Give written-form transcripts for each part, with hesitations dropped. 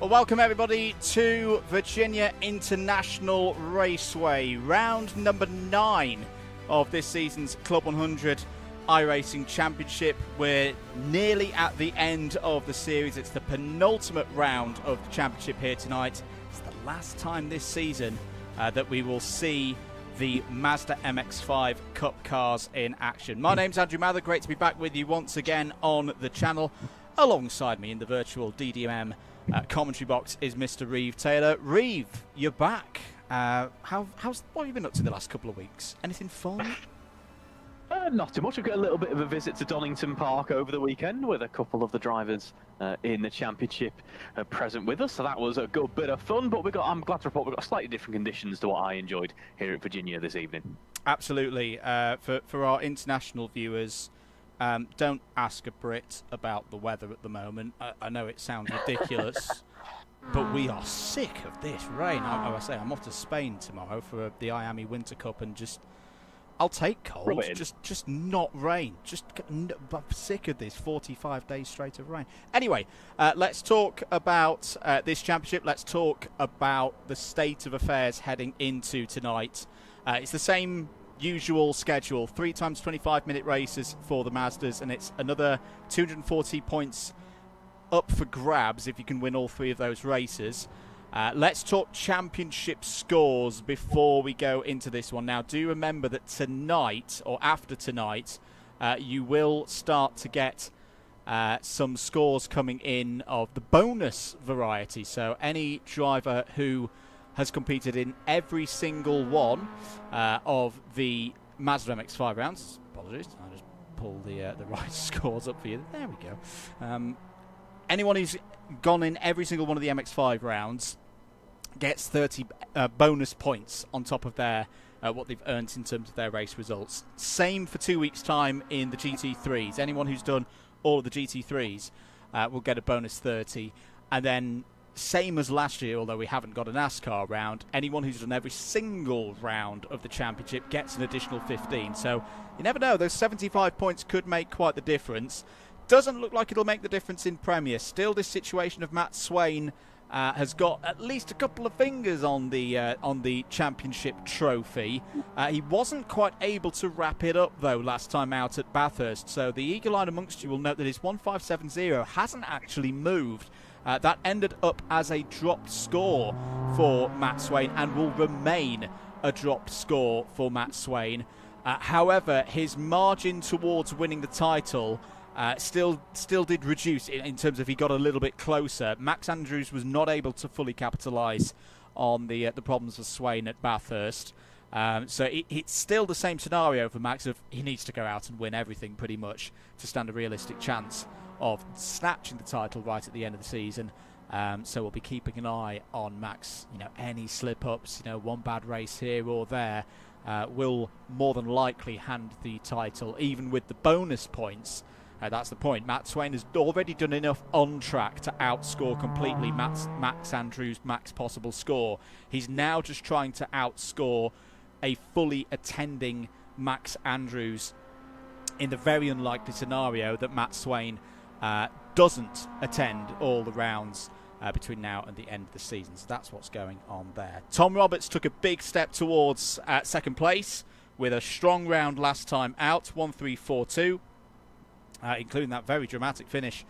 Well, welcome everybody to Virginia International Raceway, round number 9 of this season's Club 100 iRacing Championship. We're nearly at the end of the series. It's the penultimate round of the championship here tonight. It's the last time this season that we will see the Mazda MX-5 Cup cars in action. My name's Andrew Mather. Great to be back with you once again on the channel. Alongside me in the virtual DDM commentary box is Mr. Reeve Taylor. Reeve, you're back. What have you been up to the last couple of weeks? Anything fun? Not too much. We've got a little bit of a visit to Donington Park over the weekend with a couple of the drivers in the championship present with us. So that was a good bit of fun. But I'm glad to report we've got slightly different conditions to what I enjoyed here at Virginia this evening. Absolutely. For our international viewers, don't ask a Brit about the weather at the moment. I know it sounds ridiculous, but we are sick of this rain. I'm off to Spain tomorrow for the Miami Winter Cup, and I'll take cold, just not rain. I'm sick of this 45 days straight of rain. Anyway, let's talk about this championship. Let's talk about the state of affairs heading into tonight. It's the same usual schedule, 3 times 25-minute races for the Mazdas, and it's another 240 points up for grabs if you can win all 3 of those races. Let's talk championship scores before we go into this one. Now, do remember that tonight, or after tonight, you will start to get some scores coming in of the bonus variety. So any driver who has competed in every single one of the Mazda MX-5 rounds. Apologies, I'll just pull the right scores up for you. There we go. Anyone who's gone in every single one of the MX-5 rounds gets 30 bonus points on top of their what they've earned in terms of their race results. Same for 2 weeks' time in the GT3s. Anyone who's done all of the GT3s will get a bonus 30. And then same as last year, although we haven't got a NASCAR round, anyone who's done every single round of the championship gets an additional 15. So you never know, those 75 points could make quite the difference. Doesn't look like it'll make the difference in Premier. Still, this situation of Matt Swain has got at least a couple of fingers on the championship trophy. He wasn't quite able to wrap it up, though, last time out at Bathurst. So the eagle eye amongst you will note that his 1570 hasn't actually moved. That ended up as a dropped score for Matt Swain and will remain a dropped score for Matt Swain. However, his margin towards winning the title still did reduce in terms of he got a little bit closer. Max Andrews was not able to fully capitalise on the problems of Swain at Bathurst. So it's still the same scenario for Max of he needs to go out and win everything pretty much to stand a realistic chance of snatching the title right at the end of the season. So we'll be keeping an eye on Max. Any slip-ups, one bad race here or there will more than likely hand the title, even with the bonus points. That's the point. Matt Swain has already done enough on track to outscore completely Max Andrews' max possible score. He's now just trying to outscore a fully attending Max Andrews in the very unlikely scenario that Matt Swain doesn't attend all the rounds between now and the end of the season. So that's what's going on there. Tom Roberts took a big step towards second place with a strong round last time out, 1-3-4-2, including that very dramatic finish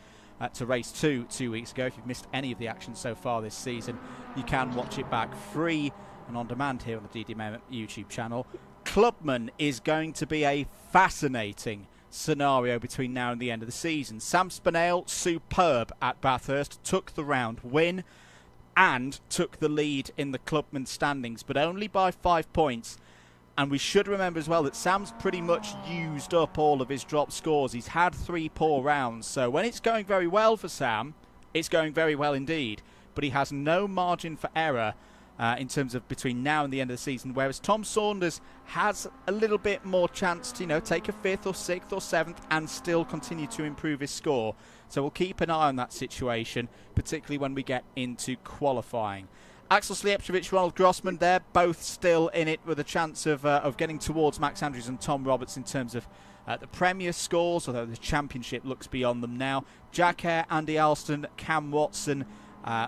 to race 2 weeks ago. If you've missed any of the action so far this season, you can watch it back free and on demand here on the DDM YouTube channel. Clubman is going to be a fascinating scenario between now and the end of the season. Sam Spinell, superb at Bathurst, took the round win and took the lead in the Clubman standings, but only by 5 points. And we should remember as well that Sam's pretty much used up all of his drop scores. He's had 3 poor rounds, so when it's going very well for Sam, it's going very well indeed, but he has no margin for error in terms of between now and the end of the season, whereas Tom Saunders has a little bit more chance to, take a 5th or 6th or 7th and still continue to improve his score. So we'll keep an eye on that situation, particularly when we get into qualifying. Axel Slijepcevic, Ronald Grossman, they're both still in it with a chance of getting towards Max Andrews and Tom Roberts in terms of the Premier scores, although the Championship looks beyond them now. Jack Hare, Andy Alston, Cam Watson,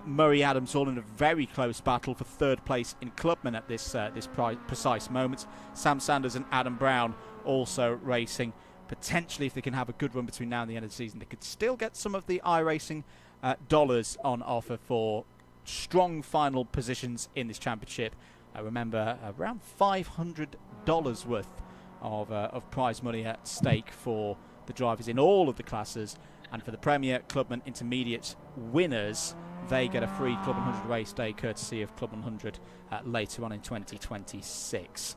Murray Adams all in a very close battle for third place in Clubman at this precise moment. Sam Sanders and Adam Brown also racing. Potentially, if they can have a good run between now and the end of the season, they could still get some of the iRacing dollars on offer for strong final positions in this championship. Remember, around $500 worth of prize money at stake for the drivers in all of the classes. And for the Premier, Clubman Intermediate winners, they get a free CLUB100 race day courtesy of CLUB100 later on in 2026.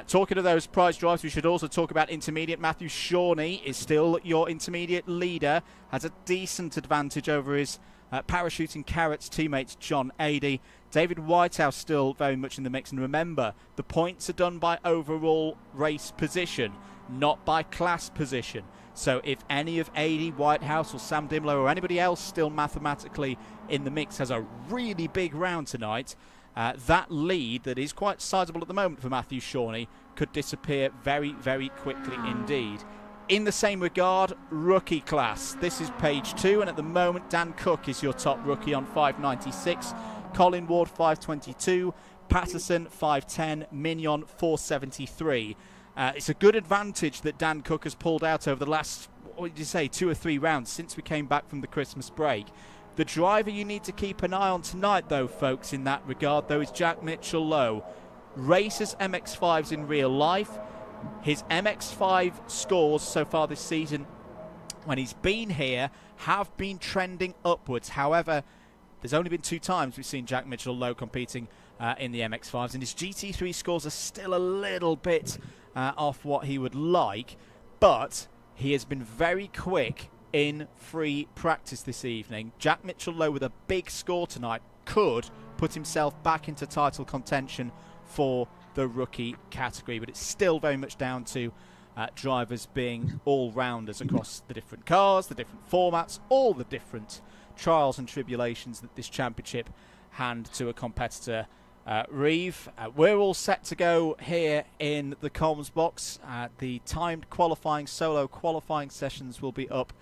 Talking of those prize drives, we should also talk about Intermediate. Matthew Shawnee is still your Intermediate leader, has a decent advantage over his parachuting Carrots teammates John Adey. David Whitehouse still very much in the mix, and remember, the points are done by overall race position, not by class position. So if any of Adey, Whitehouse or Sam Dimlow or anybody else still mathematically in the mix has a really big round tonight, that lead that is quite sizable at the moment for Matthew Shawnee could disappear very, very quickly indeed. In the same regard, rookie class. This is page 2, and at the moment Dan Cook is your top rookie on 596, Colin Ward 522, Patterson 510, Mignon 473. It's a good advantage that Dan Cook has pulled out over the last, what did you say, 2 or 3 rounds since we came back from the Christmas break. The driver you need to keep an eye on tonight, though, folks, in that regard, though, is Jack Mitchell-Lowe. Races MX-5s in real life. His MX-5 scores so far this season, when he's been here, have been trending upwards. However, there's only been 2 times we've seen Jack Mitchell-Lowe competing in the MX-5s, and his GT3 scores are still a little bit off what he would like, but he has been very quick in free practice this evening. Jack Mitchell-Lowe with a big score tonight could put himself back into title contention for the rookie category, but it's still very much down to drivers being all-rounders across the different cars, the different formats, all the different trials and tribulations that this championship hand to a competitor. Reeve, we're all set to go here in the comms box. The timed qualifying, solo qualifying sessions will be up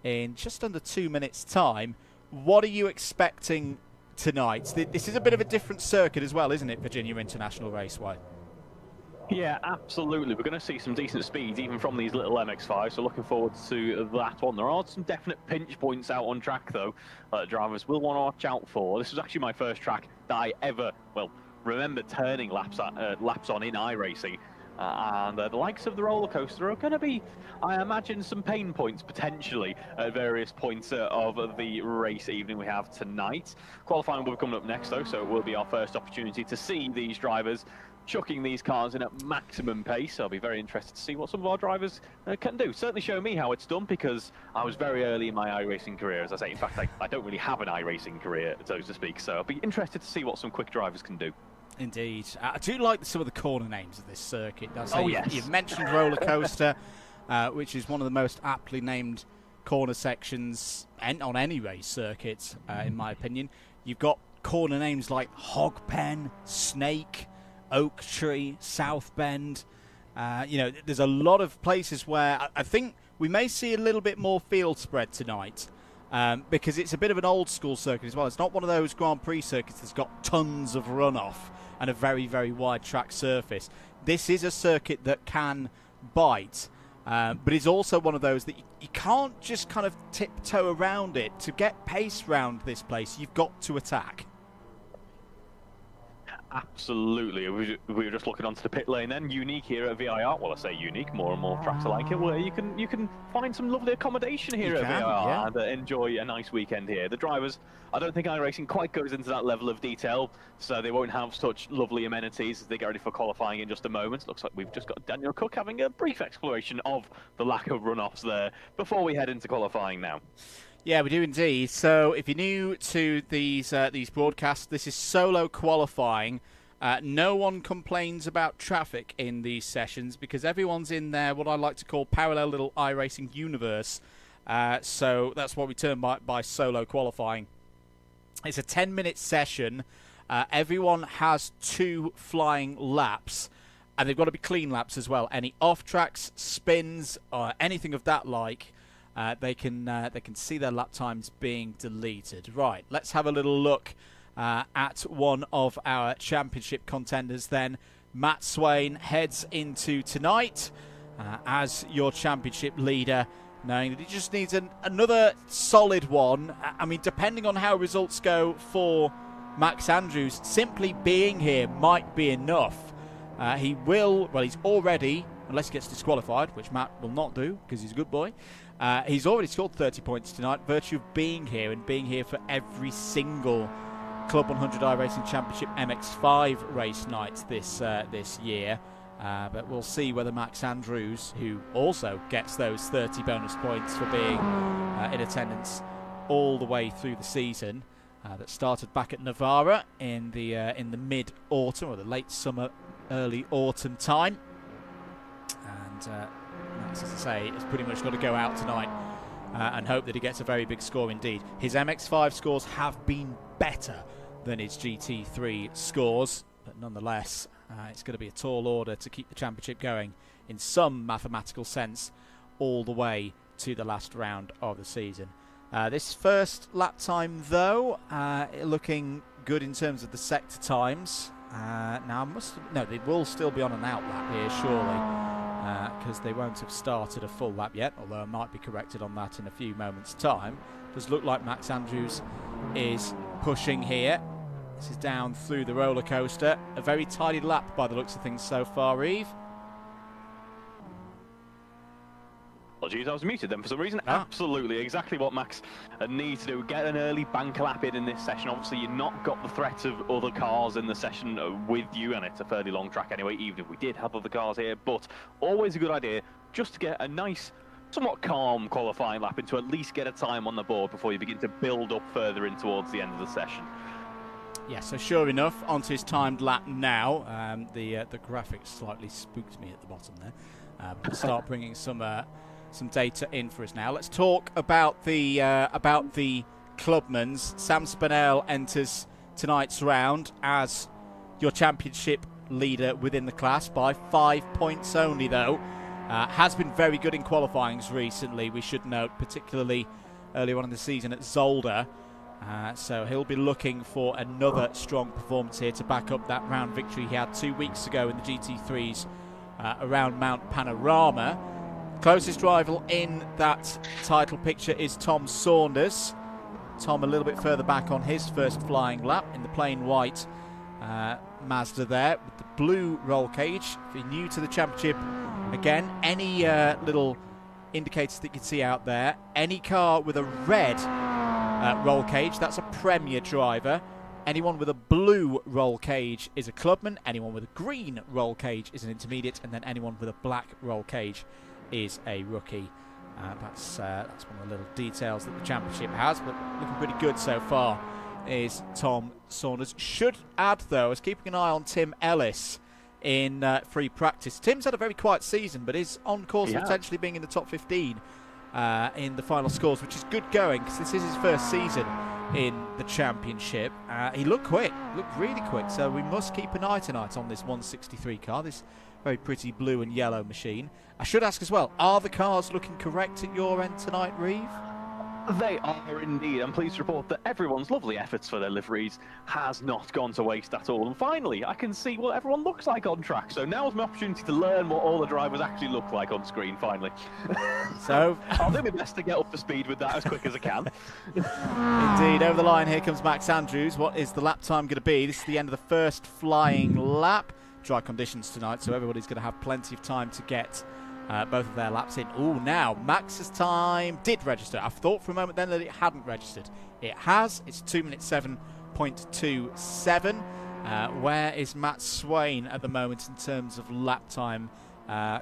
in just under 2 minutes' time. What are you expecting tonight? This is a bit of a different circuit as well, isn't it, Virginia International Raceway? Yeah, absolutely. We're going to see some decent speeds even from these little MX-5s, so looking forward to that one. There are some definite pinch points out on track, though, that drivers will want to watch out for. This was actually my first track that I ever, remember turning laps on in iRacing. And the likes of the roller coaster are going to be, I imagine, some pain points potentially at various points of the race evening we have tonight. Qualifying will be coming up next, though, so it will be our first opportunity to see these drivers chucking these cars in at maximum pace. I'll be very interested to see what some of our drivers can do. Certainly show me how it's done, because I was very early in my iRacing career, as I say. In fact, I don't really have an iRacing career, so to speak, so I'll be interested to see what some quick drivers can do. Indeed. I do like some of the corner names of this circuit. Yes. You've mentioned roller coaster, which is one of the most aptly named corner sections on any race circuit, in my opinion. You've got corner names like Hogpen, Snake, Oak Tree, South Bend. There's a lot of places where I think we may see a little bit more field spread tonight. Because it's a bit of an old school circuit as well. It's not one of those Grand Prix circuits that's got tons of runoff and a very, very wide track surface. This is a circuit that can bite, but it's also one of those that you can't just kind of tiptoe around it. To get pace round this place, you've got to attack. Absolutely. We were just looking onto the pit lane then. Unique here at VIR. Well, I say unique, more and more tracks are like it, where you can find some lovely accommodation here at VIR and enjoy a nice weekend here. The drivers, I don't think iRacing quite goes into that level of detail, so they won't have such lovely amenities as they get ready for qualifying in just a moment. Looks like we've just got Daniel Cook having a brief exploration of the lack of runoffs there before we head into qualifying now. Yeah, we do indeed. So if you're new to these broadcasts, this is solo qualifying. No one complains about traffic in these sessions because everyone's in their, what I like to call, parallel little iRacing universe. So that's what we term by solo qualifying. It's a 10-minute session. Everyone has 2 flying laps, and they've got to be clean laps as well. Any off-tracks, spins, or anything of that like, they can see their lap times being deleted. Right, let's have a little look at one of our championship contenders then. Matt Swain heads into tonight as your championship leader, knowing that he just needs another solid one. I mean, depending on how results go for Max Andrews, simply being here might be enough. He's already, unless he gets disqualified, which Matt will not do because he's a good boy, he's already scored 30 points tonight, virtue of being here and being here for every single CLUB100 iRacing Championship MX5 race night this year. But we'll see whether Max Andrews, who also gets those 30 bonus points for being in attendance all the way through the season, that started back at Navarra in the mid-autumn or the late summer, early autumn time. And Max, as I say, has pretty much got to go out tonight and hope that he gets a very big score indeed. His MX5 scores have been better than his GT3 scores, but nonetheless, it's going to be a tall order to keep the championship going in some mathematical sense all the way to the last round of the season. This first lap time, though, looking good in terms of the sector times. Now, they will still be on an out lap here, surely, because they won't have started a full lap yet, although I might be corrected on that in a few moments' time. Does look like Max Andrews is pushing here. This is down through the roller coaster. A very tidy lap by the looks of things so far, Reeve. Apologies, I was muted then for some reason. Absolutely, exactly what Max needs to do. Get an early bank lap in this session. Obviously, you've not got the threat of other cars in the session with you, and it's a fairly long track anyway, even if we did have other cars here. But always a good idea just to get a nice, somewhat calm qualifying lap in to at least get a time on the board before you begin to build up further in towards the end of the session. Yeah, so sure enough, onto his timed lap now. The graphics slightly spooked me at the bottom there. We'll start bringing some data in for us now. Let's talk about the clubmans. Sam Spinell enters tonight's round as your championship leader within the class by 5 points only, though. Has been very good in qualifyings recently, we should note, particularly earlier on in the season at Zolder. So he'll be looking for another strong performance here to back up that round victory he had 2 weeks ago in the GT3s around Mount Panorama. Closest rival in that title picture is Tom Saunders. Tom a little bit further back on his first flying lap in the plain white Mazda there with the blue roll cage. If you're new to the championship, again, any little indicators that you can see out there, any car with a red roll cage, that's a Premier driver. Anyone with a blue roll cage is a clubman. Anyone with a green roll cage is an intermediate, and then anyone with a black roll cage is a rookie. That's one of the little details that the championship has, but looking pretty good so far is Tom Saunders. Should add, though, I was keeping an eye on Tim Ellis in free practice. Tim's had a very quiet season, but is on course for potentially being in the top 15 in the final scores, which is good going because this is his first season in the championship. He looked quick, looked really quick, so we must keep an eye tonight on this 163 car, this very pretty blue and yellow machine. I should ask as well, are the cars looking correct at your end tonight, Reeve? They are indeed. I'm pleased to report that everyone's lovely efforts for their liveries has not gone to waste at all. And finally, I can see what everyone looks like on track. So now's my opportunity to learn what all the drivers actually look like on screen, finally. So I'll do my best to get up to speed with that as quick as I can. Indeed, over the line here comes Max Andrews. What is the lap time going to be? This is the end of the first flying lap. Dry conditions tonight, so everybody's going to have plenty of time to get both of their laps in. Oh, now Max's time did register. I thought for a moment then that it hadn't registered. It has. It's 2 minutes 7.27. Where is Matt Swain at the moment in terms of lap time?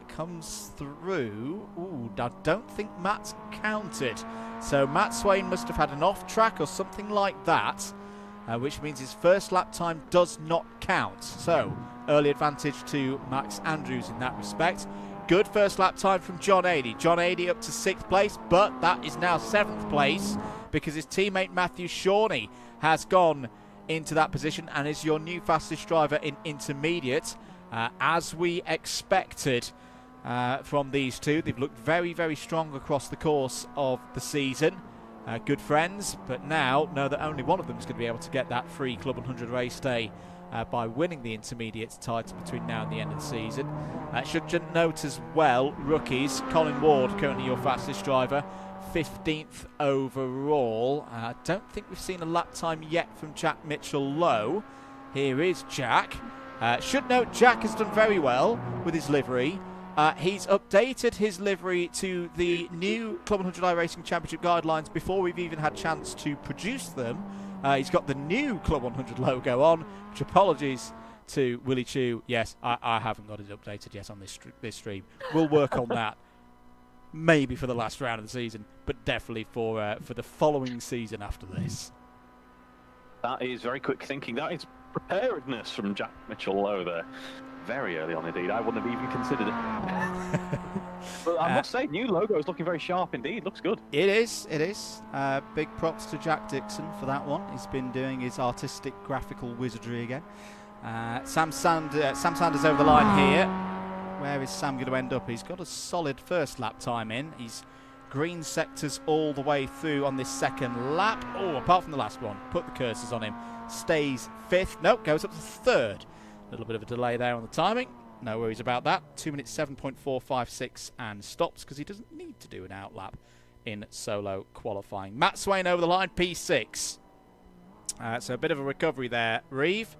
Comes through. Ooh, I don't think Matt's counted. So Matt Swain must have had an off track or something like that, which means his first lap time does not count. So early advantage to Max Andrews in that respect. Good first lap time from John Adey. John Adey up to 6th place, but that is now 7th place because his teammate Matthew Shawnee has gone into that position and is your new fastest driver in intermediate, as we expected. from these two. They've looked very, very strong across the course of the season. Good friends, but now know that only one of them is going to be able to get that free Club 100 race day by winning the intermediate title between now and the end of the season. Should you note as well, rookies, Colin Ward, currently your fastest driver, 15th overall. I don't think we've seen a lap time yet from Jack Mitchell-Lowe. Here is Jack. Should note, Jack has done very well with his livery. He's updated his livery to the new Club 100 iRacing Championship guidelines before we've even had a chance to produce them. He's got the new Club 100 logo on, which, apologies to Willie Chu. Yes, I haven't got it updated yet on this stream. We'll work on that maybe for the last round of the season, but definitely for the following season after this. That is very quick thinking. That is preparedness from Jack Mitchell-Lowe there. Very early on indeed. I wouldn't have even considered it. But I must say, new logo is looking very sharp indeed. Looks good. It is. It is. Big props to Jack Dixon for that one. He's been doing his artistic graphical wizardry again. Sam Sanders over the line here. Where is Sam going to end up? He's got a solid first lap time in. He's green sectors all the way through on this second lap. Oh, apart from the last one. Put the cursors on him. Stays 5th. Nope, goes up to 3rd. A little bit of a delay there on the timing. No worries about that. 2 minutes 7.456 and stops because he doesn't need to do an outlap in solo qualifying. Matt Swain over the line, P6. So a bit of a recovery there, Reeve.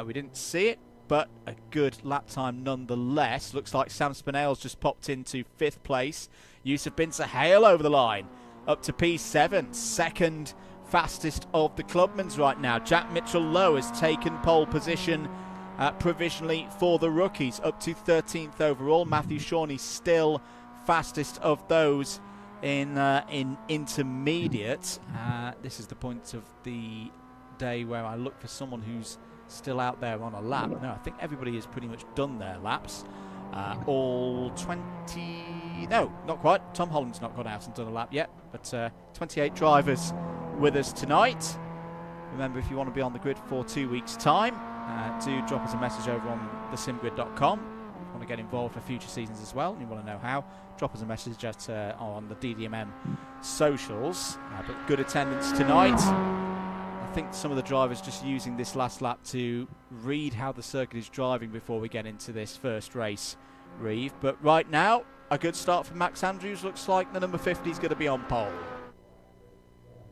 We didn't see it, but a good lap time nonetheless. Looks like Sam Spinell's just popped into 5th place. Yusuf Bin Sahel over the line, up to P7, second fastest of the clubmans right now. Jack Mitchell-Lowe has taken pole position provisionally for the rookies, up to 13th overall. Matthew Shawnee still fastest of those in intermediate. This is the point of the day where I look for someone who's still out there on a lap. No, I think everybody has pretty much done their laps. All 20... No, not quite. Tom Holland's not gone out and done a lap yet, but 28 drivers with us tonight. Remember, if you want to be on the grid for 2 weeks' time, do drop us a message over on thesimgrid.com. If you want to get involved for future seasons as well and you want to know how, drop us a message on the DDMM socials. But good attendance tonight. I think some of the drivers just using this last lap to read how the circuit is driving before we get into this first race, Reeve. But right now, a good start for Max Andrews. Looks like the number 50 is going to be on pole.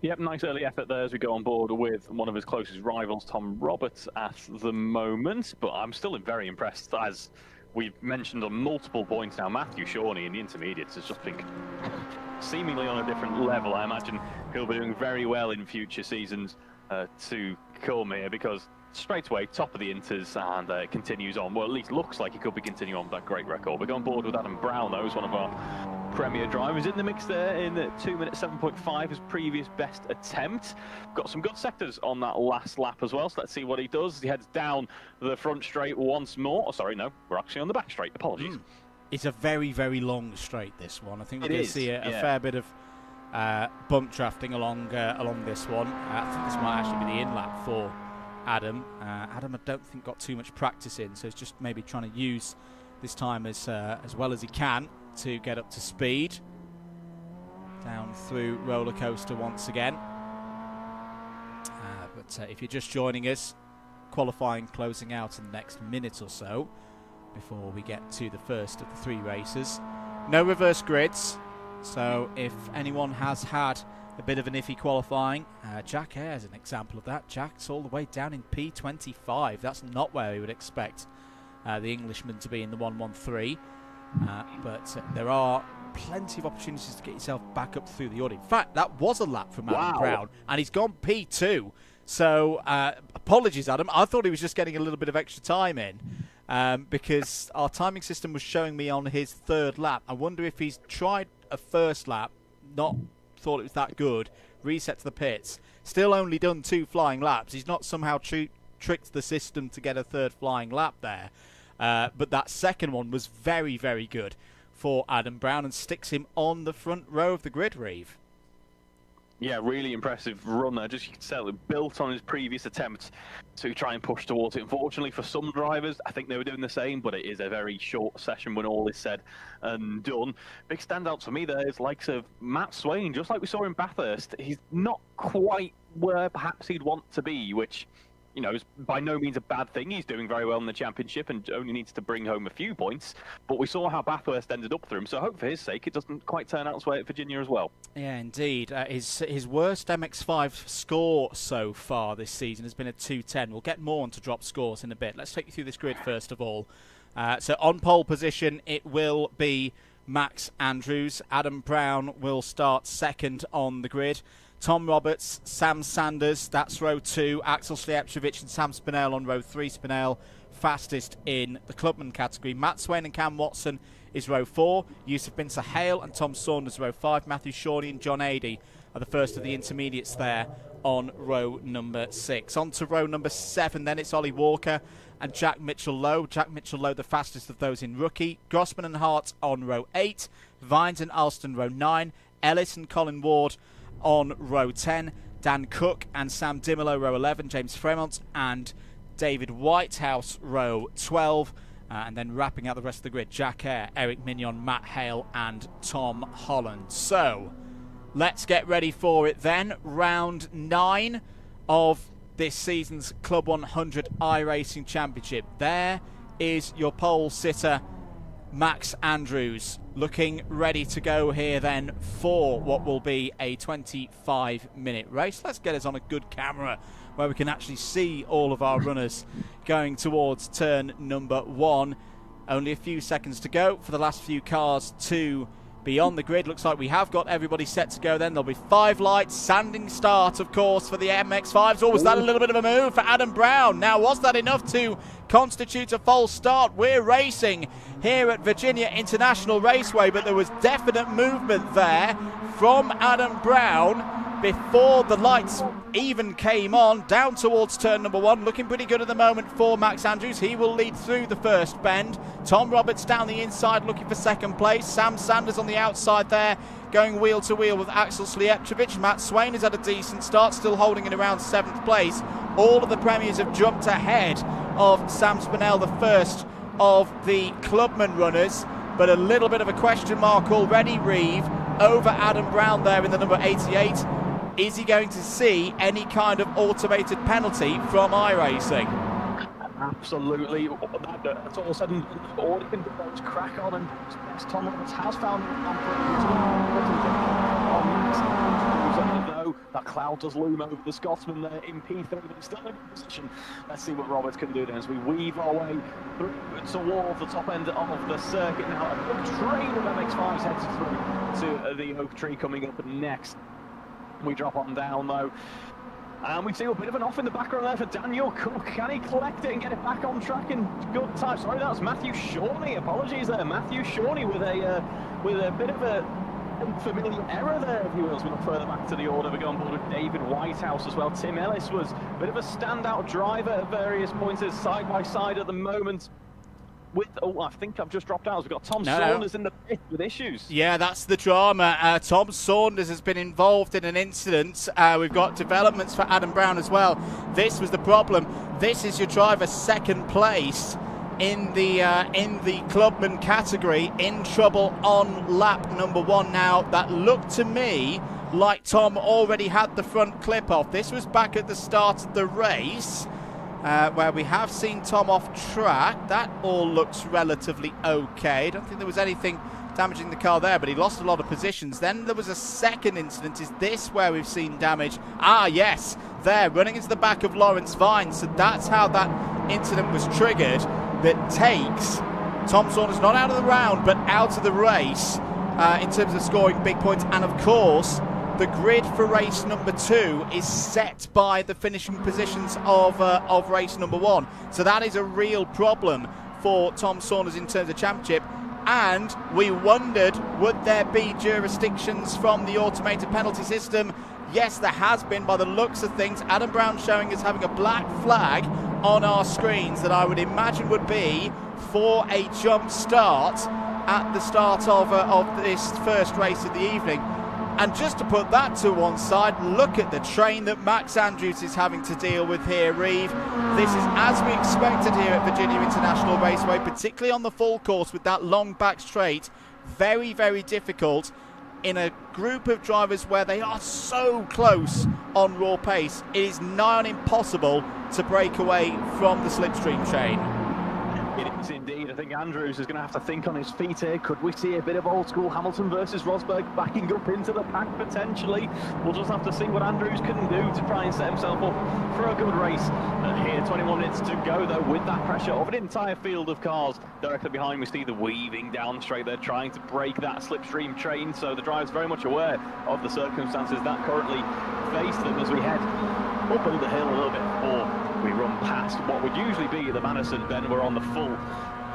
Yep, nice early effort there as we go on board with one of his closest rivals, Tom Roberts, at the moment. But I'm still very impressed, as we've mentioned on multiple points now. Matthew Shawnee in the intermediates has just been seemingly on a different level. I imagine he'll be doing very well in future seasons to come here, because straight away, top of the inters, and it continues on. Well, at least looks like he could be continuing on with that great record. We're going board with Adam Brown, though, who's one of our premier drivers in the mix there in 2 minutes 7.5, his previous best attempt. Got some good sectors on that last lap as well, so let's see what he does. He heads down the front straight once more. Oh, sorry, no, we're actually on the back straight. Apologies. It's a very, very long straight, this one. I think we're going to see a fair bit of bump drafting along this one. I think this might actually be the in-lap for Adam. Adam, I don't think, got too much practice in, so he's just maybe trying to use this time as well as he can to get up to speed. Down through roller coaster once again. But if you're just joining us, qualifying closing out in the next minute or so before we get to the first of the 3 races. No reverse grids, so if anyone has had a bit of an iffy qualifying, Jack Hare is an example of that. Jack's all the way down in P25. That's not where we would expect the Englishman to be in the 113. But there are plenty of opportunities to get yourself back up through the order. In fact, that was a lap from Adam Brown, and he's gone P2. So apologies, Adam. I thought he was just getting a little bit of extra time in because our timing system was showing me on his 3rd lap. I wonder if he's tried a first lap, not thought it was that good, reset to the pits, still only done 2 flying laps. He's not somehow tricked the system to get a 3rd flying lap there. But that second one was very, very good for Adam Brown and sticks him on the front row of the grid, Reeve. Yeah, really impressive run there. Just you can tell it built on his previous attempt to try and push towards it. Unfortunately for some drivers, I think they were doing the same, but it is a very short session when all is said and done. Big standouts for me there is likes of Matt Swain, just like we saw in Bathurst. He's not quite where perhaps he'd want to be, which, you know, is by no means a bad thing. He's doing very well in the championship and only needs to bring home a few points. But we saw how Bathurst ended up through him, so I hope for his sake it doesn't quite turn out this way at Virginia as well. Yeah, indeed. His worst MX5 score so far this season has been a 2:10. We'll get more on to drop scores in a bit. Let's take you through this grid first of all. So on pole position, it will be Max Andrews. Adam Brown will start second on the grid. Tom Roberts, Sam Sanders, that's row 2. Axel Slijepcevic and Sam Spinell on row 3. Spinell fastest in the clubman category. Matt Swain and Cam Watson is row 4. Yusuf Bin Sahel and Tom Saunders row 5. Matthew Shawnee and John Adey are the first of the intermediates there on row number 6. On to row number 7 then, it's Ollie Walker and Jack Mitchell-Lowe. Jack Mitchell-Lowe the fastest of those in rookie. Grossman and Hart on row 8. Vines and Alston row 9. Ellis and Colin Ward on row 10, Dan Cook and Sam Dimolo row 11, James Fremont and David Whitehouse row 12, and then wrapping out the rest of the grid, Jack Eyre, Eric Mignon, Matt Hale and Tom Holland. So let's get ready for it then. Round 9 of this season's Club 100 iRacing Championship. There is your pole sitter, Max Andrews, looking ready to go here then for what will be a 25-minute race. Let's get us on a good camera where we can actually see all of our runners going towards turn number 1. Only a few seconds to go for the last few cars to be on the grid. Looks like we have got everybody set to go then. There'll be 5 lights, standing start of course for the MX5s. Oh, was that a little bit of a move for Adam Brown? Now, was that enough to constitute a false start? We're racing here at Virginia International Raceway, but there was definite movement there from Adam Brown before the lights even came on, down towards turn number 1. Looking pretty good at the moment for Max Andrews. He will lead through the first bend. Tom Roberts down the inside looking for second place. Sam Sanders on the outside there, going wheel to wheel with Axel Slijepcevic. Matt Swain has had a decent start, still holding in around 7th place. All of the premiers have jumped ahead of Sam Spinell, the first of the clubman runners, but a little bit of a question mark already. Reeve over Adam Brown there in the number 88. Is he going to see any kind of automated penalty from iRacing? Absolutely. That's all said and done. All he can do is crack on, and Tom Roberts has found though that cloud does loom over the Scotsman there in P3, but he's still in position. Let's see what Roberts can do then as we weave our way through towards the top end of the circuit now. A big train of MX5s heads through to the Oak Tree coming up next. We drop on down though, and we see a bit of an off in the background there for Daniel Cook. Can he collect it and get it back on track in good time? Sorry, that's Matthew Shawnee. Apologies there, Matthew Shawnee with a bit of a unfamiliar error there, if you will. As we look further back to the order, we go on board with David Whitehouse as well. Tim Ellis was a bit of a standout driver at various points, side by side at the moment. I think I've just dropped out. We've got Tom Saunders in the pit with issues. Yeah, that's the drama. Tom Saunders has been involved in an incident. We've got developments for Adam Brown as well. This was the problem. This is your driver second place in the clubman category, in trouble on lap number 1 now. That looked to me like Tom already had the front clip off. This was back at the start of the race. Where we have seen Tom off track. That all looks relatively okay. I don't think there was anything damaging the car there, but he lost a lot of positions. Then there was a second incident. Is this where we've seen damage? Ah, yes, there, running into the back of Lawrence Vines. So that's how that incident was triggered. That takes Tom Saunders not out of the round, but out of the race in terms of scoring big points. And of course, the grid for race number 2 is set by the finishing positions of race number 1. So that is a real problem for Tom Saunders in terms of championship. And we wondered, would there be jurisdictions from the automated penalty system? Yes, there has been by the looks of things. Adam Brown showing us having a black flag on our screens that I would imagine would be for a jump start at the start of this first race of the evening. And just to put that to one side, look at the train that Max Andrews is having to deal with here, Reeve. This is as we expected here at Virginia International Raceway, particularly on the full course with that long back straight. Very, very difficult in a group of drivers where they are so close on raw pace. It is nigh on impossible to break away from the slipstream chain. It is indeed. I think Andrews is going to have to think on his feet here. Could we see a bit of old school Hamilton versus Rosberg backing up into the pack potentially? We'll just have to see what Andrews can do to try and set himself up for a good race. Here, 21 minutes to go though, with that pressure of an entire field of cars. Directly behind we see the weaving down straight. They're trying to break that slipstream train, so the driver's very much aware of the circumstances that currently face them as we head up the hill a little bit more. We run past what would usually be the Madison bend. We're on the full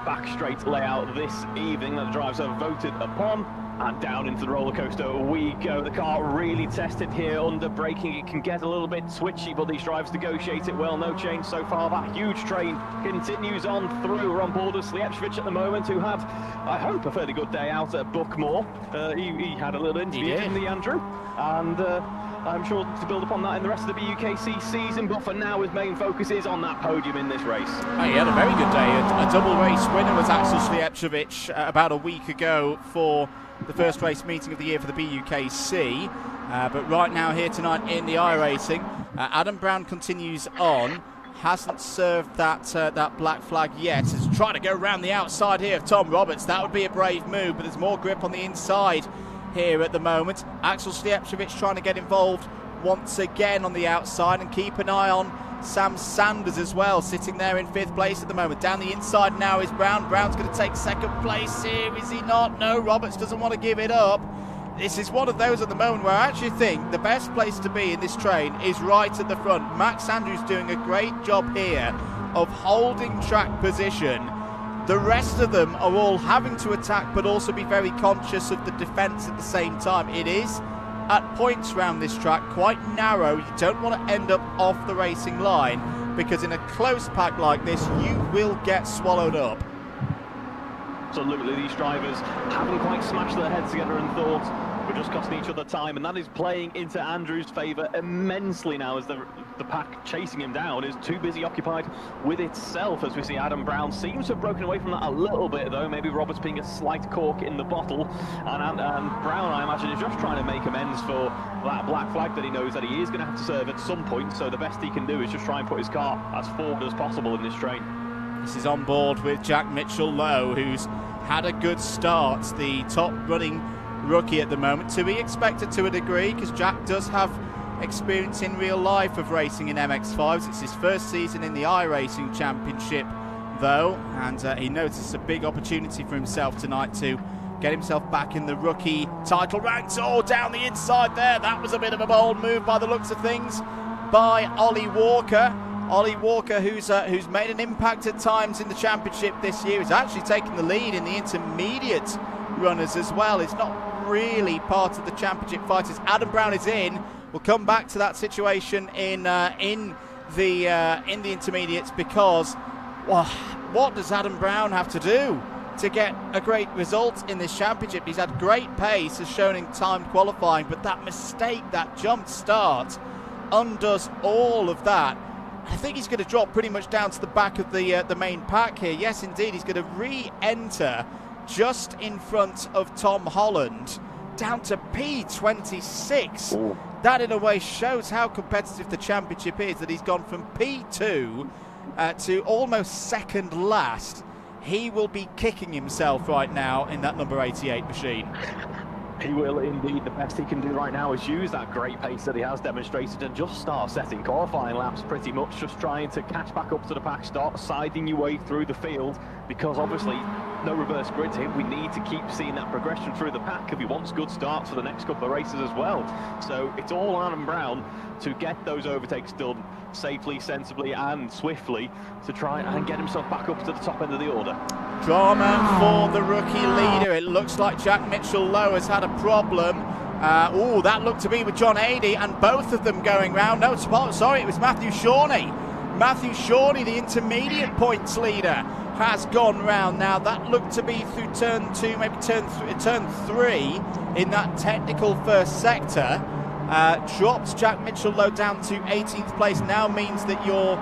back straight layout this evening that the drivers have voted upon, and down into the roller coaster we go. The car really tested here under braking. It can get a little bit twitchy, but these drivers negotiate it well. No change so far. That huge train continues on through. We're on board with Slijepcevic at the moment, who had, I hope, a fairly good day out at Buckmore. He had a little interview, didn't he, Andrew? And I'm sure to build upon that in the rest of the BUKC season, but for now his main focus is on that podium in this race. Oh, he had a very good day. A double race winner was Axel Slijepcevic about a week ago for the first race meeting of the year for the BUKC. But right now here tonight in the iRacing, Adam Brown continues on. Hasn't served that black flag yet. Is trying to go around the outside here of Tom Roberts. That would be a brave move, but there's more grip on the inside here at the moment. Axel Slijepcevic trying to get involved once again on the outside, and keep an eye on Sam Sanders as well, sitting there in 5th place at the moment. Down the inside now is Brown. Brown's going to take 2nd place here, is he not? No, Roberts doesn't want to give it up. This is one of those at the moment where I actually think the best place to be in this train is right at the front. Max Andrews doing a great job here of holding track position. The rest of them are all having to attack but also be very conscious of the defence at the same time. It is, at points around this track, quite narrow. You don't want to end up off the racing line, because in a close pack like this you will get swallowed up. Absolutely, these drivers haven't quite smashed their heads together and thought we're just costing each other time, and that is playing into Andrews' favour immensely now, as the pack chasing him down is too busy occupied with itself. As we see, Adam Brown seems to have broken away from that a little bit though, maybe Roberts being a slight cork in the bottle, and Brown, I imagine, is just trying to make amends for that black flag that he knows that he is going to have to serve at some point, so the best he can do is just try and put his car as forward as possible in this train. This is on board with Jack Mitchell-Lowe, who's had a good start, the top running rookie at the moment, to be expected to a degree, because Jack does have experience in real life of racing in MX-5s. It's his first season in the iRacing Championship though, and he notices a big opportunity for himself tonight to get himself back in the rookie title ranks. Oh, down the inside there, that was a bit of a bold move by the looks of things by Ollie Walker. Ollie Walker, who's made an impact at times in the championship this year, is actually taking the lead in the intermediate runners as well. It's not really part of the championship fighters. Adam Brown is in. We'll come back to that situation in the intermediates, because, well, what does Adam Brown have to do to get a great result in this championship? He's had great pace, as shown in timed qualifying, but that mistake, that jump start, undoes all of that. I think he's going to drop pretty much down to the back of the main pack here. Yes, indeed, he's going to re-enter just in front of Tom Holland, down to P26. Ooh. That in a way shows how competitive the championship is, that he's gone from P2 to almost second last. He will be kicking himself right now in that number 88 machine. He will indeed. The best he can do right now is use that great pace that he has demonstrated and just start setting qualifying laps, pretty much just trying to catch back up to the pack, start siding your way through the field, because obviously no reverse grid here. We need to keep seeing that progression through the pack if he wants good starts for the next couple of races as well. So it's all Adam Brown to get those overtakes done safely, sensibly and swiftly, to try and get himself back up to the top end of the order. Drama for the rookie leader. It looks like Jack Mitchell-Lowe has had a problem. Oh, that looked to be with John Adey, and both of them going round. No, sorry, it was Matthew Shawnee. Matthew Shawnee, the intermediate points leader, has gone round. Now that looked to be through turn 2, maybe turn 3 in that technical first sector. Drops Jack Mitchell low down to 18th place. Now means that your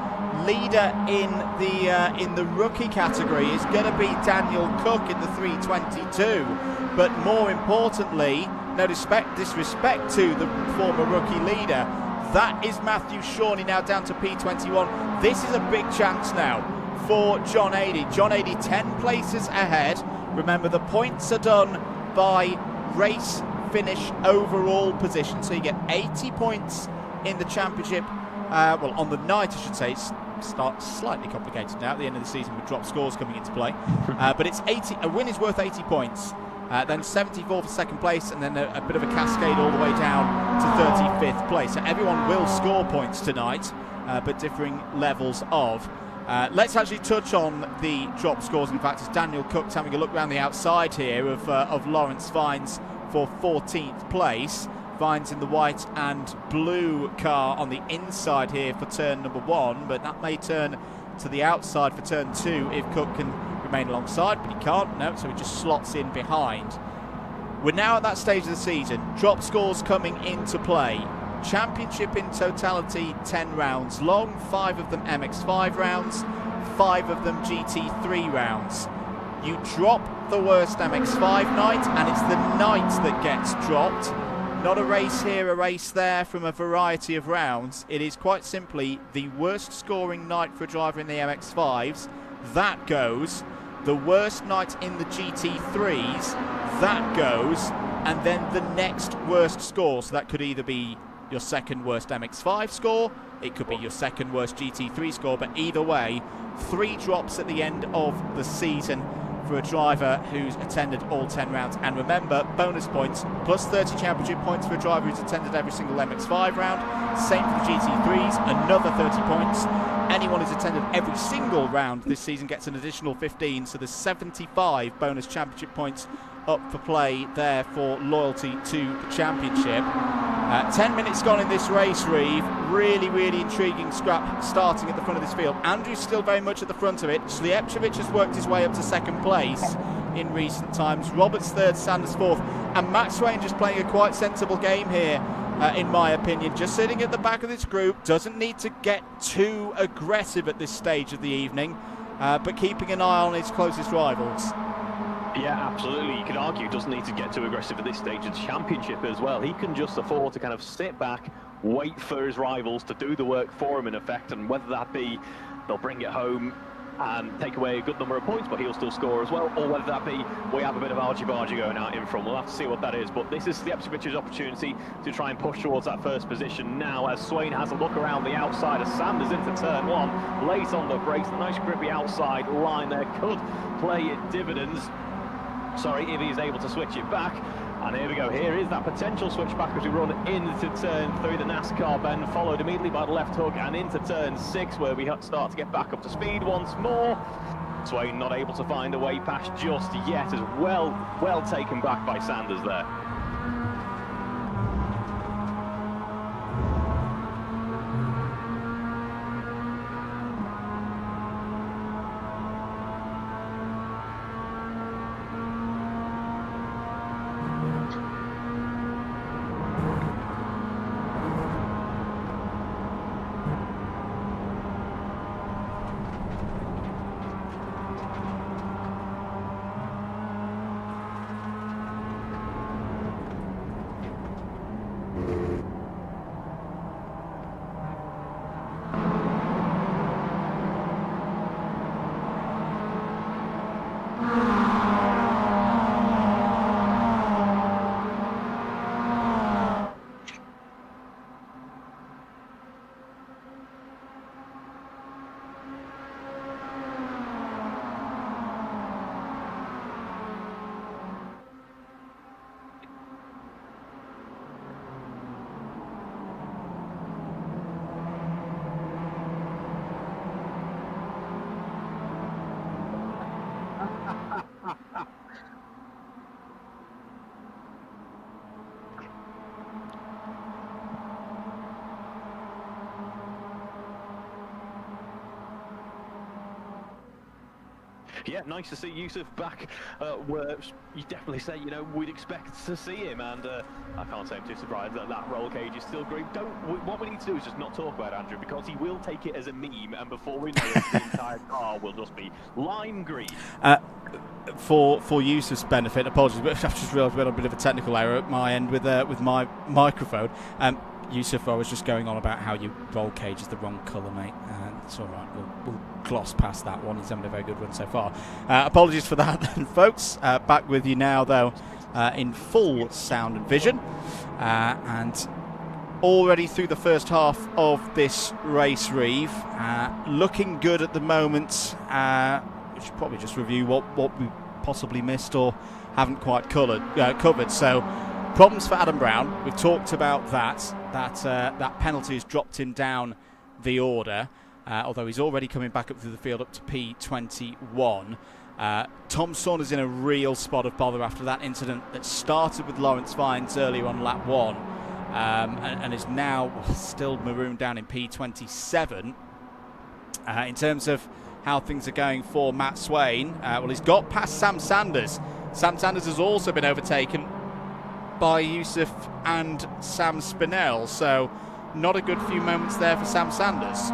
leader in the rookie category is going to be Daniel Cook in the 322. But more importantly, no disrespect to the former rookie leader, that is Matthew Shawnee now down to P21. This is a big chance now for John Adey. John Adey 10 places ahead. Remember, the points are done by race finish overall position, so you get 80 points in the championship. Well, on the night, I should say. It's slightly complicated now at the end of the season with drop scores coming into play. But it's 80. A win is worth 80 points. Then 74 for second place, and then a bit of a cascade all the way down to 35th place. So everyone will score points tonight, but differing levels of. Let's actually touch on the drop scores. In fact, as Daniel Cook's having a look around the outside here of Lawrence Vines for 14th place. Vines in the white and blue car on the inside here for turn number 1, but that may turn to the outside for turn 2 if Cook can remain alongside, but he can't, no, so he just slots in behind. We're now at that stage of the season. Drop scores coming into play. Championship in totality 10 rounds long, 5 of them MX5 rounds, 5 of them GT3 rounds. You drop the worst MX5 night, and it's the night that gets dropped. Not a race here, a race there from a variety of rounds. It is quite simply the worst scoring night for a driver in the MX5s. That goes. The worst night in the GT3s. That goes. And then the next worst score. So that could either be your second worst MX5 score. It could be your second worst GT3 score. But either way, 3 drops at the end of the season for a driver who's attended all 10 rounds. And remember, bonus points, plus 30 championship points for a driver who's attended every single MX5 round. Same for the GT3s, another 30 points. Anyone who's attended every single round this season gets an additional 15, so there's 75 bonus championship points up for play there for loyalty to the championship. 10 minutes gone in this race, Reeve. Really, really intriguing scrap starting at the front of this field. Andrew's still very much at the front of it. Slijepcevic has worked his way up to second place in recent times. Roberts third, Sanders fourth. And Max Ranger's playing a quite sensible game here, in my opinion. Just sitting at the back of this group. Doesn't need to get too aggressive at this stage of the evening, but keeping an eye on his closest rivals. Yeah, absolutely. You could argue he doesn't need to get too aggressive at this stage of the championship as well. He can just afford to kind of sit back, wait for his rivals to do the work for him in effect, and whether that be they'll bring it home and take away a good number of points, but he'll still score as well, or whether that be we have a bit of argy-bargy going out in front. We'll have to see what that is, but this is Slijepcevic's opportunity to try and push towards that first position now, as Swain has a look around the outside as Sanders into turn 1, late on the brakes. The nice grippy outside line there could play dividends. Sorry, if he's able to switch it back. And here we go, here is that potential switch back as we run into turn 3, the NASCAR bend, followed immediately by the left hook, and into turn 6, where we start to get back up to speed once more. Swain not able to find a way past just yet, as well taken back by Sanders there. Yeah, nice to see Yusuf back where you definitely say, you know, we'd expect to see him, and I can't say I'm too surprised that that roll cage is still green. What we need to do is just not talk about Andrew, because he will take it as a meme, and before we know it, the entire car will just be lime green. For Yusuf's benefit, apologies, but I've just realised we had a bit of a technical error at my end with my microphone. Yusuf, I was just going on about how your roll cage is the wrong colour, mate. It's all right. We'll gloss past that one. He's having a very good run so far. Apologies for that, then, folks. Back with you now, though, in full sound and vision, and already through the first half of this race, Reeve. Looking good at the moment. We should probably just review what we possibly missed or haven't quite covered. So, problems for Adam Brown. We've talked about that. That penalty has dropped him down the order, although he's already coming back up through the field up to P21. Tom Saunders in a real spot of bother after that incident that started with Lawrence Vines earlier on lap 1, and is now still marooned down in P27. In terms of how things are going for Matt Swain, well, he's got past Sam Sanders. Sam Sanders has also been overtaken by Yusuf and Sam Spinell, so not a good few moments there for Sam Sanders.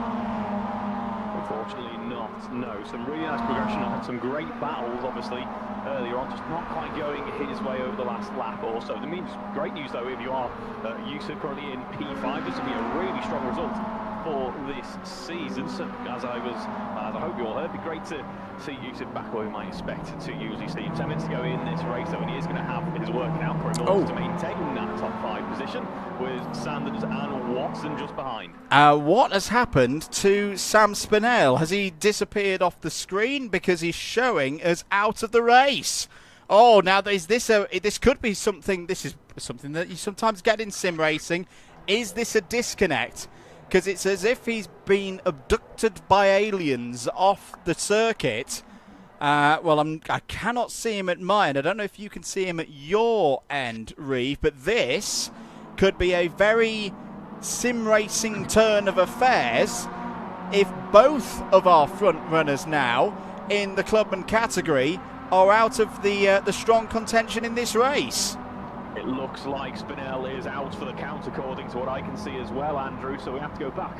Unfortunately not, no. Some really nice progression, some great battles obviously earlier on, just not quite going his way over the last lap or so. Great news though, if you are Yusuf currently in P5, this will be a really strong result for this season. So as I hope you all heard, it'd be great to see Yusuf back where we might expect to usually see him. 10 minutes to go in this race though, and he is going to have his work out for him to maintain that top 5 position, with Sanders and Watson just behind. What has happened to Sam Spinell? Has he disappeared off the screen because he's showing us out of the race? Oh, now this could be something. This is something that you sometimes get in sim racing. Is this a disconnect? Because it's as if he's been abducted by aliens off the circuit. Well, I cannot see him at mine. I don't know if you can see him at your end, Reeve, but this could be a very sim racing turn of affairs if both of our front runners now in the clubman category are out of the strong contention in this race. It looks like Spinell is out for the count, according to what I can see as well, Andrew. So we have to go back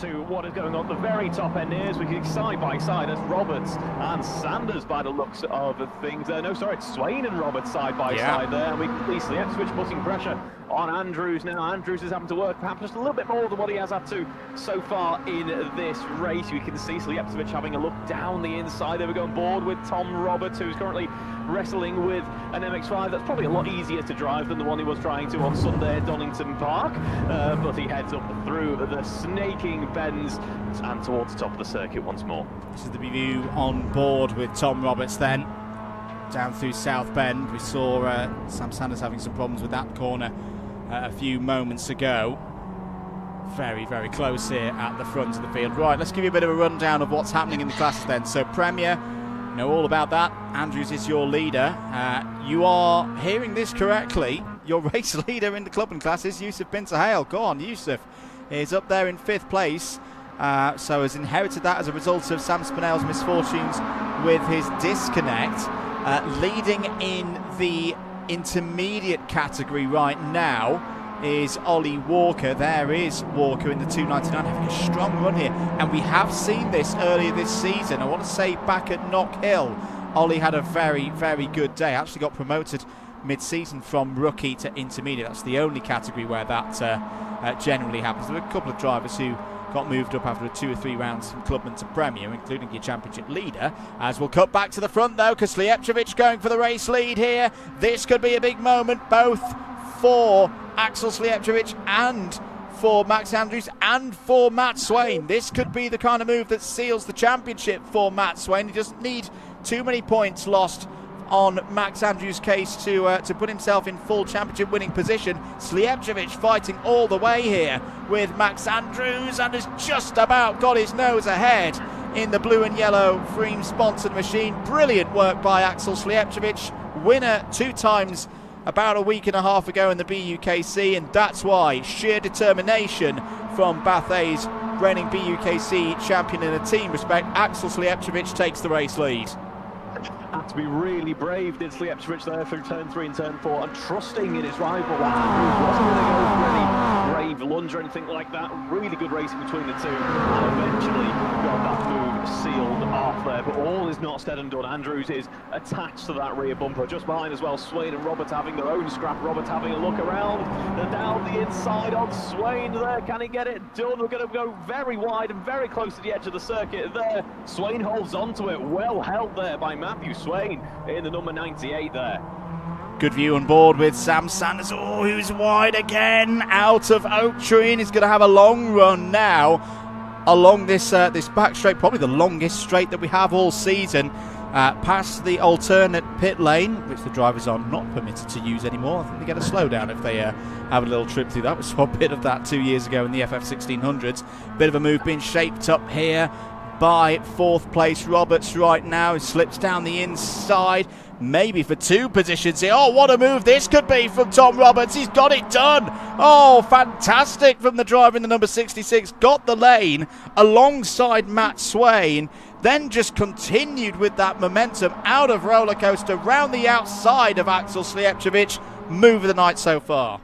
to what is going on at the very top end here. As we can side by side as Roberts and Sanders, by the looks of things. No, sorry, it's Swain and Roberts side by side there. And we can see Sliepswich putting pressure on Andrews now. Andrews is having to work perhaps just a little bit more than what he has had to so far in this race. We can see Sliepswich having a look down the inside. They were going board with Tom Roberts, who's currently wrestling with an MX-5 that's probably a lot easier to drive than the one he was trying to on Sunday at Donington Park, but he heads up through the snaking bends and towards the top of the circuit once more. This is the view on board with Tom Roberts then, down through South Bend. We saw Sam Sanders having some problems with that corner a few moments ago. Very, very close here at the front of the field. Right, let's give you a bit of a rundown of what's happening in the classes then. So Premier, you know all about that. Andrews is your leader. You are hearing this correctly. Your race leader in the club and class is Yusuf bin Sahel. Go on, Yusuf is up there in 5th place. So has inherited that as a result of Sam Spinell's misfortunes with his disconnect. Leading in the intermediate category right now is Ollie Walker. There is Walker in the 299 having a strong run here, and we have seen this earlier this season. I want to say back at Knock Hill, Ollie had a very, very good day. Actually got promoted mid-season from rookie to intermediate. That's the only category where that generally happens. There are a couple of drivers who got moved up after 2 or 3 rounds from clubman to Premier, including your championship leader. As we'll cut back to the front though, because Sliepswich going for the race lead here. This could be a big moment, both for Axel Sliepswich and for Max Andrews and for Matt Swain. This could be the kind of move that seals the championship for Matt Swain. He doesn't need too many points lost on Max Andrews' case to put himself in full championship winning position. Sliepswich fighting all the way here with Max Andrews, and has just about got his nose ahead in the blue and yellow Freem sponsored machine. Brilliant work by Axel Sliepswich, winner 2 times about a week and a half ago in the BUKC, and that's why sheer determination from Bathay's reigning BUKC champion in a team respect. Axel Sliepswich takes the race lead. to be really brave, did Slijepcevic there through turn 3 and turn 4, and trusting in his rival. Wasn't going to go for any brave lunge or anything like that. Really good racing between the two, and eventually got that move sealed off there. But all is not said and done. Andrews is attached to that rear bumper. Just behind as well, Swain and Roberts having their own scrap. Roberts having a look around. They're down the inside on Swain there. Can he get it done? We're going to go very wide and very close to the edge of the circuit there. Swain holds onto it. Well held there by Matthew Swain in the number 98 there. Good view on board with Sam Sanders. Oh, who's wide again, out of Oak Tree, and he's going to have a long run now along this this back straight, probably the longest straight that we have all season, past the alternate pit lane, which the drivers are not permitted to use anymore. I think they get a slowdown if they have a little trip through that. We saw a bit of that 2 years ago in the FF 1600s. Bit of a move being shaped up here by 4th place Roberts right now. He slips down the inside, maybe for 2 positions here. Oh, what a move this could be from Tom Roberts. He's got it done. Oh, fantastic from the driver in the number 66. Got the lane alongside Matt Swain, then just continued with that momentum out of roller coaster round the outside of Axel Slijepcevic. Move of the night so far.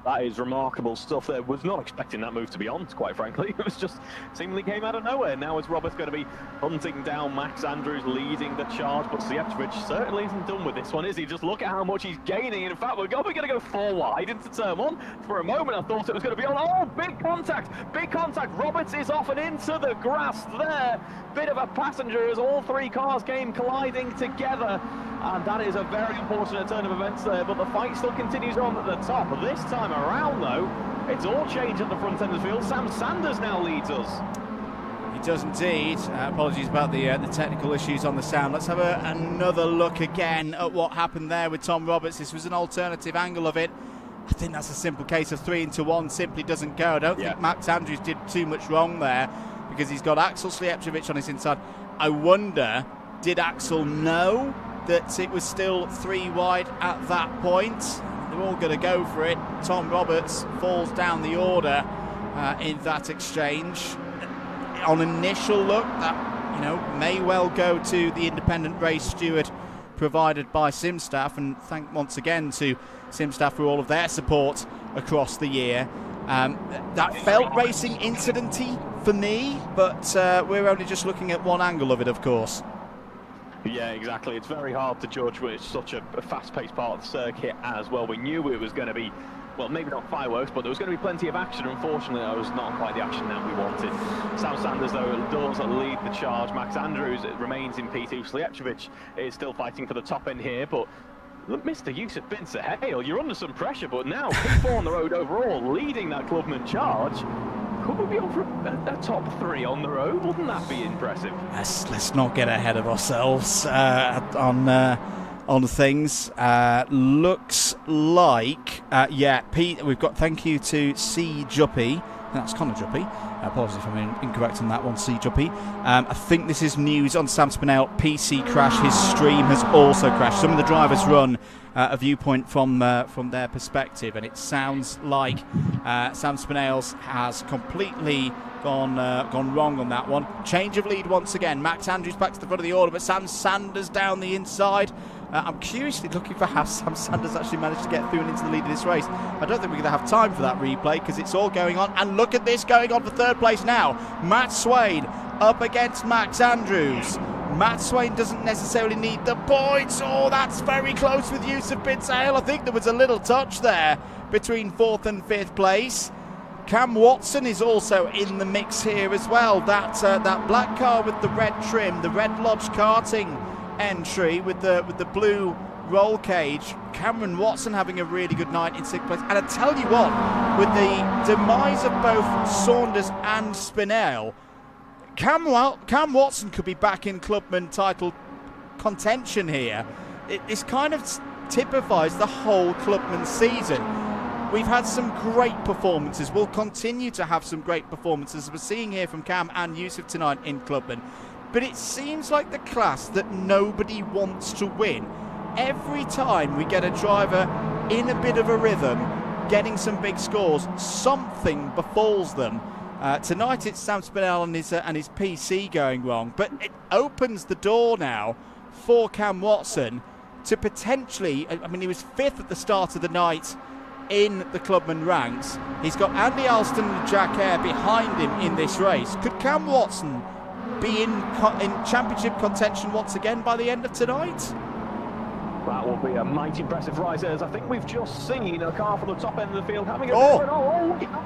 That is remarkable stuff there. Was not expecting that move, to be honest, quite frankly. It was just seemingly came out of nowhere. Now is Roberts going to be hunting down Max Andrews, leading the charge, but Slijepcevic certainly isn't done with this one, is he? Just look at how much he's gaining. In fact, we're going to go 4 wide into turn 1. For a moment, I thought it was going to be on. Oh, big contact! Big contact! Roberts is off and into the grass there. Bit of a passenger as all 3 cars came colliding together. And that is a very unfortunate turn of events there, but the fight still continues on at the top. This time around, though, it's all changed at the front end of the field. Sam Sanders now leads us. He does indeed. Apologies about the technical issues on the sound. Let's have another look again at what happened there with Tom Roberts. This was an alternative angle of it. I think that's a simple case of 3 into 1 simply doesn't go. I don't think Max Andrews did too much wrong there, because he's got Axel Slijepcevic on his inside. I wonder, did Axel know that it was still 3 wide at that point? They're all going to go for it. Tom Roberts falls down the order in that exchange. On initial look, that may well go to the independent race steward provided by SimStaff, and thank once again to SimStaff for all of their support across the year. That felt racing incidenty for me, but we're only just looking at one angle of it, of course. Yeah, exactly. It's very hard to judge when it's such a fast-paced part of the circuit as well. We knew it was going to be, well, maybe not fireworks, but there was going to be plenty of action. Unfortunately, it was not quite the action that we wanted. Sam Sanders, though, does lead the charge. Max Andrews remains in P2. Slijepcevic is still fighting for the top end here, but look, Mr. Yusuf bin Suhail, you're under some pressure, but now P4 on the road overall, leading that Clubman charge. Could we be over a top 3 on the road? Wouldn't that be impressive? Let's not get ahead of ourselves on things. Looks like, Pete, we've got thank you to C. Juppy. That's Connor Juppy. Apologies if I'm incorrect on that one, C. Juppy. I think this is news on Sam Spinell. PC crash. His stream has also crashed. Some of the drivers run a viewpoint from their perspective, and it sounds like Sam Spinell's has completely gone wrong on that one. Change of lead once again. Max Andrews back to the front of the order, but Sam Sanders down the inside. I'm curiously looking for how Sam Sanders actually managed to get through and into the lead of this race. I don't think we're going to have time for that replay, because it's all going on. And look at this going on for 3rd place now. Matt Swain up against Max Andrews. Matt Swain doesn't necessarily need the points. Oh, that's very close with Yusuf bin Suhail. I think there was a little touch there between 4th and 5th place. Cam Watson is also in the mix here as well. That black car with the red trim, the Red Lodge karting entry with the blue roll cage. Cameron Watson having a really good night in 6th place. And I tell you what, with the demise of both Saunders and Spinell, Cam Watson could be back in Clubman title contention here. This kind of typifies the whole Clubman season. We've had some great performances. We'll continue to have some great performances. We're seeing here from Cam and Yusuf tonight in Clubman. But it seems like the class that nobody wants to win. Every time we get a driver in a bit of a rhythm, getting some big scores, something befalls them. Tonight it's Sam Spinell and his PC going wrong, but it opens the door now for Cam Watson to potentially, I mean, he was 5th at the start of the night in the clubman ranks. He's got Andy Alston and Jack Hare behind him in this race. Could Cam Watson be in championship contention once again by the end of tonight? That will be a mighty impressive rise, as I think we've just seen a car from the top end of the field having a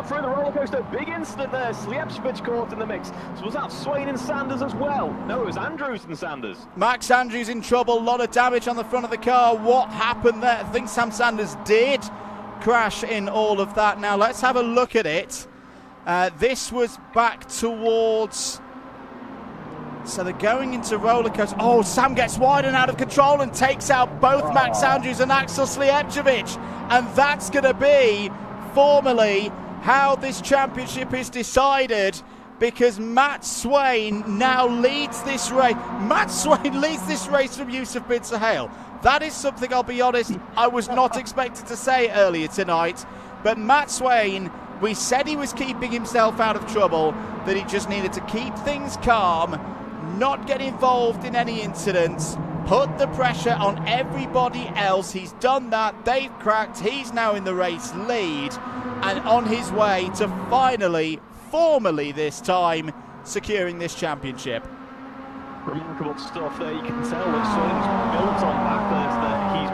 through the roller coaster. Big incident there. Slijepcevic caught in the mix. So was that Swain and Sanders as well? No, it was Andrews and Sanders. Max Andrews in trouble. A lot of damage on the front of the car. What happened there? I think Sam Sanders did crash in all of that. Now let's have a look at it. This was back towards... So they're going into roller coaster. Oh, Sam gets wide and out of control and takes out both Max Andrews and Axel Slijepcevic. And that's going to be formally how this championship is decided, because Matt Swain now leads this race. Matt Swain leads this race from Yusuf Bin Suhail. That is something, I'll be honest, I was not expected to say earlier tonight. But Matt Swain, we said he was keeping himself out of trouble, that he just needed to keep things calm, not get involved in any incidents, put the pressure on everybody else. He's done that. They've cracked. He's now in the race lead and on his way to finally, formally this time, securing this championship. Remarkable stuff there. You can tell that Swain's built on Bathurst, that he's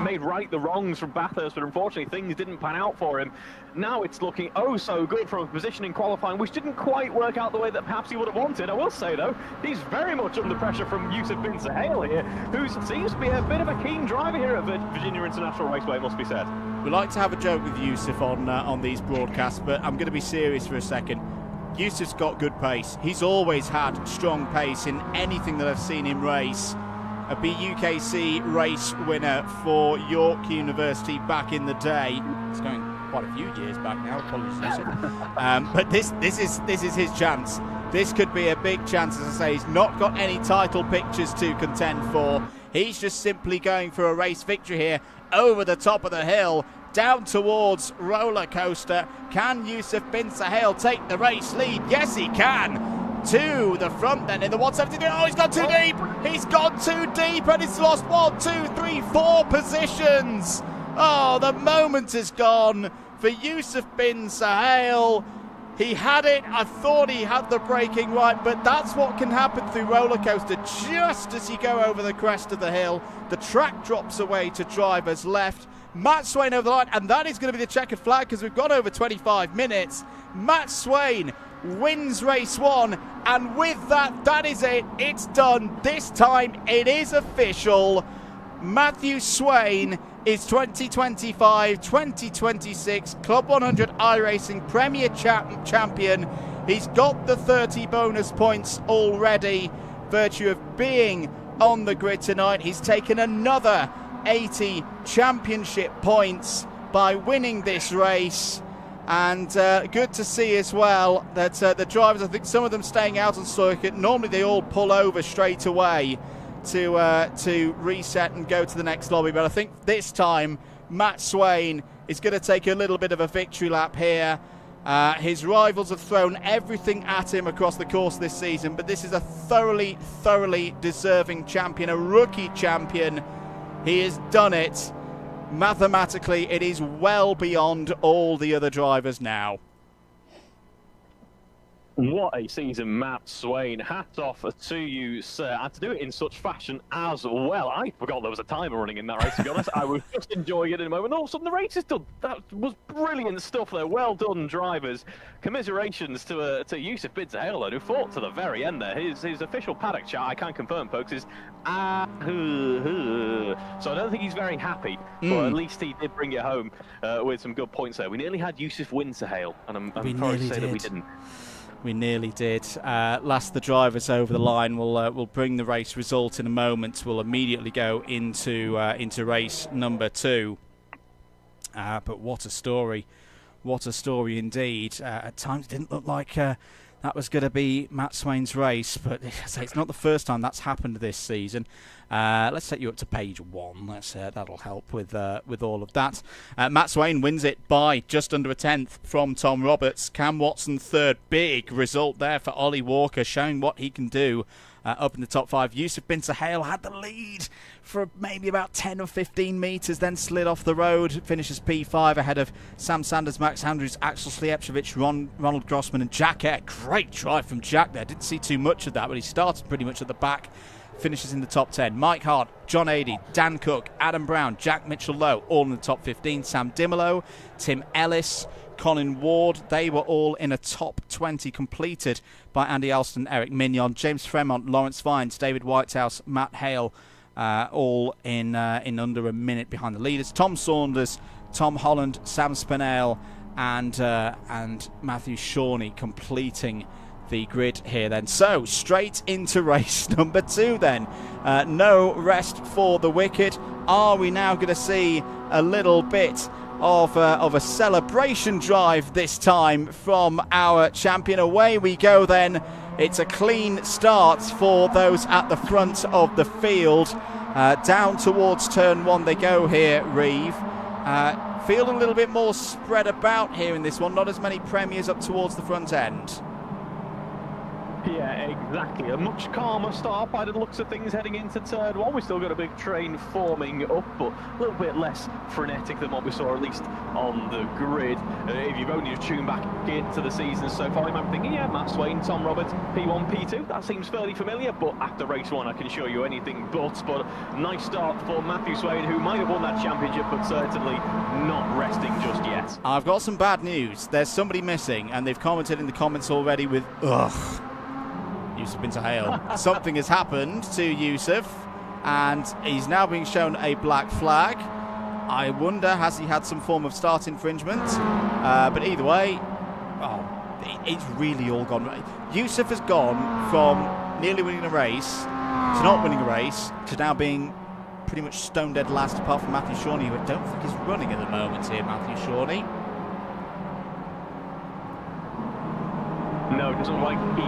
made right the wrongs from Bathurst, but unfortunately things didn't pan out for him. Now it's looking oh so good from a position in qualifying, which didn't quite work out the way that perhaps he would have wanted. I will say though, he's very much under pressure from Yusuf Bin Suhail here, who seems to be a bit of a keen driver here at Virginia International Raceway, must be said. We like to have a joke with Yusuf on these broadcasts, but I'm going to be serious for a second. Yusuf's got good pace. He's always had strong pace in anything that I've seen him race. A BUKC race winner for York University back in the day. It's going quite a few years back now. Apologies, Yusuf. But this is his chance. This could be a big chance. As I say, he's not got any title pictures to contend for. He's just simply going for a race victory here over the top of the hill, down towards roller coaster. Can Yusuf Bin Suhail take the race lead? Yes, he can. To the front then in the 173. Oh, he's gone too deep. He's gone too deep and he's lost 1, 2, 3, 4 positions. Oh, the moment is gone for Yusuf Bin Suhail. He had it. I thought he had the braking right, but that's what can happen through roller coaster. Just as you go over the crest of the hill, the track drops away to driver's left. Matt Swain over the line, and that is going to be the checkered flag because we've got over 25 minutes. Matt Swain wins race 1, and with that, that is it. It's done. This time it is official. Matthew Swain is 2025-2026 Club 100 iRacing Premier Champion. He's got the 30 bonus points already, virtue of being on the grid tonight. He's taken another 80 championship points by winning this race. And good to see as well that the drivers, I think some of them staying out on circuit, normally they all pull over straight away to reset and go to the next lobby. But I think this time Matt Swain is going to take a little bit of a victory lap here. His rivals have thrown everything at him across the course of this season, but this is a thoroughly deserving champion, a rookie champion. He has done it. Mathematically, it is well beyond all the other drivers now. What a season, Matt Swain. Hats off to you, sir. And to do it in such fashion as well. I forgot there was a timer running in that race, to be honest. I was just enjoying it in a moment. All of a sudden, the race is done. That was brilliant stuff there. Well done, drivers. Commiserations to Yusuf Bin Suhail, who fought to the very end there. His official paddock chart, I can confirm, folks, is... So I don't think he's very happy, but at least he did bring it home with some good points there. We nearly had Yusuf win Suhail, and I'm sorry to say that we didn't. We nearly did. Last the drivers over the line. We'll bring the race result in a moment. We'll immediately go into race number 2. But what a story! What a story indeed. At times it didn't look like that was going to be Matt Swain's race, but it's not the first time that's happened this season. Let's take you up to page 1. That'll help with all of that. Matt Swain wins it by just under a tenth from Tom Roberts. Cam Watson third. Big result there for Ollie Walker, showing what he can do up in the top 5. Yusuf bin Sahel had the lead for maybe about 10 or 15 metres, then slid off the road, finishes P5 ahead of Sam Sanders, Max Andrews, Axel Slijepcevic, Ronald Grossman and Jack Eyre. Great drive from Jack there. Didn't see too much of that, but he started pretty much at the back. Finishes in the top 10. Mike Hart, John Adey, Dan Cook, Adam Brown, Jack Mitchell-Lowe, all in the top 15. Sam Dimolo, Tim Ellis, Colin Ward, they were all in a top 20 completed by Andy Alston, Eric Mignon, James Fremont, Lawrence Vines, David Whitehouse, Matt Hale, all in under a minute behind the leaders. Tom Saunders, Tom Holland, Sam Spinell, and Matthew Shawnee completing the grid here then. So straight into race number 2 then. No rest for the wicked. Are we now going to see a little bit of a celebration drive this time from our champion? Away we go then. It's a clean start for those at the front of the field. Down towards turn 1 they go here, Reeve. Feel a little bit more spread about here in this one. Not as many premiers up towards the front end. Yeah, exactly. A much calmer start by the looks of things heading into turn 1. We've still got a big train forming up, but a little bit less frenetic than what we saw, at least on the grid. If you've only tuned back into the season so far, you might be thinking, yeah, Matt Swain, Tom Roberts, P1, P2, that seems fairly familiar, but after race 1, I can show you anything but. But nice start for Matthew Swain, who might have won that championship, but certainly not resting just yet. I've got some bad news. There's somebody missing, and they've commented in the comments already with, ugh. Yusuf bin Sahel. Something has happened to Yusuf, and he's now being shown a black flag. I wonder, has he had some form of start infringement? But either way, it's really all gone. Yusuf has gone from nearly winning a race to not winning a race to now being pretty much stone dead last, apart from Matthew Shawnee, who I don't think is running at the moment here, Matthew Shawnee. No, doesn't like he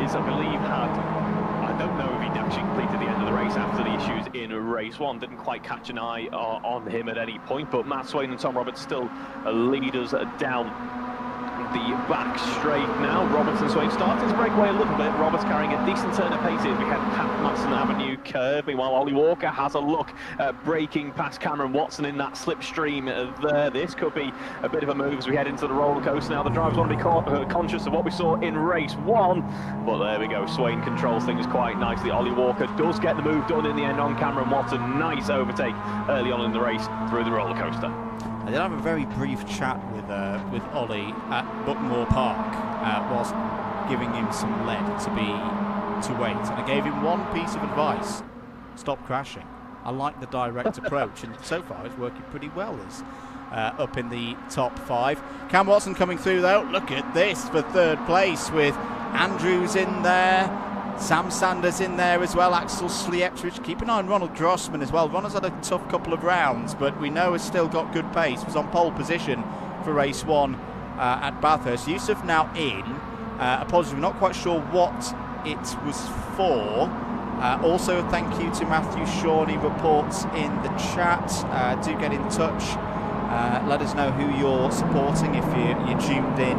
is. I believe I don't know if he'd actually completed the end of the race after the issues in race 1. Didn't quite catch an eye on him at any point, but Matt Swain and Tom Roberts still lead us down the back straight now. Roberts and Swain starting to break away a little bit. Roberts carrying a decent turn of pace as we head past Madison Avenue curve. Meanwhile, Ollie Walker has a look at breaking past Cameron Watson in that slipstream there. This could be a bit of a move as we head into the roller coaster now. The drivers want to be conscious of what we saw in race 1, but there we go. Swain controls things quite nicely. Ollie Walker does get the move done in the end on Cameron Watson. Nice overtake early on in the race through the roller coaster. I did have a very brief chat with Ollie at Buckmore Park whilst giving him some lead to wait, and I gave him one piece of advice: stop crashing. I like the direct approach, and so far it's working pretty well. Is up in the top 5. Cam Watson coming through though. Look at this for 3rd place with Andrews in there. Sam Sanders in there as well, Axel Slijepcevic. Keep an eye on Ronald Grossman as well. Ronald's had a tough couple of rounds, but we know has still got good pace. Was on pole position for race 1 at Bathurst. Yusuf now in. Apologies, we're not quite sure what it was for. Also, thank you to Matthew Shawnee reports in the chat. Do get in touch. Let us know who you're supporting if you're tuned in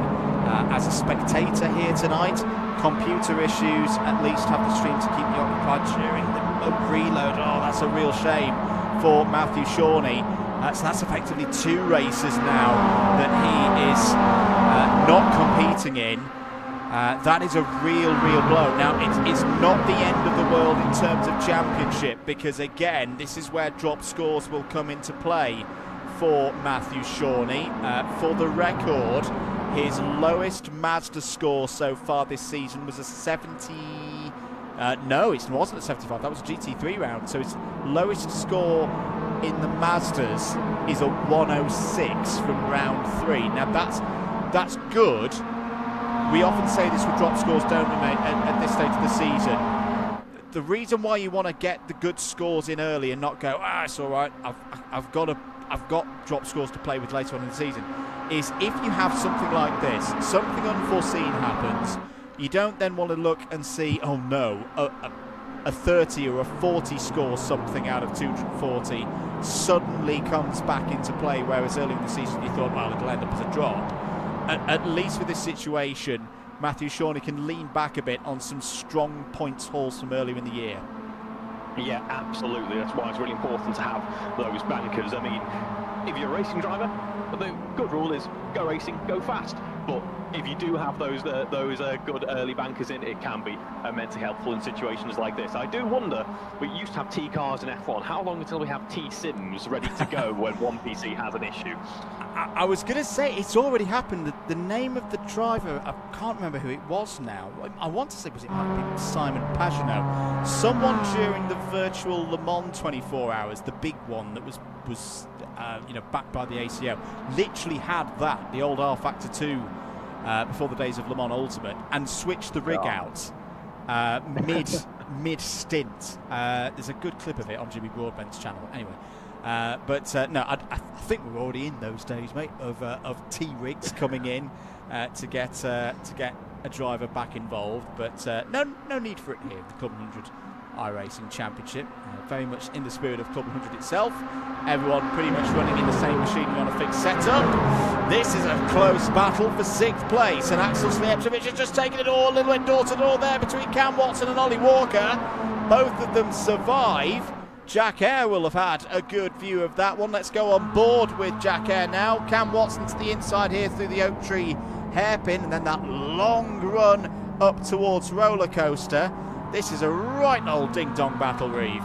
as a spectator here tonight. Computer issues, at least have the stream to keep you occupied during the reload. Oh, that's a real shame for Matthew Shawnee. So that's effectively 2 races now that he is not competing in. That is a real blow. Now, it's not the end of the world in terms of championship, because again, this is where drop scores will come into play for Matthew Shawnee. For the record, his lowest Mazda score so far this season was a 70. No, it wasn't a 75. That was a GT3 round. So his lowest score in the Mazdas is a 106 from round 3. Now that's good. We often say this with drop scores, don't we, mate, at this stage of the season. The reason why you want to get the good scores in early and not go, it's all right, I've got drop scores to play with later on in the season, is if you have something like this, something unforeseen happens, you don't then want to look and see, oh no, a 30 or a 40 score something out of 240 suddenly comes back into play, whereas earlier in the season you thought, well, it'll end up as a drop. At least with this situation, Matthew Shawnee can lean back a bit on some strong points hauls from earlier in the year. Yeah, absolutely. That's why it's really important to have those bankers. I mean, if you're a racing driver, the good rule is go racing, go fast. But if you do have those good early bankers in, it can be immensely helpful in situations like this. I do wonder, we used to have T cars in F1. How long until we have T sims ready to go when one PC has an issue? I was going to say, it's already happened. The name of the driver, I can't remember who it was now. I want to say, was it might be Simon Pagenaud? Someone during the virtual Le Mans 24 hours, the big one that was backed by the ACO, literally had that, the old R Factor 2, before the days of Le Mans Ultimate, and switched the rig out mid stint. There's a good clip of it on Jimmy Broadbent's channel. Anyway. No, I think we're already in those days, mate, of T-rigs coming in to get a driver back involved. But no need for it here. The Club 100 iRacing Championship, very much in the spirit of Club 100 itself. Everyone pretty much running in the same machinery on a fixed setup. This is a close battle for 6th place, and Axel Slijepcevic has just taken it all a little bit door to door there between Cam Watson and Ollie Walker. Both of them survive. Jack Eyre will have had a good view of that one. Let's go on board with Jack Eyre now. Cam Watson to the inside here through the Oak Tree hairpin, and then that long run up towards Roller Coaster. This is a right old ding-dong battle, Reeve.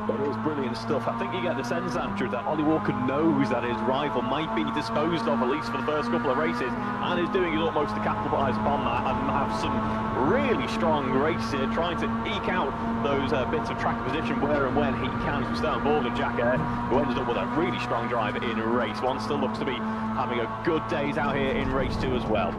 But it was brilliant stuff. I think you get the sense, Andrew, that Ollie Walker knows that his rival might be disposed of, at least for the first couple of races, and is doing his utmost to capitalise upon that and have some really strong race here, trying to eke out those bits of track position where and when he can. He's still on board with Jack Eyre, who ended up with a really strong driver in race 1. Still looks to be having a good days out here in race 2 as well.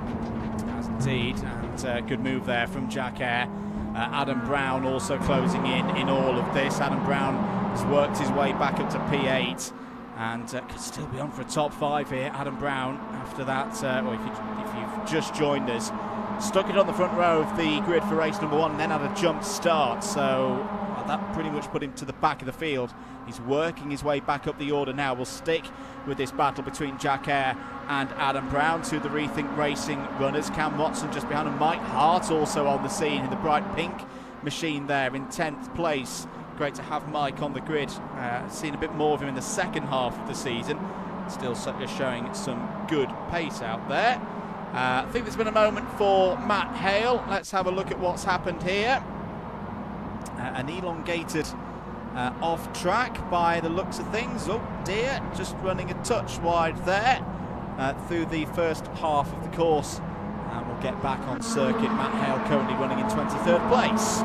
As indeed, and good move there from Jack Eyre. Adam Brown also closing in all of this. Adam Brown has worked his way back up to P8 and could still be on for a top 5 here. Adam Brown, after that, if you've just joined us, stuck it on the front row of the grid for race number 1 and then had a jump start. So that pretty much put him to the back of the field. He's working his way back up the order now. We'll stick with this battle between Jack Eyre and Adam Brown, to the Rethink Racing runners. Cam Watson just behind him. Mike Hart also on the scene in the bright pink machine there in 10th place. Great to have Mike on the grid. Seen a bit more of him in the second half of the season. Still showing some good pace out there. I think there's been a moment for Matt Hale. Let's have a look at what's happened here. An elongated off track by the looks of things. Oh dear, just running a touch wide there through the first half of the course. And we'll get back on circuit. Matt Hale currently running in 23rd place.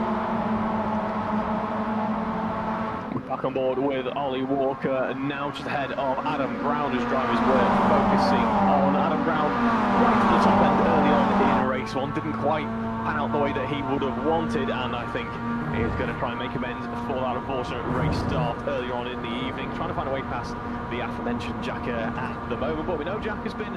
Back on board with Ollie Walker, and now just ahead of Adam Brown as drivers were focusing on Adam Brown right to the top end early on in race 1. Didn't quite pan out the way that he would have wanted, and I think he's going to try and make amends for that unfortunate race start earlier on in the evening, trying to find a way past the aforementioned Jack at the moment. But we know Jack has been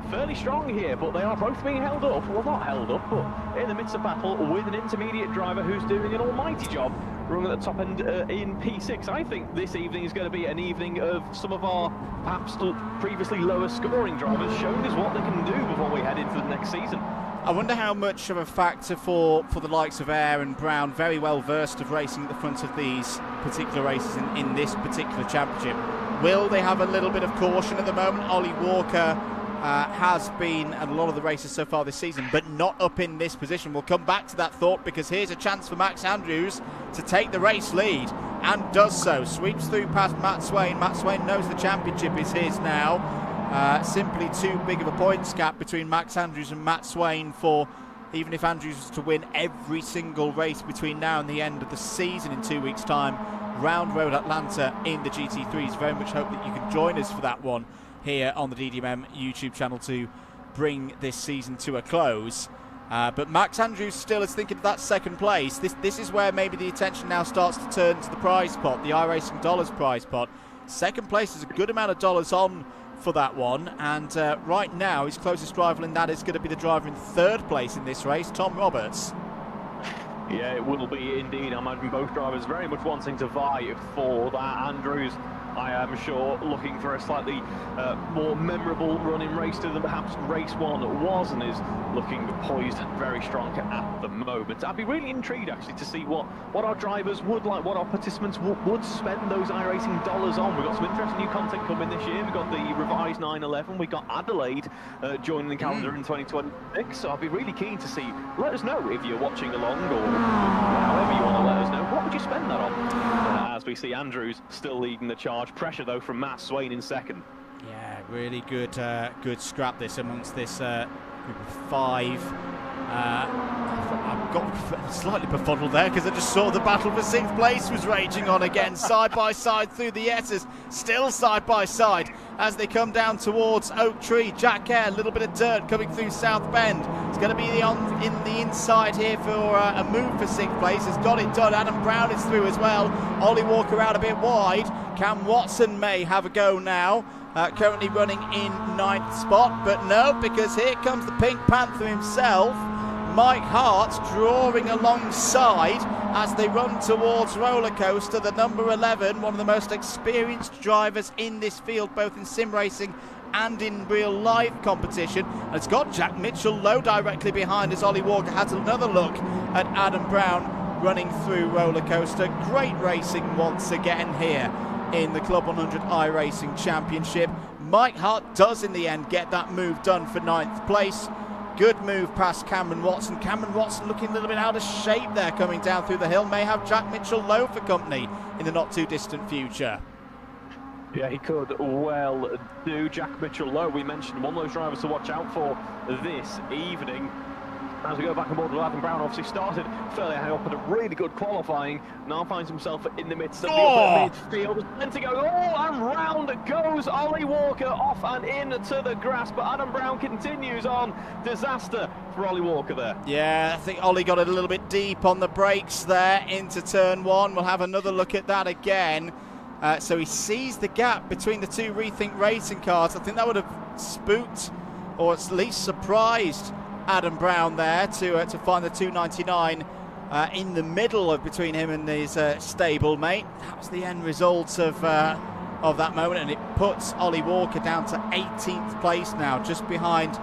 fairly strong here, but they are both being held up. Well, not held up, but in the midst of battle with an intermediate driver who's doing an almighty job running at the top end in P6. I think this evening is going to be an evening of some of our perhaps previously lower scoring drivers showing us what they can do before we head into the next season. I wonder how much of a factor for the likes of Eyre and Brown, very well versed of racing at the front of these particular races in this particular championship. Will they have a little bit of caution at the moment? Ollie Walker has been at a lot of the races so far this season, but not up in this position. We'll come back to that thought, because here's a chance for Max Andrews to take the race lead, and does so. Sweeps through past Matt Swain. Matt Swain knows the championship is his now. Simply too big of a points gap between Max Andrews and Matt Swain for, even if Andrews was to win every single race between now and the end of the season in 2 weeks' time, Round Road Atlanta in the GT3s. Very much hope that you can join us for that one here on the DDMM YouTube channel to bring this season to a close. But Max Andrews still is thinking of that second place. This is where maybe the attention now starts to turn to the prize pot, the iRacing Dollars prize pot. Second place is a good amount of dollars on for that one, and right now his closest rival in that is going to be the driver in third place in this race, Tom Roberts. Yeah, it will be indeed. I imagine both drivers very much wanting to vie for that. Andrews I am sure, looking for a slightly more memorable running race than perhaps race 1 was, and is looking poised very strong at the moment. I'd be really intrigued actually to see what our drivers would like, what our participants would spend those iRacing dollars on. We've got some interesting new content coming this year. We've got the revised 911, we've got Adelaide joining the calendar in 2026, so I'd be really keen to see. Let us know if you're watching along, or however you want to let us know, what would you spend that on? As we see Andrews still leading the charge. Pressure though from Matt Swain in second. Yeah, really good good scrap this amongst this group of 5. I've got slightly befuddled there because I just saw the battle for 6th place was raging on again, side by side through the S's, still side by side as they come down towards Oak Tree. Jack Kerr, a little bit of dirt coming through South Bend. It's going to be in the inside here for a move for 6th place. Has got it done. Adam Brown is through as well. Ollie Walker out a bit wide. Cam Watson may have a go now. Currently running in 9th spot, but no, because here comes the Pink Panther himself. Mike Hart drawing alongside as they run towards Roller Coaster, the number 11, one of the most experienced drivers in this field, both in sim racing and in real life competition. And it's got Jack Mitchell low directly behind as Ollie Walker has another look at Adam Brown running through Roller Coaster. Great racing once again here in the Club 100 iRacing Championship. Mike Hart does in the end get that move done for 9th place. Good move past Cameron Watson. Cameron Watson looking a little bit out of shape there coming down through the hill. May have Jack Mitchell low for company in the not too distant future. Yeah, he could well do. Jack Mitchell low, we mentioned, one of those drivers to watch out for this evening. As we go back on board with Adam Brown, obviously started fairly high up at a really good qualifying. Now finds himself in the midst of the upper midfield. Then to go, and round goes Ollie Walker off and in to the grass. But Adam Brown continues on. Disaster for Ollie Walker there. Yeah, I think Ollie got it a little bit deep on the brakes there into turn 1. We'll have another look at that again. So he sees the gap between the 2 Rethink Racing cars. I think that would have spooked, or at least surprised, Adam Brown there to find the 299 in the middle of between him and his stablemate. That was the end result of that moment, and it puts Ollie Walker down to 18th place now, just behind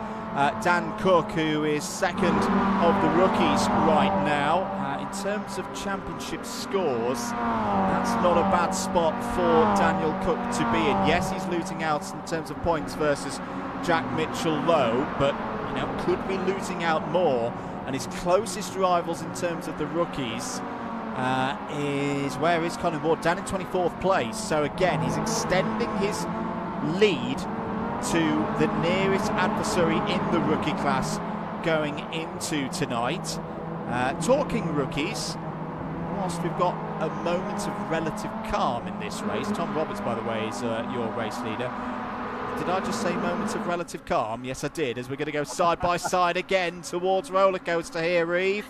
Dan Cook, who is second of the rookies right now. In terms of championship scores, that's not a bad spot for Daniel Cook to be in. Yes, he's losing out in terms of points versus Jack Mitchell low, but could be losing out more, and his closest rivals in terms of the rookies is Conor Ward, down in 24th place. So again, he's extending his lead to the nearest adversary in the rookie class going into tonight. Talking rookies, whilst we've got a moment of relative calm in this race. Tom Roberts, by the way, is your race leader. Did I just say moments of relative calm? Yes, I did, as we're going to go side by side again towards Roller Coaster here, Reeve.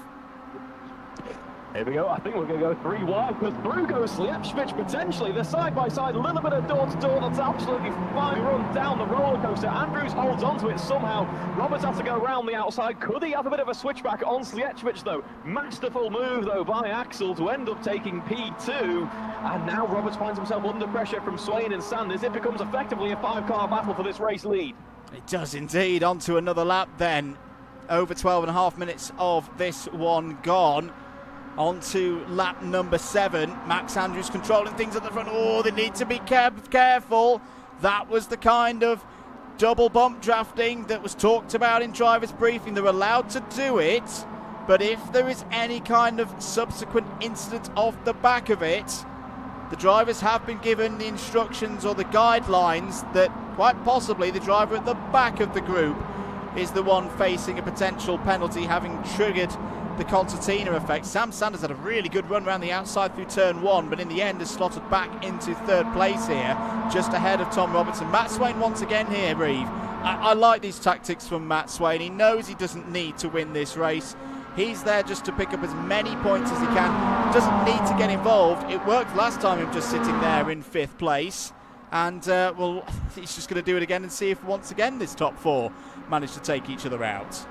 Here we go. I think we're going to go 3 wide, because through goes Sliepsvich potentially. They're side by side, a little bit of door to door. That's absolutely fine run down the roller coaster. Andrews holds onto it somehow. Roberts has to go around the outside. Could he have a bit of a switchback on Sliepsvich though? Masterful move though by Axel to end up taking P2. And now Roberts finds himself under pressure from Swain and Sanders. It becomes effectively a 5-car battle for this race lead. It does indeed. On to another lap then. Over 12.5 minutes of this one gone. On to lap number 7. Max Andrews controlling things at the front. Oh, they need to be careful. That was the kind of double bump drafting that was talked about in driver's briefing. They're allowed to do it, but if there is any kind of subsequent incident off the back of it, the drivers have been given the instructions or the guidelines that quite possibly the driver at the back of the group is the one facing a potential penalty, having triggered the concertina effect. Sam Sanders had a really good run around the outside through turn 1, but in the end has slotted back into 3rd place here, just ahead of Tom Robertson. Matt Swain once again here, Reeve. I like these tactics from Matt Swain. He knows he doesn't need to win this race. He's there just to pick up as many points as he can. Doesn't need to get involved. It worked last time, him just sitting there in 5th place. And, well, he's just going to do it again and see if once again this top 4 manage to take each other out.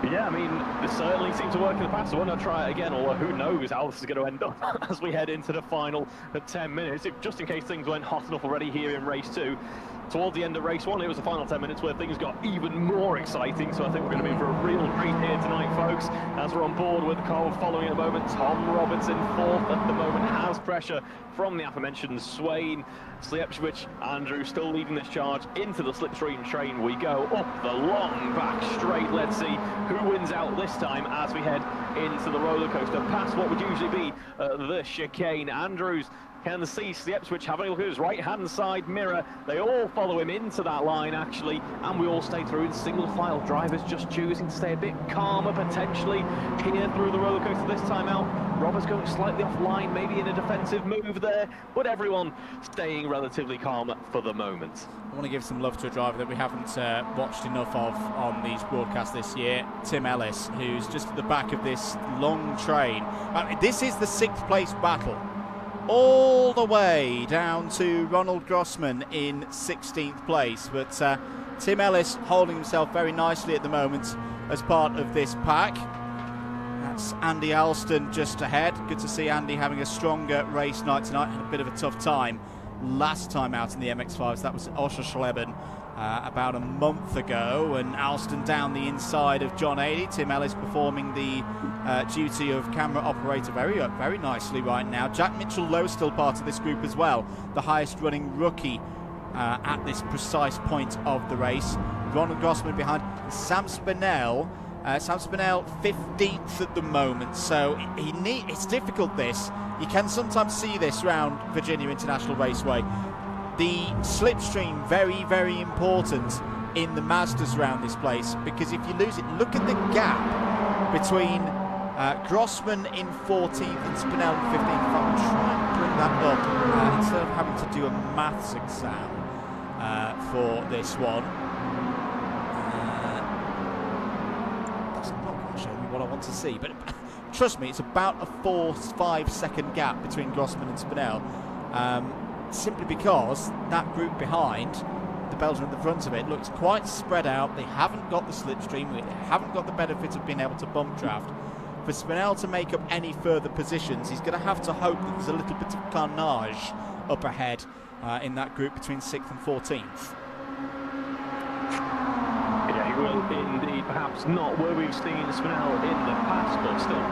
Yeah, I mean, it certainly seemed to work in the past. I want to try it again, although who knows how this is going to end up as we head into the final 10 minutes. Just in case things went hot enough already here in race 2. Towards the end of race 1, it was the final 10 minutes where things got even more exciting. So I think we're going to be in for a real treat here tonight, folks. As we're on board with the car following at the moment, Tom Roberts in 4th at the moment, has pressure from the aforementioned Swain. Slijepcevic, Andrew still leading this charge into the slipstream train. We go up the long back straight. Let's see who wins out this time as we head into the roller coaster past what would usually be the chicane. Andrews can see Slijepcevic having a look at his right-hand side mirror. They all follow him into that line, actually, and we all stay through in single file. Drivers just choosing to stay a bit calmer, potentially, here through the roller coaster this time out. Roberts going slightly offline, maybe in a defensive move there, but everyone staying relatively calm for the moment. I want to give some love to a driver that we haven't watched enough of on these broadcasts this year, Tim Ellis, who's just at the back of this long train. This is the 6th place battle, all the way down to Ronald Grossman in 16th place. But Tim Ellis holding himself very nicely at the moment as part of this pack. That's Andy Alston just ahead. Good to see Andy having a stronger race night tonight. Had a bit of a tough time last time out in the MX-5s. That was Oschersleben about a month ago, and Alston down the inside of John Adey. Tim Ellis performing the duty of camera operator very nicely right now. Jack Mitchell-Lowe still part of this group as well, the highest running rookie at this precise point of the race. Ronald Grossman behind. Sam Spinell 15th at the moment, so it's difficult this. You can sometimes see this round Virginia International Raceway. The slipstream very important in the Masters around this place, because if you lose it, look at the gap between Grossman in 14th and Spinell in 15th. If I will try and bring that up instead of having to do a maths exam for this one. That's not going to show me what I want to see, but trust me, it's about a 4-5 second gap between Grossman and Spinell. Simply because that group behind, the Belgian at the front of it, looks quite spread out. They haven't got the slipstream, they haven't got the benefit of being able to bump draft. For Spinell to make up any further positions, he's going to have to hope that there's a little bit of carnage up ahead in that group between 6th and 14th. Yeah, he will indeed. Perhaps not where we've seen Spinell in the past, but still,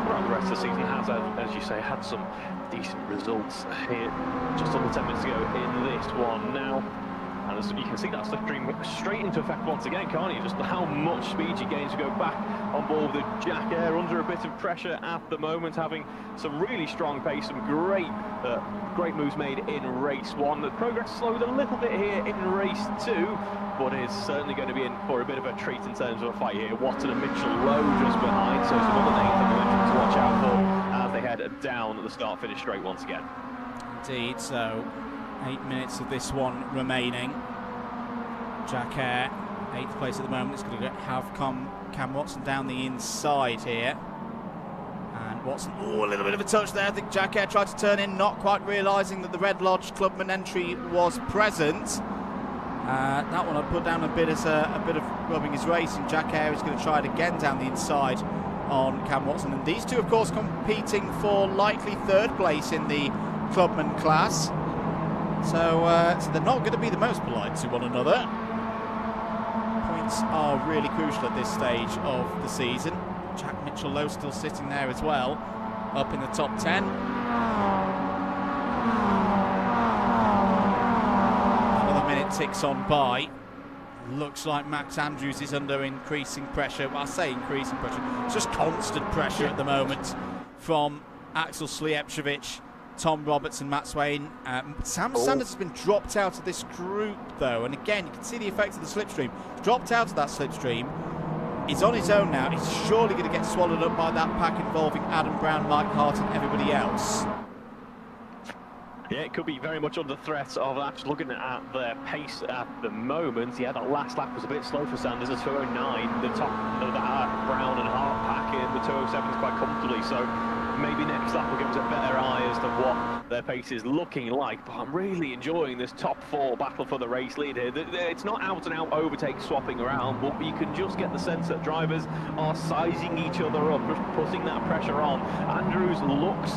throughout the rest of the season has, as you say, had some decent results here just under 10 minutes ago in this one now. And as you can see, that slipstream straight into effect once again, can't you? Just how much speed he gains to go back on board with Jack Air under a bit of pressure at the moment, having some really strong pace, some great moves made in race 1. The progress slowed a little bit here in race 2, but is certainly going to be in for a bit of a treat in terms of a fight here. Watson and Mitchell-Lowe just behind, so some other names that we mentioned to watch out for as they head down at the start-finish straight once again. Indeed, so 8 minutes of this one remaining. Jack Air, 8th place at the moment. It's going to have Cam Watson down the inside here. And Watson, a little bit of a touch there. I think Jack Air tried to turn in, not quite realising that the Red Lodge Clubman entry was present. That one I put down a bit as a bit of rubbing his race, and Jack Air is going to try it again down the inside on Cam Watson. And these two, of course, competing for likely 3rd place in the Clubman class. So they're not going to be the most polite to one another. Points are really crucial at this stage of the season. Jack Mitchell-Lowe still sitting there as well, up in the top 10. Another minute ticks on by. Looks like Max Andrews is under increasing pressure. Well, I say increasing pressure. It's just constant pressure at the moment from Axel Slijepcevic, Tom Roberts and Matt Swain. Sam Sanders has been dropped out of this group though, and again you can see the effect of the slipstream. Dropped out of that slipstream. He's on his own now. He's surely going to get swallowed up by that pack involving Adam Brown, Mike Hart and everybody else. Yeah, it could be very much under threat of that. Just looking at their pace at the moment, yeah, that last lap was a bit slow for Sanders. At 209, the top of that Brown and Hart pack in the 207s quite comfortably. So maybe next lap will give us a better eye as to what their pace is looking like. But I'm really enjoying this top 4 battle for the race lead here. It's not out and out overtake swapping around, but you can just get the sense that drivers are sizing each other up, just putting that pressure on. Andrews looks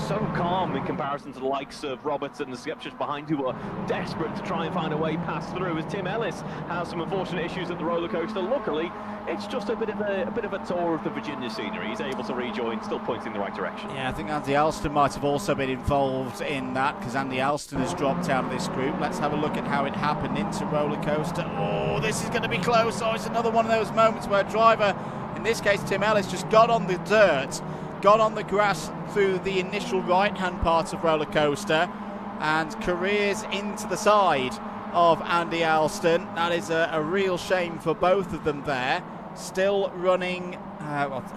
so calm in comparison to the likes of Roberts and the Skeptics behind, who are desperate to try and find a way past through, as Tim Ellis has some unfortunate issues at the roller coaster. Luckily, it's just a bit of a tour of the Virginia scenery. He's able to rejoin, still pointing in the right direction. Yeah, I think Andy Alston might have also been involved in that, because Andy Alston has dropped out of this group. Let's have a look at how it happened into roller coaster. Oh, this is going to be close. Oh, it's another one of those moments where a driver, in this case Tim Ellis, just got on the dirt, got on the grass through the initial right-hand part of roller coaster and careers into the side of Andy Alston. That is a real shame for both of them there. Still running,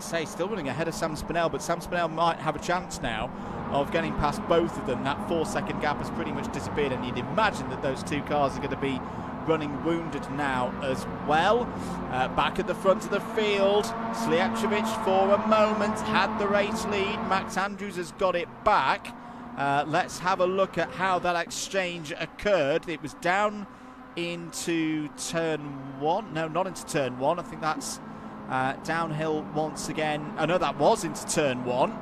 still running ahead of Sam Spinell, but Sam Spinell might have a chance now of getting past both of them. That 4-second gap has pretty much disappeared, and you'd imagine that those two cars are going to be running wounded now as well. Back at the front of the field, Slijepcevic for a moment had the race lead. Max Andrews has got it back. Let's have a look at how that exchange occurred. It was down into turn 1. No, not into turn 1. I think that's downhill once again. Oh no, that was into turn 1.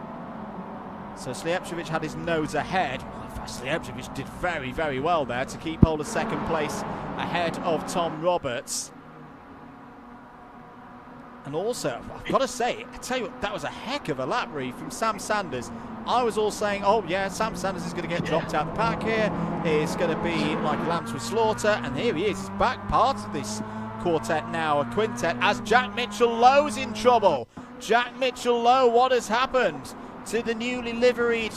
So Slijepcevic had his nose ahead. Well, in fact, Slijepcevic did very, very well there to keep hold of second place ahead of Tom Roberts. And also, I've got to say, I tell you what, that was a heck of a lap, Reeve, from Sam Sanders. I was all saying, oh yeah, Sam Sanders is going to get dropped out the pack here. It's going to be like lamps with slaughter. And here he is. He's back part of this quartet now, a quintet, as Jack Mitchell-Lowe's in trouble. Jack Mitchell-Lowe, what has happened to the newly liveried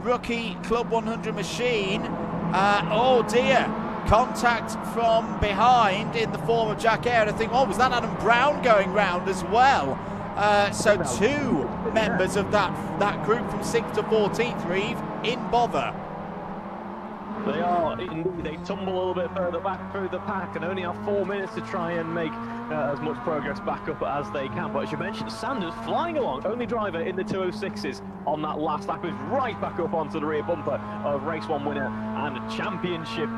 rookie Club 100 machine? Oh dear. Contact from behind in the form of Jack Eyre. I think, oh, was that Adam Brown going round as well? So two members of that group from 6th to 14th, Reeve, in bother. They are indeed. They tumble a little bit further back through the pack and only have 4 minutes to try and make as much progress back up as they can. But as you mentioned, Sanders flying along, only driver in the 206s on that last lap, is right back up onto the rear bumper of race 1 winner and championship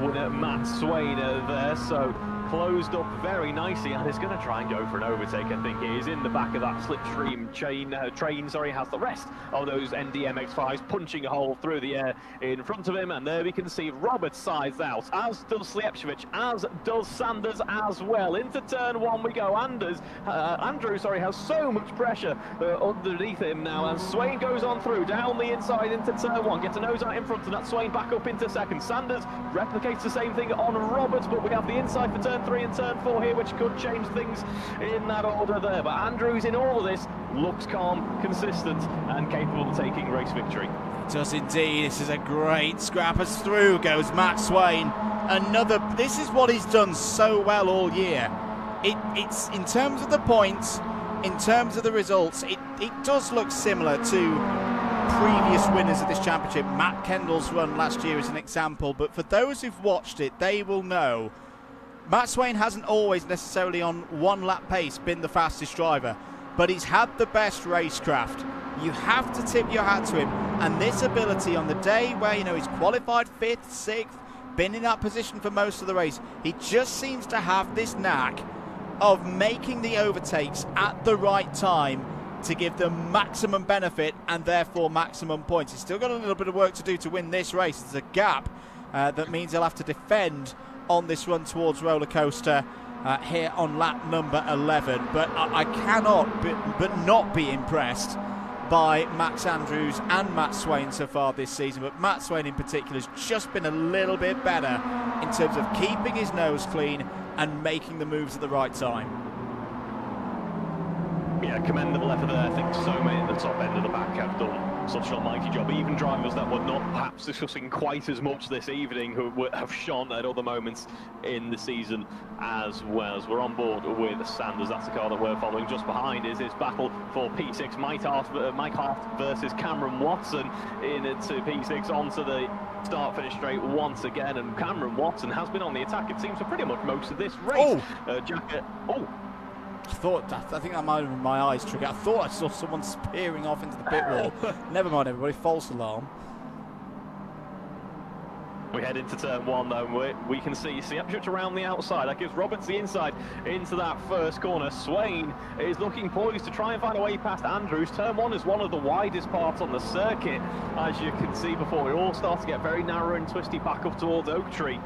winner Matt Swain there. So closed up very nicely and is going to try and go for an overtake. I think he is in the back of that slipstream train, has the rest of those NDMX5s punching a hole through the air in front of him, and there we can see Roberts sides out, as does Slijepcevic, as does Sanders as well. Into turn 1 we go. Andrews has so much pressure underneath him now, and Swain goes on through down the inside into turn 1, gets a nose out in front, and that Swain back up into second. Sanders replicates the same thing on Roberts, but we have the inside for turn 3 and turn 4 here, which could change things in that order there. But Andrews in all of this looks calm, consistent and capable of taking race victory. It does indeed. This is a great scrap. As through goes Matt Swain. This is what he's done so well all year. It's in terms of the points, in terms of the results, it does look similar to previous winners of this championship. Matt Kendall's run last year is an example, but for those who've watched it, they will know Matt Swain hasn't always necessarily on one lap pace been the fastest driver, but he's had the best racecraft. You have to tip your hat to him, and this ability on the day where, you know, he's qualified 5th, 6th, been in that position for most of the race, he just seems to have this knack of making the overtakes at the right time to give them maximum benefit and therefore maximum points. He's still got a little bit of work to do to win this race. There's a gap that means he'll have to defend on this run towards roller coaster here on lap number 11. But I cannot but not be impressed by Max Andrews and Matt Swain so far this season. But Matt Swain in particular has just been a little bit better in terms of keeping his nose clean and making the moves at the right time. Yeah, commendable effort there. I think so many at the top end of the pack have done such an almighty job. Even drivers that were not perhaps discussing quite as much this evening, who have shone at other moments in the season as well. As we're on board with Sanders, that's the car that we're following. Just behind is his battle for P6. Mike Hart versus Cameron Watson into P6 onto the start-finish straight once again. And Cameron Watson has been on the attack, it seems, for pretty much most of this race. I think that might have been my eyes trigger. I thought I saw someone spearing off into the pit wall. Never mind, everybody. False alarm. We head into turn one, though. We can see Sliepcevich around the outside. That gives Roberts the inside into that first corner. Swain is looking poised to try and find a way past Andrews. Turn one is one of the widest parts on the circuit, as you can see before. We all start to get very narrow and twisty back up towards Oak Tree.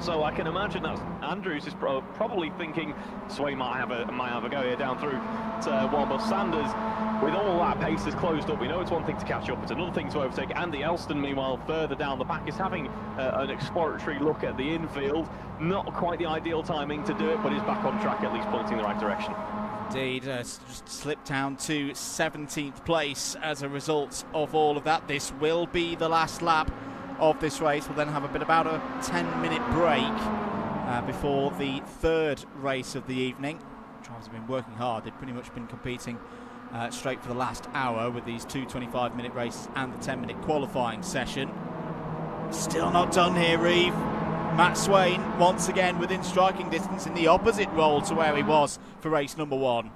So I can imagine that Andrews is probably thinking Swain might have a go here down through to one, but Sanders, with all that pace is closed up. We know it's one thing to catch up, it's another thing to overtake. Andy Elston, meanwhile, further down the back, is having an exploratory look at the infield. Not quite the ideal timing to do it, but he's back on track, at least pointing in the right direction. Indeed, just slipped down to 17th place as a result of all of that. This will be the last lap of this race. We'll then have about a 10-minute break before the third race of the evening. Drivers have been working hard. They've pretty much been competing straight for the last hour with these two 25-minute races and the 10-minute qualifying session. Still not done here, Reeve. Matt Swain once again within striking distance in the opposite role to where he was for race number one.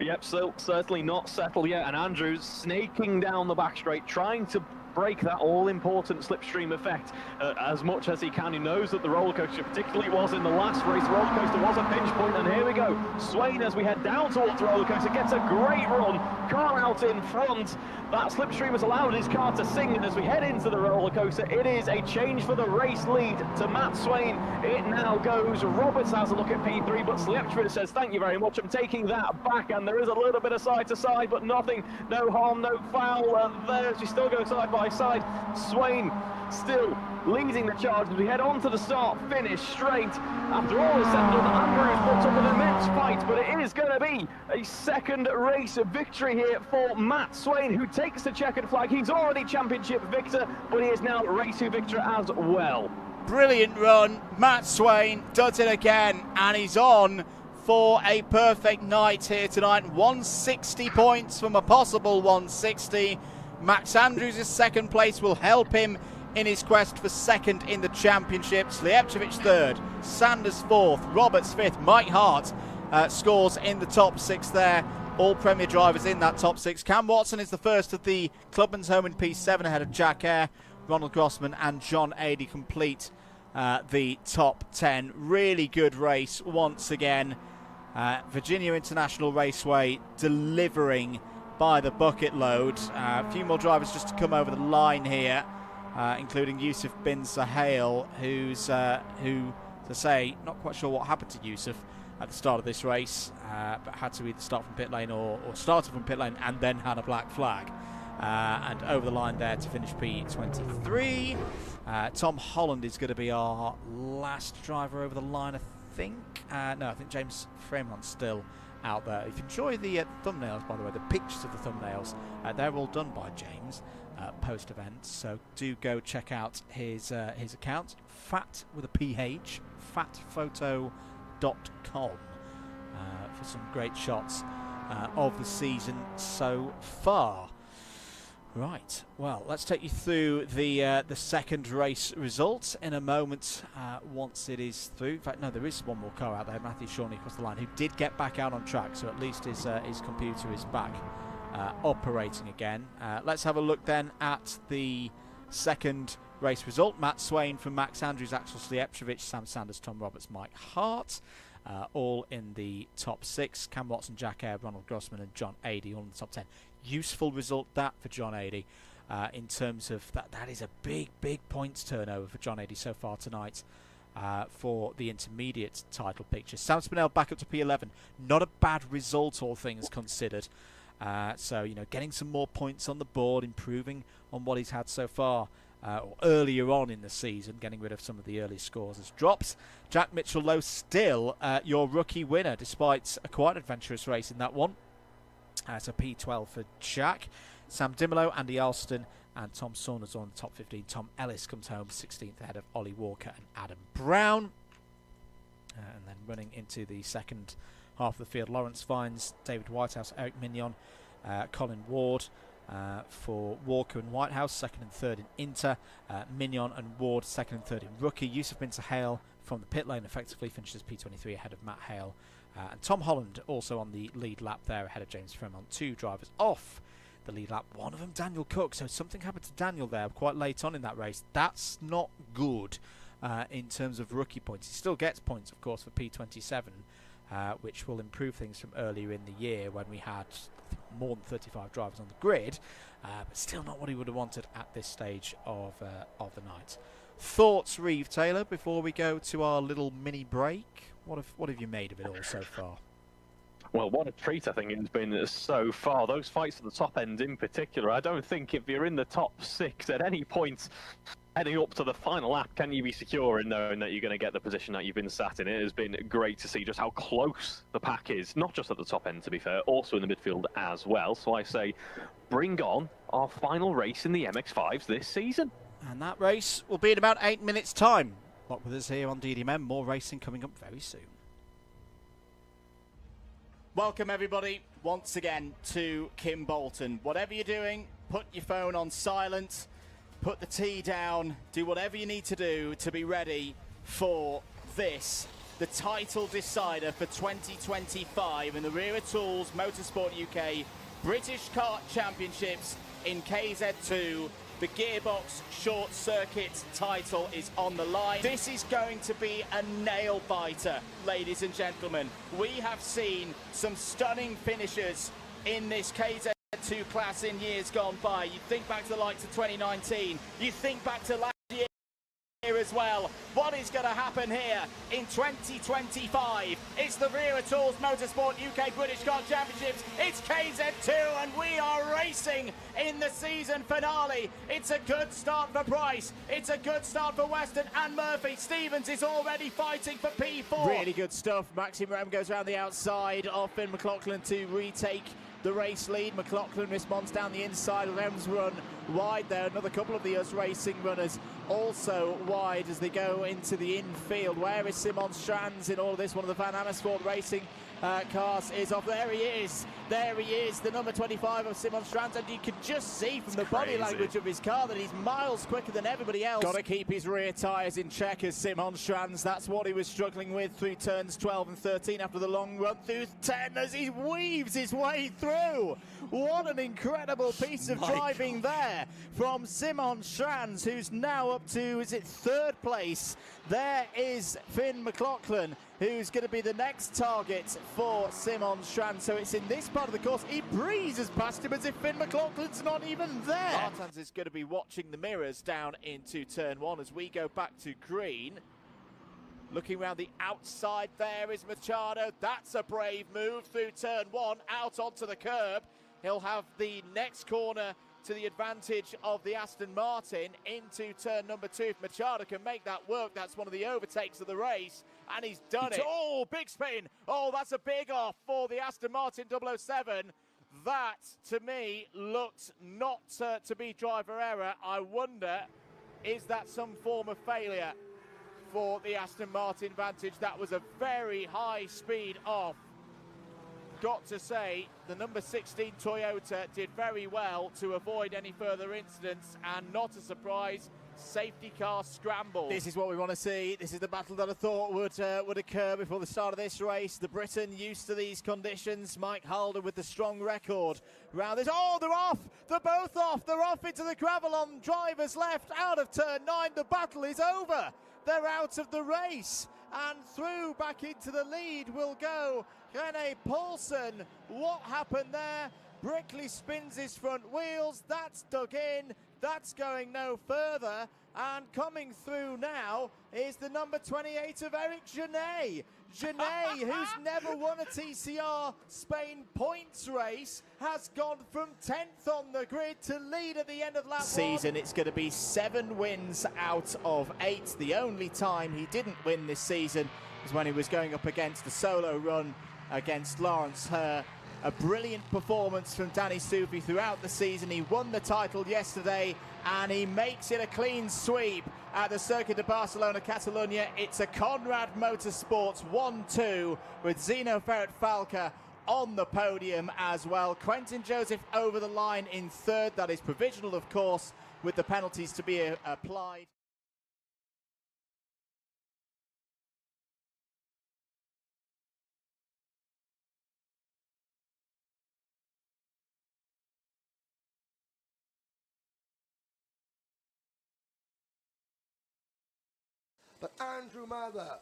Yep, so certainly not settled yet, and Andrews snaking down the back straight, trying to break that all-important slipstream effect as much as he can. He knows that the roller coaster, particularly was in the last race, the roller coaster was a pinch point, and here we go. Swain, as we head down towards the roller coaster, gets a great run. Car out in front. That slipstream has allowed his car to sing, and as we head into the roller coaster, it is a change for the race lead to Matt Swain. It now goes. Roberts has a look at P3, but Sliepcevich says, thank you very much, I'm taking that back, and there is a little bit of side to side, but nothing, no harm, no foul. There, she still goes side by side. Swain still leading the charge as we head on to the start finish straight. After all is said and done, Andrews puts up an immense fight, but it is going to be a second race victory here for Matt Swain, who takes the checkered flag. He's already championship victor, but he is now race victor as well. Brilliant run. Matt Swain does it again, and he's on for a perfect night here tonight. 160 points from a possible 160. Max Andrews' second place will help him in his quest for second in the championship. Sliepcevich third, Sanders fourth, Roberts fifth, Mike Hart scores in the top six there. All Premier drivers in that top six. Cam Watson is the first of the Clubman's home in P7 ahead of Jack Eyre. Ronald Grossman and John Adey complete the top 10. Really good race once again. Virginia International Raceway delivering by the bucket load. A few more drivers just to come over the line here, including Yusuf bin Sahel, who, to say, not quite sure what happened to Yusuf at the start of this race, but had to either start from pit lane or started from pit lane and then had a black flag. And over the line there to finish P23. Tom Holland is going to be our last driver over the line, I think. No, I think James Fremont's still out there. If you enjoy the thumbnails, by the way, the pictures of the thumbnails, they're all done by James post event, so do go check out his account, fat with a PH, fatphoto.com, for some great shots of the season so far. Right, well, let's take you through the second race results in a moment once it is through. In fact, no, there is one more car out there, Matthew Shawnee across the line, who did get back out on track, so at least his computer is back operating again. Let's have a look then at the second race result. Matt Swain from Max Andrews, Axel Sliepcevich, Sam Sanders, Tom Roberts, Mike Hart, all in the top six. Cam Watson, Jack Eyre, Ronald Grossman and John Adey all in the top 10. Useful result that for John Adey, in terms of that is a big points turnover for John Adey so far tonight for the intermediate title picture. Sam Spinell back up to P11, not a bad result all things considered. So, you know, getting some more points on the board, improving on what he's had so far, or earlier on in the season, getting rid of some of the early scores as drops. Jack Mitchell-Lowe still your rookie winner, despite a quite adventurous race in that one. So P12 for Jack. Sam Dimolo, Andy Alston and Tom Saunders on the top 15. Tom Ellis comes home 16th ahead of Ollie Walker and Adam Brown. And then running into the second half of the field, Lawrence Vines, David Whitehouse, Eric Mignon, Colin Ward, for Walker and Whitehouse, second and third in Inter. Mignon and Ward, second and third in Rookie. Yusuf Bin Sahel from the pit lane effectively finishes P23 ahead of Matt Hale. And Tom Holland also on the lead lap there ahead of James Fremont. Two drivers off the lead lap. One of them, Daniel Cook. So something happened to Daniel there quite late on in that race. That's not good in terms of rookie points. He still gets points, of course, for P27, which will improve things from earlier in the year when we had more than 35 drivers on the grid, but still not what he would have wanted at this stage of the night. Thoughts, Reeve Taylor, before we go to our little mini break? What have you made of it all so far? Well, what a treat I think it's been so far. Those fights at the top end in particular, I don't think if you're in the top 6 at any point heading up to the final lap, can you be secure in knowing that you're going to get the position that you've been sat in? It has been great to see just how close the pack is, not just at the top end, to be fair, also in the midfield as well. So I say, bring on our final race in the MX-5s this season. And that race will be in about 8 minutes' time. Lock with us here on DDMM. More racing coming up very soon. Welcome everybody once again to Kim Bolton. Whatever you're doing, put your phone on silent, put the tea down, do whatever you need to do to be ready for this, the title decider for 2025 in the Reeve Tools Motorsport UK British Kart Championships in KZ2. The Gearbox Short Circuit title is on the line. This is going to be a nail-biter, ladies and gentlemen. We have seen some stunning finishes in this KZ2 class in years gone by. You think back to the likes of 2019. You think back to last year as well. What is going to happen here in 2025? It's the Reeve Tools Motorsport UK British Kart Championships. It's KZ2 and we are racing in the season finale. It's a good start for Price. It's a good start for Weston and Murphy. Stevens is already fighting for P4. Really good stuff. Maxime Rem goes around the outside of Finn McLaughlin to retake the race lead. McLaughlin responds down the inside. Rem's run wide there. Another couple of the US Racing runners also wide as they go into the infield. Where is Simon Strands in all of this? One of the Van Amersfoort Racing cars is off. There he is. There he is, the number 25 of Simon Strands, and you can just see from the body language of his car that he's miles quicker than everybody else. Got to keep his rear tyres in check as Simon Strands. That's what he was struggling with through turns 12 and 13 after the long run through 10 as he weaves his way through. What an incredible piece of driving there from Simon Strands, who's now up to, is it third place? There is Finn McLaughlin, who's going to be the next target for Simon Strands. So it's in this part of the course. He breezes past him as if Finn McLaughlin's not even there. Martins is going to be watching the mirrors down into turn 1 as we go back to green. Looking around the outside, there is Machado. That's a brave move through turn 1, out onto the curb. He'll have the next corner to the advantage of the Aston Martin into turn number 2. If Machado can make that work, that's one of the overtakes of the race, and he's done it. Oh, big spin. Oh, that's a big off for the Aston Martin 007. That, to me, looked not to be driver error. I wonder, is that some form of failure for the Aston Martin Vantage? That was a very high speed off. Got to say, the number 16 Toyota did very well to avoid any further incidents, and not a surprise, safety car scramble. This is what we want to see. This is the battle that I thought would occur before the start of this race. The Briton used to these conditions. Mike Halder with the strong record round this. Oh, they're off. They're both off. They're off into the gravel on driver's left out of turn 9. The battle is over. They're out of the race. And through back into the lead will go René Paulsen. What happened there? Brickley spins his front wheels. That's dug in. That's going no further. And coming through now is the number 28 of Eric Genet. Genet, who's never won a TCR Spain points race, has gone from 10th on the grid to lead at the end of lap 1. It's going to be 7 wins out of 8. The only time he didn't win this season was when he was going up against a solo run against Lawrence Herr. A brilliant performance from Danny Soufi throughout the season. He won the title yesterday and he makes it a clean sweep at the Circuit de Barcelona Catalunya. It's a Conrad Motorsports 1-2 with Zeno Ferret-Falca on the podium as well. Quentin Joseph over the line in third. That is provisional, of course, with the penalties to be applied. But Andrew Mather,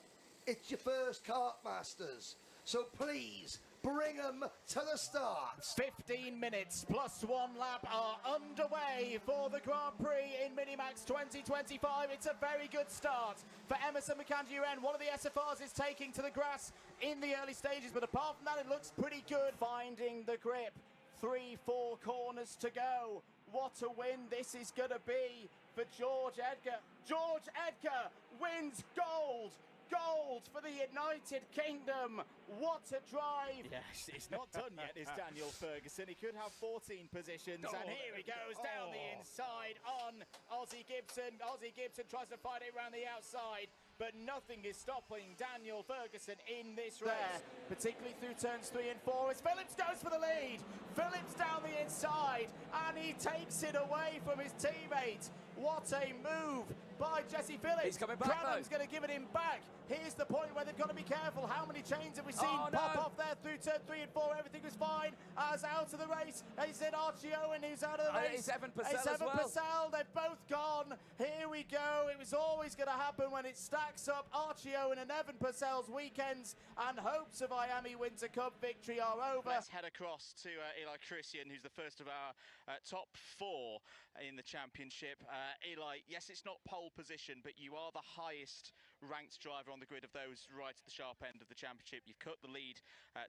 it's your first kart masters, so please bring them to the start. 15 minutes plus 1 lap are underway for the Grand Prix in Minimax 2025. It's a very good start for Emerson McAndrew. One of the SFRs is taking to the grass in the early stages, but apart from that, it looks pretty good. Finding the grip, 3-4 corners to go. What a win this is going to be for George Edgar. George Edgar wins gold. Gold for the United Kingdom. What a drive. Yes, it's not done yet, is Daniel Ferguson. He could have 14 positions. And here he goes down the inside on Ozzie Gibson. Ozzie Gibson tries to fight it around the outside, but nothing is stopping Daniel Ferguson in this race, particularly through turns 3 and 4 as Phillips goes for the lead. Phillips down the inside, and he takes it away from his teammate. What a move by Jesse Phillips. He's coming back. Cradham's going to give it him back. Here's the point where they've got to be careful. How many chains have we seen pop off there through turn 3 and 4? Everything was fine. As out of the race, is it Archie Owen who's out of the race? It's Evan Purcell It's Evan Purcell. They've both gone. Here we go. It was always going to happen when it stacks up. Archie Owen and Evan Purcell's weekends and hopes of Miami Winter Cup victory are over. Let's head across to iRACING, who's the first of our top 4 in the championship. Eli, yes, it's not pole position, but you are the highest ranked driver on the grid of those right at the sharp end of the championship. You've cut the lead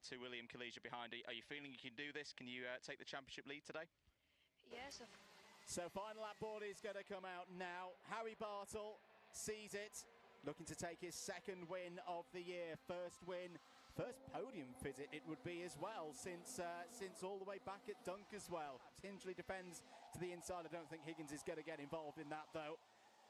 to William Kalesia behind. Are you feeling you can do this? Can you take the championship lead today? Yes. So final lap board is going to come out now. Harry Bartle sees it, looking to take his second win of the year. First win, first podium visit it would be as well, since all the way back at Dunk as well. Tinsley defends to the inside. I don't think Higgins is going to get involved in that though,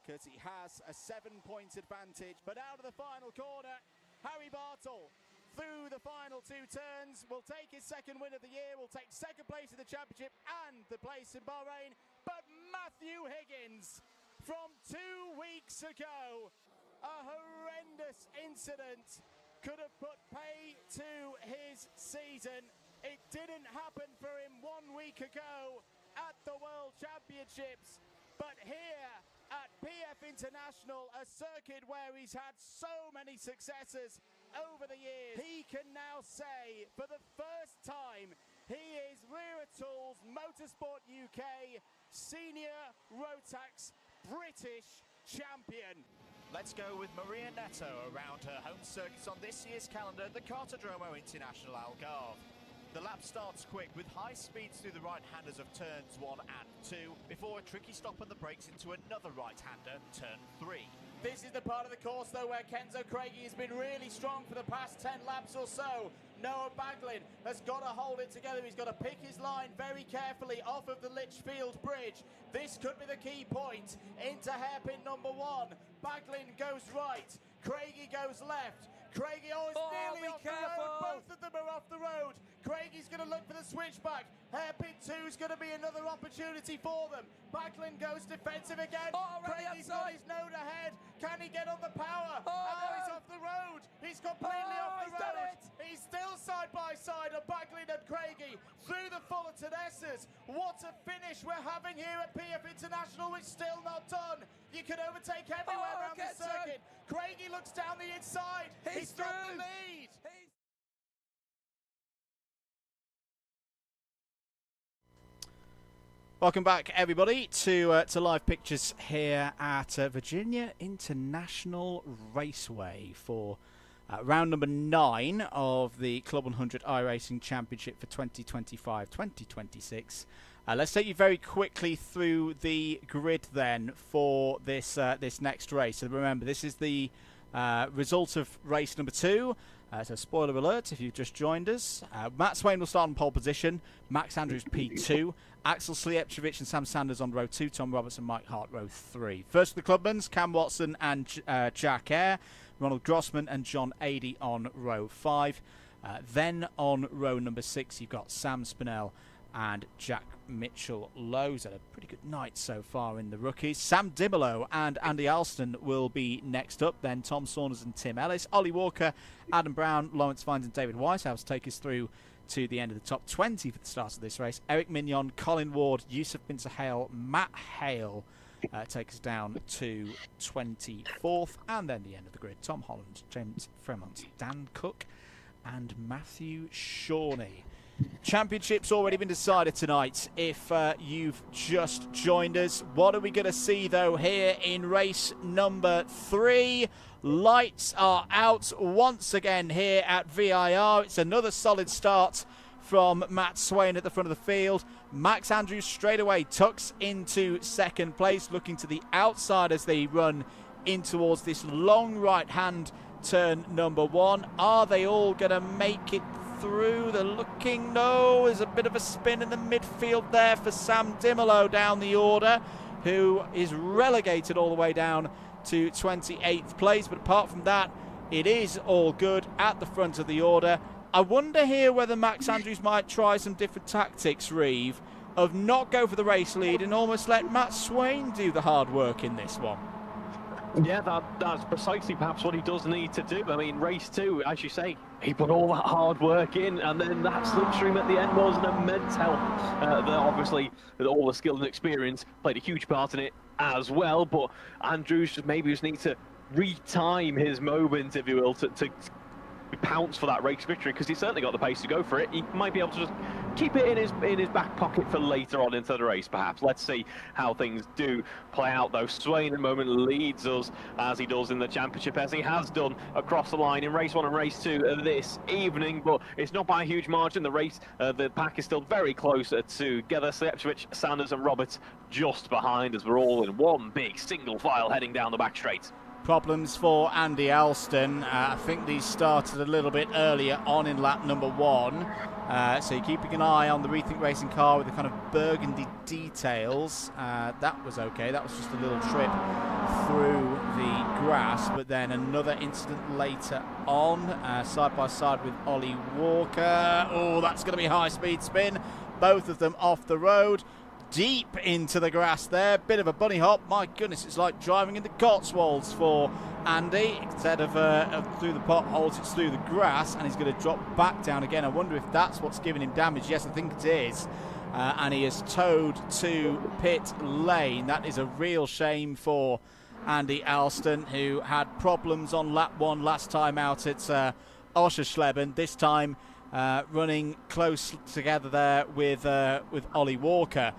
because he has a 7-point advantage. But out of the final corner, Harry Bartle, through the final 2 turns, will take his second win of the year, will take second place in the championship and the place in Bahrain. But Matthew Higgins, from 2 weeks ago, a horrendous incident could have put pay to his season. It didn't happen for him 1 week ago at the World Championships, but here at PF International, a circuit where he's had so many successes over the years, he can now say for the first time he is Rear Tools Motorsport UK Senior Rotax British Champion. Let's go with Maria Neto around her home circuits on this year's calendar, the Cartodromo International Algarve. The lap starts quick with high speeds through the right-handers of turns 1 and 2, before a tricky stop on the brakes into another right-hander, turn 3. This is the part of the course, though, where Kenzo Craigie has been really strong for the past 10 laps or so. Noah Baglin has got to hold it together. He's got to pick his line very carefully off of the Litchfield Bridge. This could be the key point into hairpin number 1. Baglin goes right. Craigie goes left. Craigie, nearly off the road. Both of them are off the road. Craigie's going to look for the switchback. Hairpin 2 is going to be another opportunity for them. Backlund goes defensive again. Craigie's got his node ahead. Can he get on the power? He's off the road. He's completely off the road. He's still side by side of Backlund and Craigie through the Fullerton S's. What a finish we're having here at PF International, which still not done. You can overtake everywhere around the circuit. Craigie looks down the inside. He's got the lead. Welcome back, everybody, to live pictures here at Virginia International Raceway for round number 9 of the Club 100 iRacing Championship for 2025-2026. Let's take you very quickly through the grid then for this this next race. So remember, this is the result of race number 2. So spoiler alert if you've just joined us. Matt Swain will start in pole position. Max Andrews P2. Axel Slijepcevic and Sam Sanders on row 2. Tom Roberts and Mike Hart row 3. First for the Clubmans, Cam Watson and Jack Eyre. Ronald Grossman and John Adey on row 5. Then on row number 6, you've got Sam Spinell and Jack Mitchell-Lowe's had a pretty good night so far in the rookies. Sam Dimolo and Andy Alston will be next up. Then Tom Saunders and Tim Ellis. Ollie Walker, Adam Brown, Lawrence Vines and David Whitehouse take us through to the end of the top 20 for the start of this race. Eric Mignon, Colin Ward, Yusuf Bin Sahel, Matt Hale take us down to 24th. And then the end of the grid, Tom Holland, James Fremont, Dan Cook and Matthew Shawnee. Championship's already been decided tonight if you've just joined us. What are we going to see though here in race number 3? Lights are out once again here at VIR. It's another solid start from Matt Swain at the front of the field. Max Andrews straight away tucks into second place, looking to the outside as they run in towards this long right hand turn number 1. Are they all going to make it through? They're looking. No, there's a bit of a spin in the midfield there for Sam Dimolo down the order, who is relegated all the way down to 28th place. But apart from that, it is all good at the front of the order. I wonder here whether Max Andrews might try some different tactics, Reeve, of not go for the race lead and almost let Matt Swain do the hard work in this one. Yeah, that's precisely perhaps what he does need to do. I mean, race 2, as you say, he put all that hard work in, and then that slipstream at the end was an immense help. Obviously, all the skill and experience played a huge part in it as well, but Andrews maybe just needs to retime his moment, if you will, to pounce for that race victory, because he's certainly got the pace to go for it. He might be able to just keep it in his back pocket for later on into the race, perhaps. Let's see how things do play out, though. Swain at the moment leads us, as he does in the championship, as he has done across the line in race 1 and race 2 this evening, but it's not by a huge margin. The pack is still very close together. Slepchevich, Sanders and Roberts just behind us. We're all in one big single file heading down the back straight. Problems for Andy Alston. I think these started a little bit earlier on in lap number 1. So you're keeping an eye on the Rethink Racing car with the kind of burgundy details. That was okay. That was just a little trip through the grass. But then another incident later on, side by side with Ollie Walker. Oh, that's going to be a high-speed spin. Both of them off the road. Deep into the grass there, bit of a bunny hop. My goodness, it's like driving in the Cotswolds for Andy. Instead of through the potholes, it's through the grass, and he's going to drop back down again. I wonder if that's what's giving him damage. Yes, I think it is. And he is towed to pit lane. That is a real shame for Andy Alston, who had problems on lap 1 last time out at Oschersleben. This time running close together there with Ollie Walker.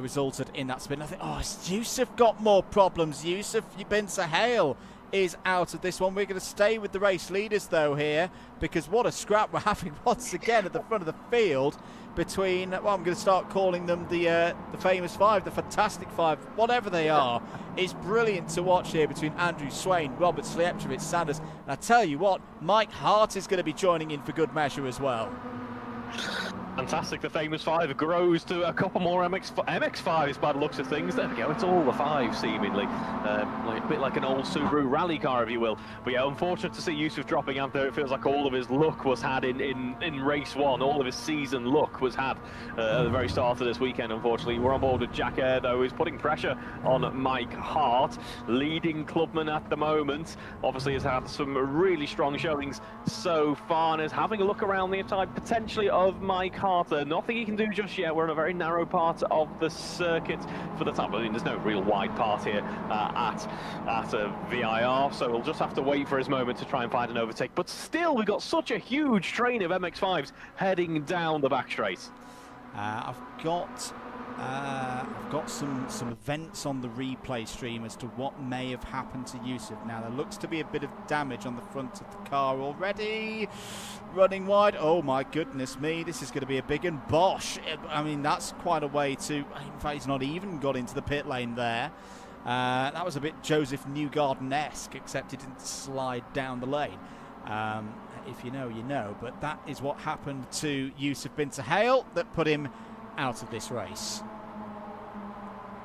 Resulted in that spin. I think, has Yusuf got more problems? Yusuf Bin Sahel is out of this one. We're going to stay with the race leaders, though, here, because what a scrap we're having once again at the front of the field between, well, I'm going to start calling them the famous 5, the fantastic 5, whatever they are. It's brilliant to watch here between Andrew Swain, Robert Slepchevich, Sanders, and I tell you what, Mike Hart is going to be joining in for good measure as well. Fantastic. The famous 5 grows to a couple more MX-5s by the looks of things. There we go. It's all the 5 seemingly. A bit like an old Subaru rally car, if you will. But yeah, unfortunate to see Yusuf dropping out there. It feels like all of his luck was had in race 1. All of his season luck was had at the very start of this weekend, unfortunately. We're on board with Jack Eyre, though, who's putting pressure on Mike Hart, leading clubman at the moment. Obviously has had some really strong showings so far, and is having a look around the inside potentially of Mike Hart. Nothing he can do just yet. We're in a very narrow part of the circuit for the time. I mean, there's no real wide part here at VIR, so we'll just have to wait for his moment to try and find an overtake. But still, we've got such a huge train of MX-5s heading down the back straight. I've got some events on the replay stream as to what may have happened to Yusuf. Now, there looks to be a bit of damage on the front of the car already. Running wide. Oh, my goodness me. This is going to be a big and Bosch. I mean, that's quite a way to... In fact, he's not even got into the pit lane there. That was a bit Joseph Newgarden-esque, except he didn't slide down the lane. If you know, you know. But that is what happened to Yusuf Bin Sahel that put him out of this race.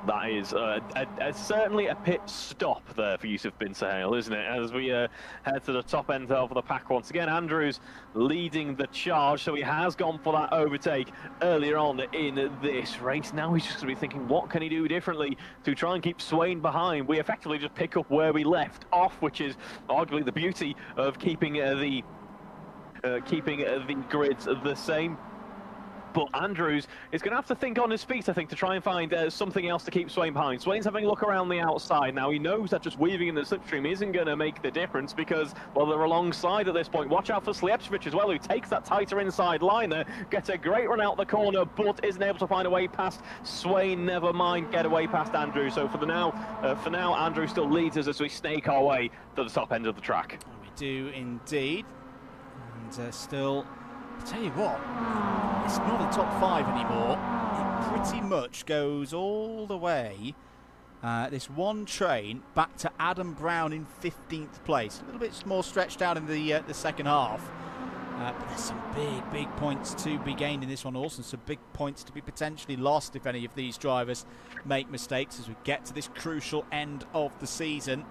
That is certainly a pit stop there for Yusuf Bin Sahel, isn't it? As we head to the top end of the pack once again. Andrews leading the charge, so he has gone for that overtake earlier on in this race. Now he's just going to be thinking, what can he do differently to try and keep Swain behind? We effectively just pick up where we left off, which is arguably the beauty of keeping the grids the same. But Andrews is going to have to think on his feet, I think, to try and find something else to keep Swain behind. Swain's having a look around the outside now. He knows that just weaving in the slipstream isn't going to make the difference because, well, they're alongside at this point. Watch out for Slijepcevic as well, who takes that tighter inside line there. Gets a great run out the corner, but isn't able to find a way past Swain. Never mind, get away past Andrews. So for now, Andrews still leads us as we snake our way to the top end of the track. We do indeed. And still, I'll tell you what, it's not a top 5 anymore. It pretty much goes all the way, this one train, back to Adam Brown in 15th place. A little bit more stretched out in the second half. But there's some big points to be gained in this one also. Some big points to be potentially lost if any of these drivers make mistakes as we get to this crucial end of the season.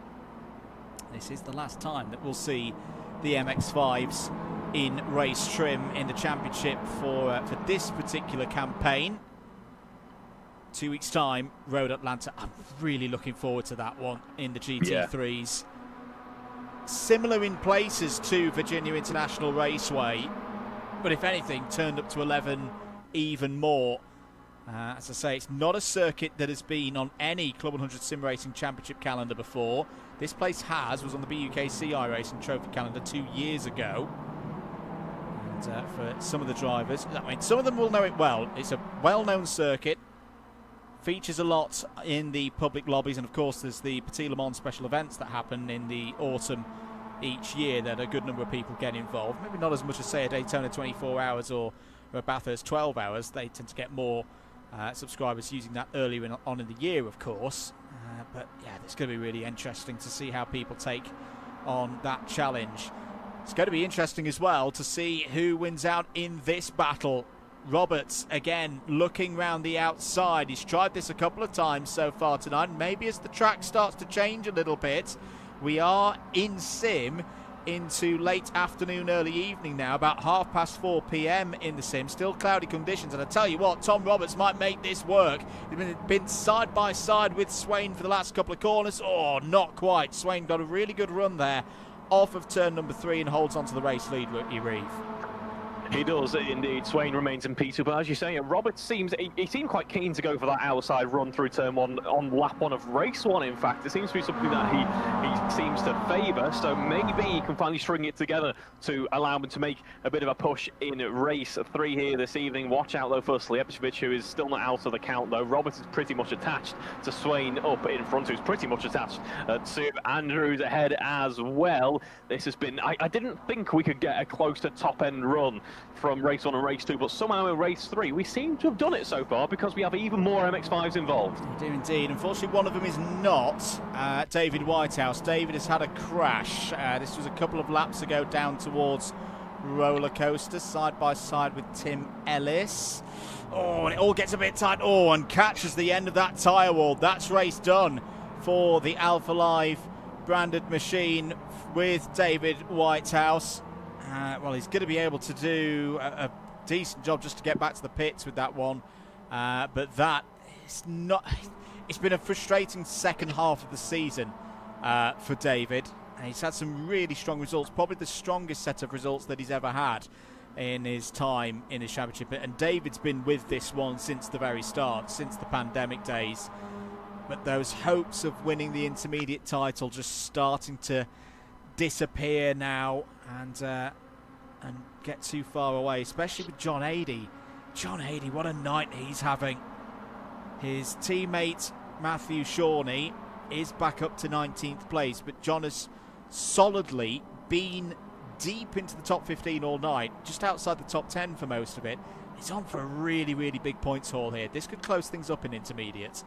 This is the last time that we'll see the MX-5s in race trim in the championship for this particular campaign. 2 weeks time, Road Atlanta. I'm really looking forward to that one in the GT3s. Yeah. Similar in places to Virginia International Raceway, but if anything, turned up to 11 even more. As I say, it's not a circuit that has been on any Club 100 Sim Racing Championship calendar before. This place was on the BUKC iRacing Trophy calendar 2 years ago. And for some of the drivers, I mean, some of them will know it well. It's a well-known circuit. Features a lot in the public lobbies, and of course there's the Petit Le Mans special events that happen in the autumn each year that a good number of people get involved. Maybe not as much as, say, a Daytona 24 hours or a Bathurst 12 hours. They tend to get more subscribers using that earlier on in the year, of course. But yeah, it's going to be really interesting to see how people take on that challenge. It's going to be interesting as well to see who wins out in this battle. Roberts, again, looking round the outside. He's tried this a couple of times so far tonight. Maybe as the track starts to change a little bit, we are in sim into late afternoon, early evening now, about 4:30 p.m. in the sim. Still cloudy conditions, and I tell you what, Tom Roberts might make this work. He's been side by side with Swain for the last couple of corners. Oh, not quite. Swain got a really good run there off of turn number 3 and holds on to the race lead, Reeve. He does indeed. Swain remains in P2, but as you say, Roberts seems he seemed quite keen to go for that outside run through turn 1 on lap 1 of race 1. In fact, it seems to be something that he seems to favour. So maybe he can finally string it together to allow him to make a bit of a push in race 3 here this evening. Watch out though for Slijepcevic, who is still not out of the count though. Roberts is pretty much attached to Swain up in front, who's pretty much attached to Andrews ahead as well. This has been. I didn't think we could get a close to top end run from race 1 and race 2, but somehow in race 3 we seem to have done it so far because we have even more MX-5s involved. We do indeed. Unfortunately, one of them is not David Whitehouse. David has had a crash. This was a couple of laps ago down towards Roller Coaster, side by side with Tim Ellis. Oh, and it all gets a bit tight. Oh, and catches the end of that tyre wall. That's race done for the Alpha Live branded machine with David Whitehouse. Well, he's going to be able to do a decent job just to get back to the pits with that one. But that is not... It's been a frustrating second half of the season for David. He's had some really strong results, probably the strongest set of results that he's ever had in his time in his championship. And David's been with this one since the very start, since the pandemic days. But those hopes of winning the intermediate title just starting to disappear now and get too far away, especially with John Adey. John Adey, what a night he's having. His teammate Matthew Shawnee is back up to 19th place, but John has solidly been deep into the top 15 all night, just outside the top 10 for most of it. He's on for a really big points haul here. This could close things up in intermediate.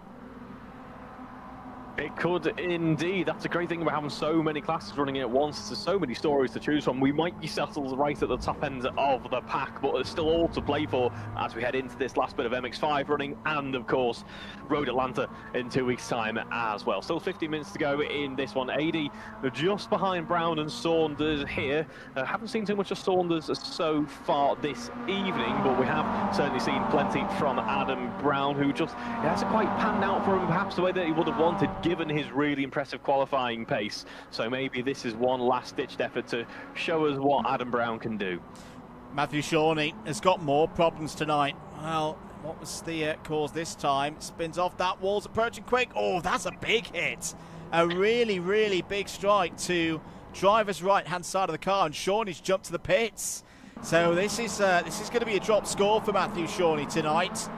It could indeed. That's a great thing about having so many classes running at once. There's so many stories to choose from. We might be settled right at the top end of the pack, but there's still all to play for as we head into this last bit of MX5 running, and of course Road Atlanta in 2 weeks' time as well. Still 15 minutes to go in this one. 80 just behind Brown and Saunders here. Haven't seen too much of Saunders so far this evening, but we have certainly seen plenty from Adam Brown, who just hasn't quite panned out for him perhaps the way that he would have wanted, given his really impressive qualifying pace. So maybe this is one last-ditched effort to show us what Adam Brown can do. Matthew Shawnee has got more problems tonight. Well, what was the cause this time? Spins off that wall's approaching quick. Oh, that's a big hit. A really, really big strike to driver's right-hand side of the car, and Shawnee's jumped to the pits. So this is going to be a drop score for Matthew Shawnee tonight.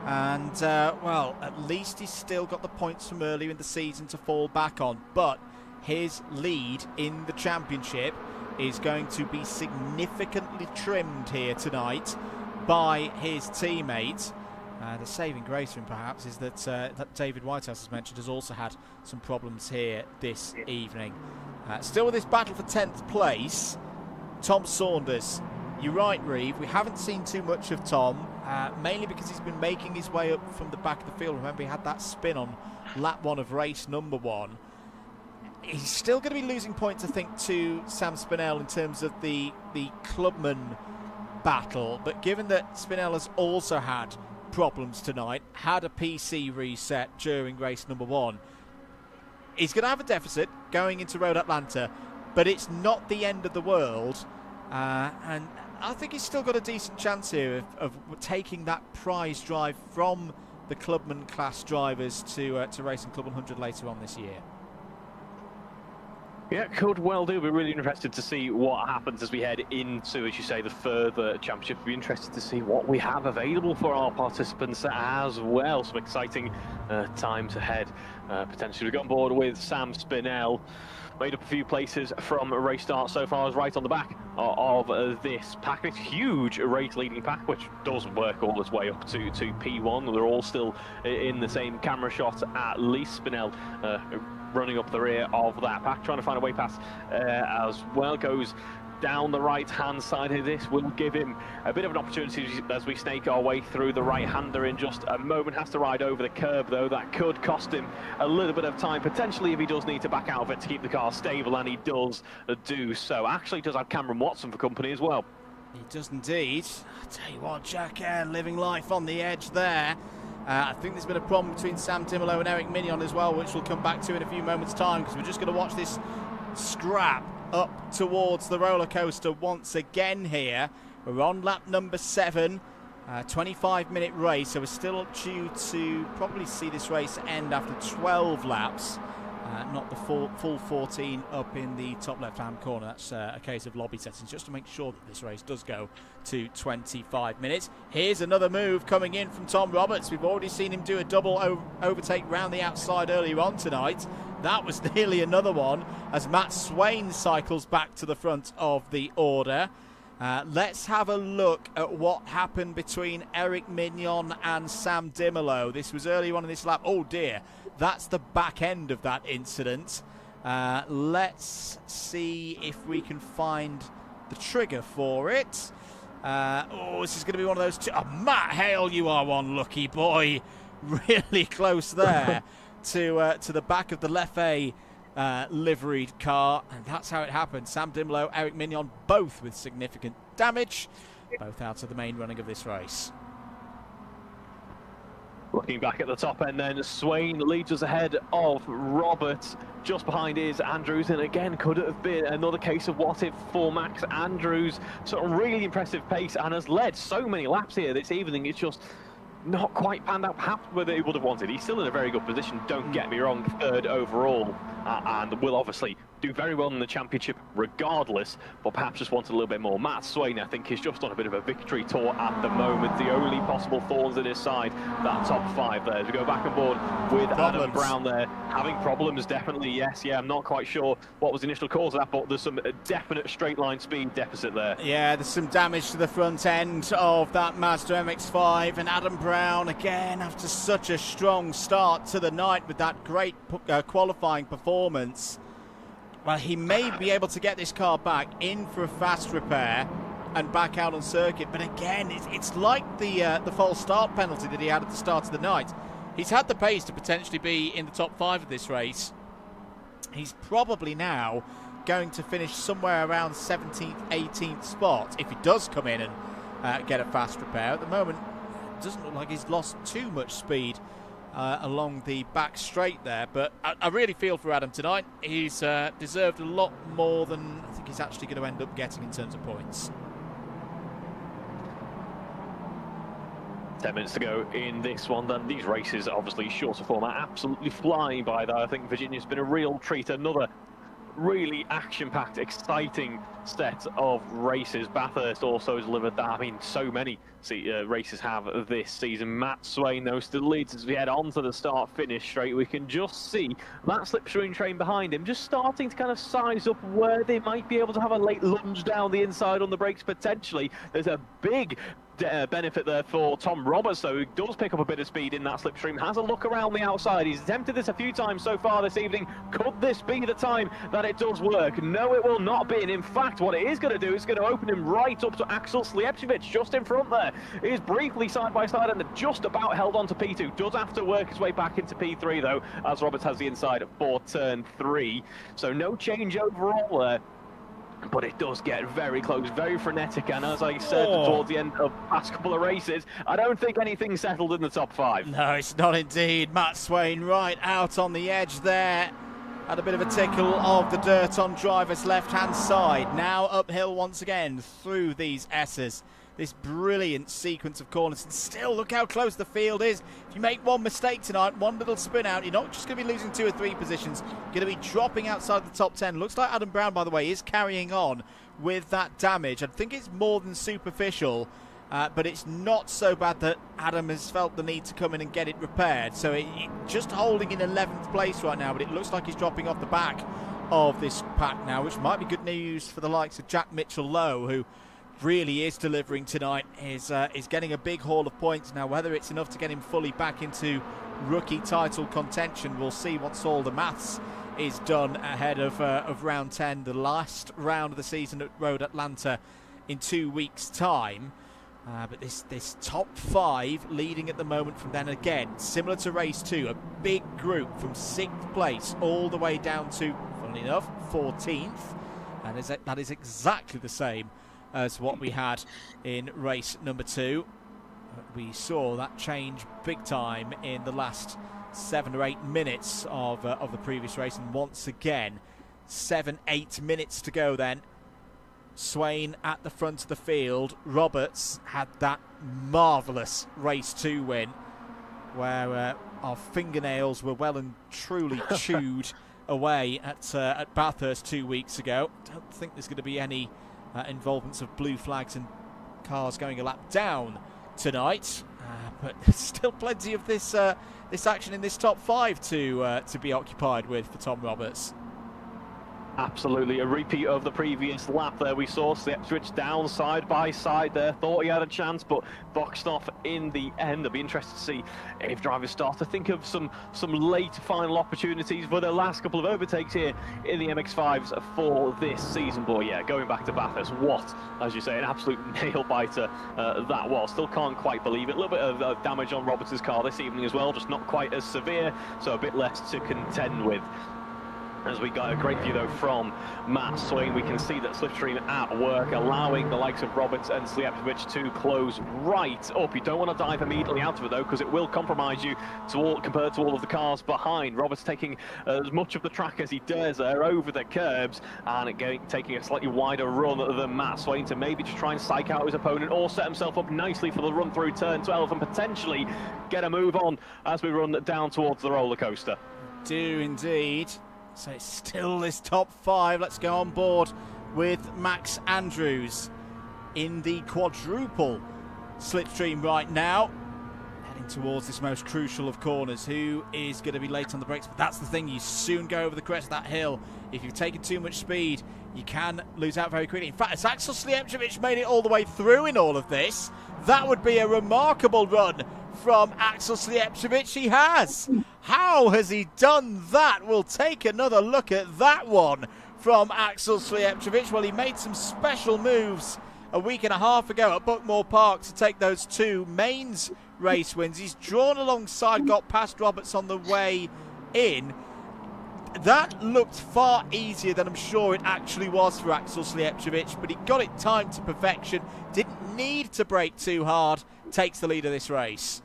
And, well, at least he's still got the points from earlier in the season to fall back on. But his lead in the championship is going to be significantly trimmed here tonight by his teammate. The saving grace for him, perhaps, is that David Whitehouse, as mentioned, has also had some problems here this evening. Still with this battle for 10th place, Tom Saunders. You're right, Reeve. We haven't seen too much of Tom, mainly because he's been making his way up from the back of the field. Remember, he had that spin on lap 1 of race number 1. He's still going to be losing points, I think, to Sam Spinell in terms of the clubman battle. But given that Spinell has also had problems tonight, had a PC reset during race number 1, he's going to have a deficit going into Road Atlanta, but it's not the end of the world. And I think he's still got a decent chance here of taking that prize drive from the clubman class drivers to racing CLUB100 later on this year. Yeah, could well do. We're really interested to see what happens as we head into, as you say, the further championship. We'll be interested to see what we have available for our participants as well. Some exciting times ahead. Potentially we got on board with Sam Spinell. Made up a few places from a race start so far, as right on the back of this pack. This huge race leading pack, which does work all its way up to P1. They're all still in the same camera shot, at least. Spinell running up the rear of that pack, trying to find a way past as well. Goes down the right-hand side of this. Will give him a bit of an opportunity as we snake our way through the right-hander in just a moment. Has to ride over the curb, though. That could cost him a little bit of time, potentially, if he does need to back out of it to keep the car stable, and he does do so. Actually does have Cameron Watson for company as well. He does indeed. I tell you what, Jack Eyre living life on the edge there. I think there's been a problem between Sam Dimolo and Eric Mignon as well, which we'll come back to in a few moments' time, because we're just going to watch this scrap up towards the roller coaster once again here. We're on lap number 7, 25-minute race, so we're still due to probably see this race end after 12 laps. Not the full 14 up in the top left-hand corner. That's a case of lobby settings, just to make sure that this race does go to 25 minutes. Here's another move coming in from Tom Roberts. We've already seen him do a double overtake round the outside earlier on tonight. That was nearly another one as Matt Swain cycles back to the front of the order. Let's have a look at what happened between Eric Mignon and Sam Dimolo. This was early on in this lap. Oh dear, that's the back end of that incident. Let's see if we can find the trigger for it. This is going to be one of those two. Oh, Matt Hale, you are one lucky boy. Really close there to the back of the Leffe liveried car, and that's how it happened. Sam Dimolo, Eric Mignon, both with significant damage, both out of the main running of this race. Looking back at the top end then, Swain leads us ahead of Robert. Just behind is Andrews, and again could have been another case of what if for Max Andrews. Sort of really impressive pace and has led so many laps here this evening. It's just not quite panned out perhaps whether he would have wanted. He's still in a very good position, don't get me wrong, 3rd overall, and will obviously do very well in the championship regardless, but perhaps just wanted a little bit more. Matt Swain, I think, is just on a bit of a victory tour at the moment. The only possible thorns in his side, that top 5 there. As we go back and forth with Adam Brown there, having problems, definitely, yes, yeah, I'm not quite sure what was the initial cause of that, but there's some definite straight line speed deficit there. Yeah, there's some damage to the front end of that Mazda MX-5, and Adam Brown, again, after such a strong start to the night with that great qualifying performance, well, he may be able to get this car back in for a fast repair and back out on circuit. But again, it's like the false start penalty that he had at the start of the night. He's had the pace to potentially be in the top 5 of this race. He's probably now going to finish somewhere around 17th, 18th spot if he does come in and get a fast repair. At the moment, it doesn't look like he's lost too much speed along the back straight there, but I really feel for Adam tonight. He's deserved a lot more than I think he's actually going to end up getting in terms of points. 10 minutes to go in this one. Then these races, obviously shorter format, absolutely flying by though. I think Virginia's been a real treat. Another really action-packed, exciting set of races. Bathurst also has delivered that. I mean, so many races have this season. Matt Swain, though, still leads as we head on to the start-finish straight. We can just see that slipstream train behind him just starting to kind of size up where they might be able to have a late lunge down the inside on the brakes potentially. There's a big benefit there for Tom Roberts, though, who does pick up a bit of speed in that slipstream. Has a look around the outside. He's attempted this a few times so far this evening. Could this be the time that it does work? No, it will not be. And in fact, what it is going to do is going to open him right up to Axel Slijepcevic just in front there. He is briefly side by side and just about held on to P2. Does have to work his way back into P3 though, as Roberts has the inside for turn 3. So no change overall there. But it does get very close, very frenetic, and as I said towards the end of the past couple of races, I don't think anything's settled in the top 5. No, it's not indeed. Matt Swain right out on the edge there. Had a bit of a tickle of the dirt on driver's left-hand side. Now uphill once again through these S's. This brilliant sequence of corners, and still look how close the field is. If you make one mistake tonight, one little spin out, you're not just going to be losing 2 or 3 positions, you're going to be dropping outside the top 10. Looks like Adam Brown, by the way, is carrying on with that damage. I think it's more than superficial, but it's not so bad that Adam has felt the need to come in and get it repaired. So it just holding in 11th place right now, but it looks like he's dropping off the back of this pack now, which might be good news for the likes of Jack Mitchell-Lowe, who really is delivering tonight, is getting a big haul of points now. Whether it's enough to get him fully back into rookie title contention, we'll see once all the maths is done ahead of round 10, the last round of the season at Road Atlanta in 2 weeks' time. But this top 5 leading at the moment from then, again, similar to race 2, a big group from 6th place all the way down to, funnily enough, 14th. And that is exactly the same as what we had in race number 2. We saw that change big time in the last 7 or 8 minutes of the previous race, and once again 7-8 minutes to go then. Swain at the front of the field. Roberts had that marvellous race 2 win where our fingernails were well and truly chewed away at Bathurst 2 weeks ago. Don't think there's going to be any involvements of blue flags and cars going a lap down tonight, but still plenty of this action in this top 5 to be occupied with for Tom Roberts. Absolutely, a repeat of the previous lap there. We saw Slijepcevic down side by side there, thought he had a chance, but boxed off in the end. It'll be interesting to see if drivers start to think of some late final opportunities for the last couple of overtakes here in the MX-5s for this season. But yeah, going back to Bathurst, what, as you say, an absolute nail-biter that was. Still can't quite believe it. A little bit of damage on Roberts' car this evening as well, just not quite as severe, so a bit less to contend with. As we got a great view though from Matt Swain, we can see that slipstream at work, allowing the likes of Roberts and Slijepcevic to close right up. You don't want to dive immediately out of it though, because it will compromise you compared to all of the cars behind. Roberts taking as much of the track as he dares there over the curbs, and taking a slightly wider run than Matt Swain to maybe just try and psych out his opponent or set himself up nicely for the run through turn 12 and potentially get a move on as we run down towards the roller coaster. Do indeed. So it's still this top 5. Let's go on board with Max Andrews in the quadruple slipstream right now. Heading towards this most crucial of corners. Who is going to be late on the brakes? But that's the thing, you soon go over the crest of that hill. If you've taken too much speed, you can lose out very quickly. In fact, as Axel Slijepcevic made it all the way through in all of this, that would be a remarkable run from Axel Slijepcevic. He has. How has he done that? We'll take another look at that one from Axel Slijepcevic. Well, he made some special moves a week and a half ago at Buckmore Park to take those 2 mains race wins. He's drawn alongside, got past Roberts on the way in. That looked far easier than I'm sure it actually was for Axel Slijepcevic, but he got it timed to perfection, didn't need to brake too hard, takes the lead of this race.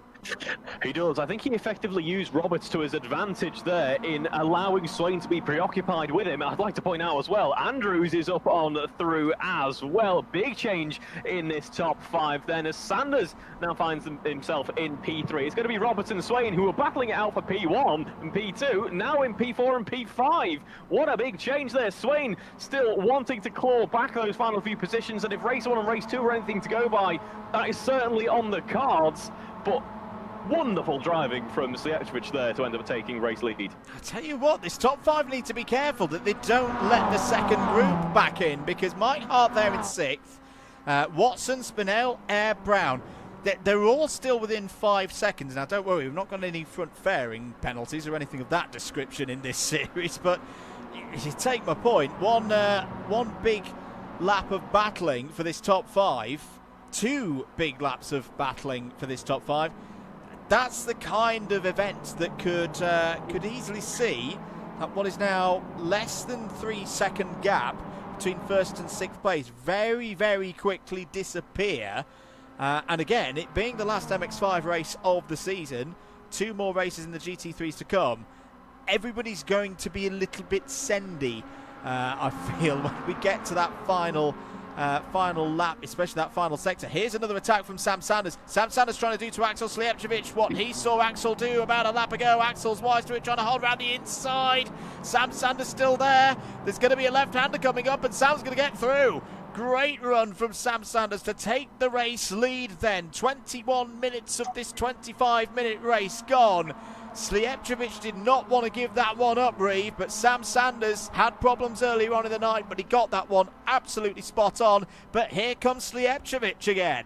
He does. I think he effectively used Roberts to his advantage there in allowing Swain to be preoccupied with him. I'd like to point out as well, Andrews is up on through as well. Big change in this top 5 then, as Sanders now finds himself in P3. It's going to be Roberts and Swain who are battling it out for P1 and P2, now in P4 and P5. What a big change there. Swain still wanting to claw back those final few positions, and if race 1 and race 2 are anything to go by, that is certainly on the cards. But wonderful driving from Slijepcevic there to end up taking race lead. I tell you what, this top 5 need to be careful that they don't let the second group back in, because Mike Hart there in 6th, Watson, Spinell, Air, Brown, they're all still within 5 seconds. Now don't worry, we've not got any front fairing penalties or anything of that description in this series, but you take my point. One big lap of battling for this top 5, 2 big laps of battling for this top 5. That's the kind of event that could easily see what is now less than 3-second gap between 1st and 6th place very, very quickly disappear. And again, it being the last MX5 race of the season, 2 more races in the GT3s to come, everybody's going to be a little bit sendy, I feel, when we get to that final lap, especially that final sector. Here's another attack from Sam Sanders. Sam Sanders trying to do to Axel Slijepcevic what he saw Axel do about a lap ago. Axel's wise to it, trying to hold around the inside. Sam Sanders still there. There's going to be a left-hander coming up, and Sam's going to get through. Great run from Sam Sanders to take the race lead then. 21 minutes of this 25-minute race gone. Slijepcevic did not want to give that one up, Reeve, but Sam Sanders had problems earlier on in the night, but he got that one absolutely spot on. But here comes Slijepcevic again.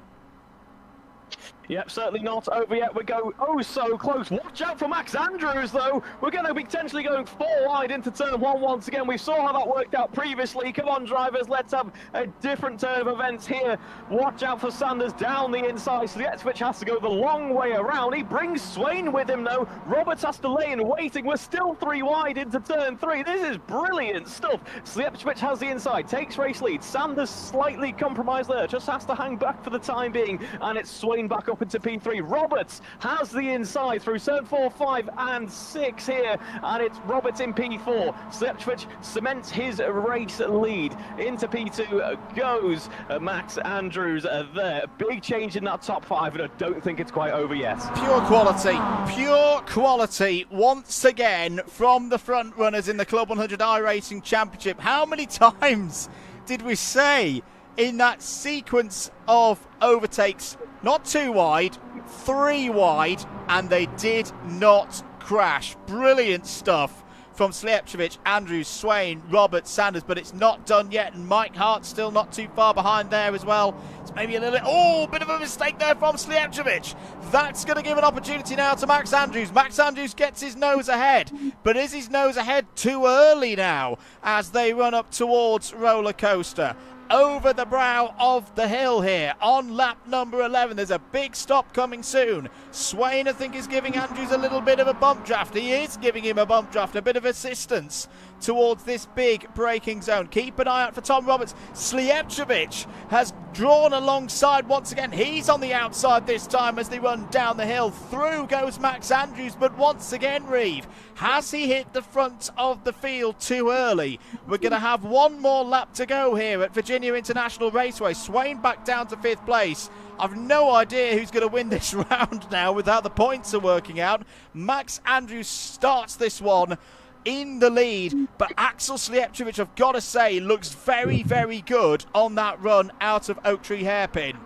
Yep, certainly not over yet. We go oh so close. Watch out for Max Andrews, though. We're going to be potentially going 4 wide into turn 1 once again. We saw how that worked out previously. Come on, drivers, let's have a different turn of events here. Watch out for Sanders down the inside. Slijepcevic has to go the long way around. He brings Swain with him, though. Roberts has to lay in waiting. We're still 3 wide into turn 3. This is brilliant stuff. Slijepcevic has the inside, takes race lead. Sanders slightly compromised there, just has to hang back for the time being, and it's Swain back up into P3. Roberts has the inside through turn 4, 5 and 6 here, and it's Roberts in P4. Slijepcevic cements his race lead. Into P2 goes Max Andrews there. Big change in that top 5, and I don't think it's quite over yet. Pure quality once again from the front runners in the CLUB100 iRACING Championship. How many times did we say in that sequence of overtakes, not 2 wide, 3 wide, and they did not crash? Brilliant stuff from Slijepcevic, Andrews, Swain, Roberts, Sanders, but it's not done yet, and Mike Hart still not too far behind there as well. It's maybe a little bit, bit of a mistake there from Slijepcevic. That's going to give an opportunity now to Max Andrews. Max Andrews gets his nose ahead, but is his nose ahead too early now as they run up towards Roller Coaster? Over the brow of the hill here on lap number 11. There's a big stop coming soon. Swain, I think, is giving Andrews a little bit of a bump draft. He is giving him a bump draft, a bit of assistance towards this big braking zone. Keep an eye out for Tom Roberts. Slijepcevic has drawn alongside once again. He's on the outside this time as they run down the hill. Through goes Max Andrews, but once again, Reeve, has he hit the front of the field too early? We're going to have 1 more lap to go here at Virginia International Raceway. Swain back down to 5th place. I've no idea who's going to win this round now with how the points are working out. Max Andrews starts this one in the lead, but Axel Slijepcevic, I've got to say, looks very, very good on that run out of Oak Tree Hairpin.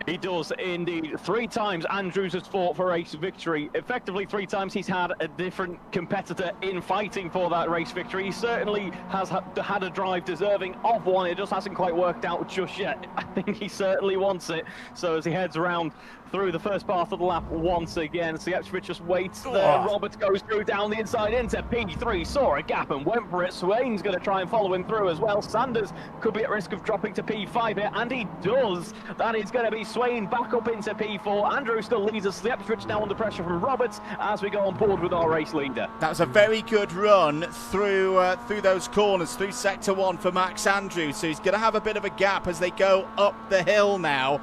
He does indeed. 3 times Andrews has fought for race victory. Effectively 3 times he's had a different competitor in fighting for that race victory. He certainly has had a drive deserving of one. It just hasn't quite worked out just yet. I think he certainly wants it. So as he heads around through the first part of the lap once again, Slijepcevic just waits there. Roberts goes through down the inside into P3, saw a gap and went for it. Swain's going to try and follow him through as well. Sanders could be at risk of dropping to P5 here, and he does. That is going to be Swain back up into P4. Andrew still leads us. Slijepcevic now under pressure from Roberts as we go on board with our race leader. That was a very good run through those corners, through Sector 1 for Max Andrews. So he's going to have a bit of a gap as they go up the hill now.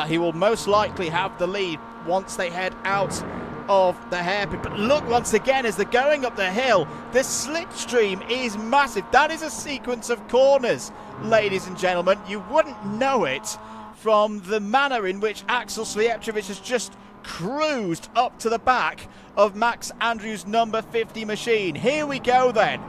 He will most likely have the lead once they head out of the hairpin. But look, once again, as they're going up the hill, the slipstream is massive. That is a sequence of corners, ladies and gentlemen. You wouldn't know it from the manner in which Axel Slijepcevic has just cruised up to the back of Max Andrews' number 50 machine. Here we go then.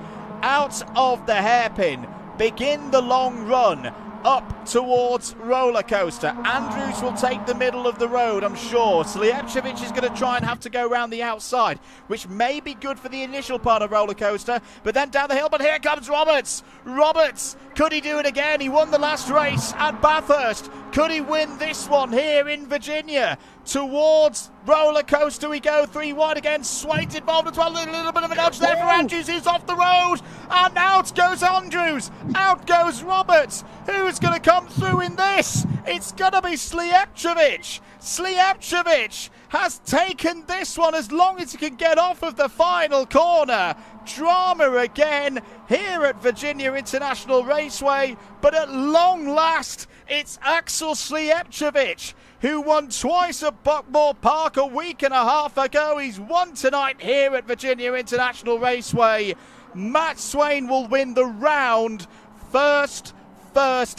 Out of the hairpin, begin the long run up towards Roller Coaster. Andrews will take the middle of the road, I'm sure. Slijepcevic is going to try and have to go around the outside, which may be good for the initial part of Roller Coaster, but then down the hill. But here comes Roberts. Roberts, could he do it again? He won the last race at Bathurst. Could he win this one here in Virginia? Towards Roller Coaster we go, 3 wide again. Swain's involved as well. A little bit of a nudge there for Andrews, who's off the road. And out goes Andrews. Out goes Roberts. Who's going to come through in this? It's going to be Slijepcevic. Slijepcevic has taken this one as long as he can get off of the final corner. Drama again here at Virginia International Raceway. But at long last, it's Axel Slijepcevic, who won twice at Buckmore Park a week and a half ago. He's won tonight here at Virginia International Raceway. Matt Swain will win the round first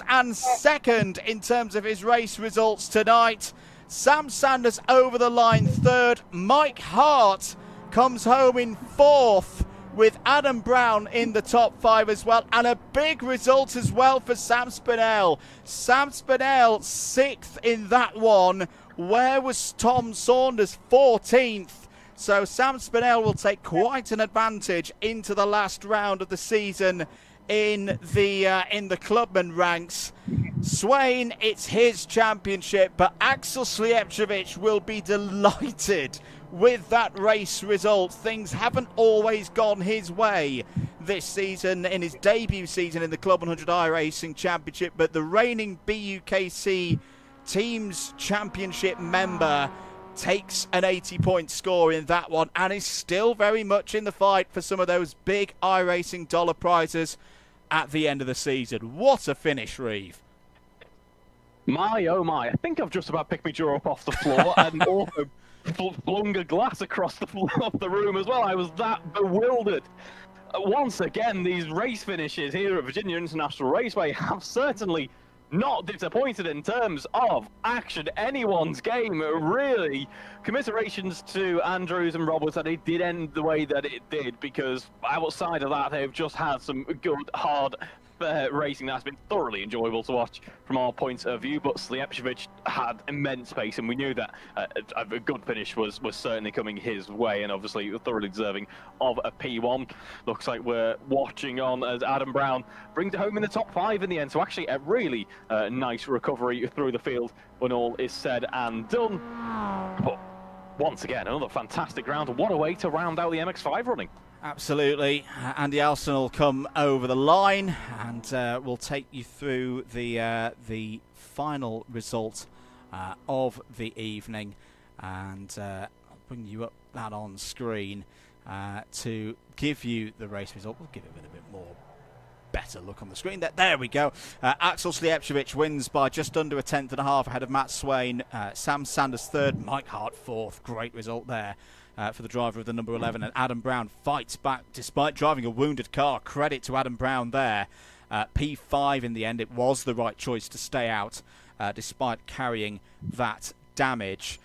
and second in terms of his race results tonight. Sam Sanders over the line third. Mike Hart comes home in fourth, with Adam Brown in the top 5 as well. And a big result as well for Sam Spinell. Sam Spinell 6th in that one. Where was Tom Saunders? 14th. So Sam Spinell will take quite an advantage into the last round of the season in the clubman ranks. Swain, it's his championship, but Axel Slijepcevic will be delighted with that race result. Things haven't always gone his way this season in his debut season in the CLUB100 iRacing Championship, but the reigning BUKC Teams Championship member takes an 80-point score in that one and is still very much in the fight for some of those big iRacing dollar prizes at the end of the season. What a finish, Reeve. My, oh my. I think I've just about picked my jaw up off the floor and also flung a glass across the floor of the room as well. I was that bewildered. Once again, these race finishes here at Virginia International Raceway have certainly not disappointed in terms of action. Anyone's game, really. Commiserations to Andrews and Roberts that it did end the way that it did, because outside of that, they've just had some good, hard racing that's been thoroughly enjoyable to watch from our point of view. But Slijepcevic had immense pace, and we knew that a good finish was certainly coming his way, and obviously thoroughly deserving of a P1. Looks like we're watching on as Adam Brown brings it home in the top 5 in the end. So actually a really nice recovery through the field when all is said and done. But once again, another fantastic round. What a way to round out the MX-5 running. Absolutely. Andy Alston will come over the line and we'll take you through the final result of the evening, and I'll bring you up that on screen to give you the race result. We'll give it a bit more better look on the screen. There we go. Axel Slijepcevic wins by just under a 1/10 ahead of Matt Swain. Sam Sanders third, Mike Hart fourth. Great result there for the driver of the number 11, and Adam Brown fights back despite driving a wounded car. Credit to Adam Brown there. P5 in the end. It was the right choice to stay out despite carrying that damage.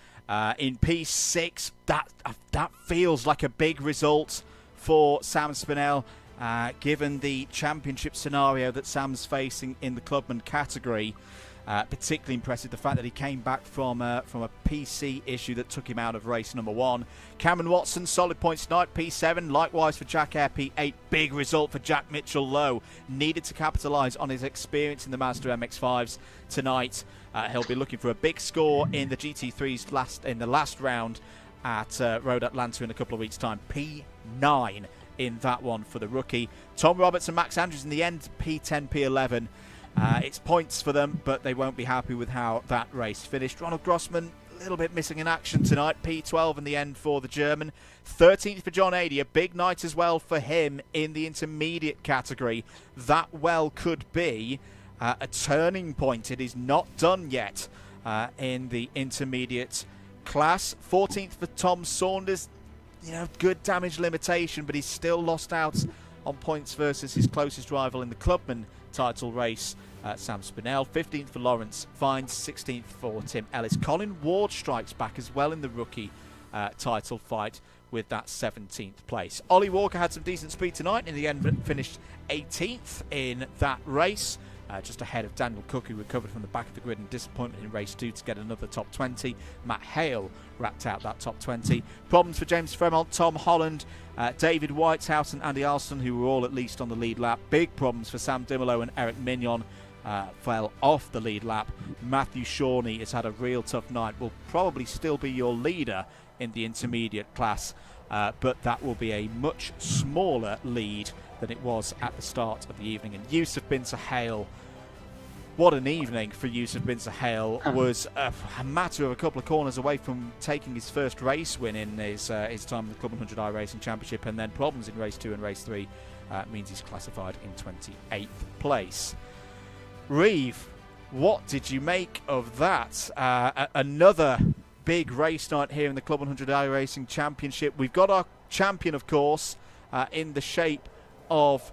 In P6, that feels like a big result for Sam Spinell, given the championship scenario that Sam's facing in the Clubman category. Particularly impressive the fact that he came back from a PC issue that took him out of race number 1. Cameron Watson, solid points tonight, P7. Likewise for Jack Eyre, P8. Big result for Jack Mitchell-Lowe. Needed to capitalise on his experience in the Mazda MX-5s tonight. He'll be looking for a big score in the GT3s in the last round at Road Atlanta in a couple of weeks' time. P9 in that one for the rookie. Tom Roberts and Max Andrews in the end, P10, P11. It's points for them, but they won't be happy with how that race finished. Ronald Grossman, a little bit missing in action tonight. P12 in the end for the German. 13th for John Adey, a big night as well for him in the intermediate category. That well could be a turning point. It is not done yet in the intermediate class. 14th for Tom Saunders. You know, good damage limitation, but he's still lost out on points versus his closest rival in the Clubman title race, Sam Spinell. 15th for Lawrence Vines, 16th for Tim Ellis. Colin Ward strikes back as well in the rookie title fight with that 17th place. Ollie Walker had some decent speed tonight. In the end, finished 18th in that race, just ahead of Daniel Cook, who recovered from the back of the grid in disappointment in race 2 to get another top 20. Matt Hale wrapped out that top 20. Problems for James Fremont, Tom Holland, David Whitehouse and Andy Alston, who were all at least on the lead lap. Big problems for Sam Dimolo and Eric Mignon, fell off the lead lap. Matthew Shawnee has had a real tough night, will probably still be your leader in the intermediate class, but that will be a much smaller lead than it was at the start of the evening. And Yusuf Bin Sahel, what an evening for Yusuf Bin Sahel. Was a matter of a couple of corners away from taking his first race win in his time in the CLUB100 iRacing Championship, and then problems in race 2 and race 3 means he's classified in 28th place. Reeve, what did you make of that? Another big race night here in the CLUB100 iRacing Championship. We've got our champion, of course, in the shape of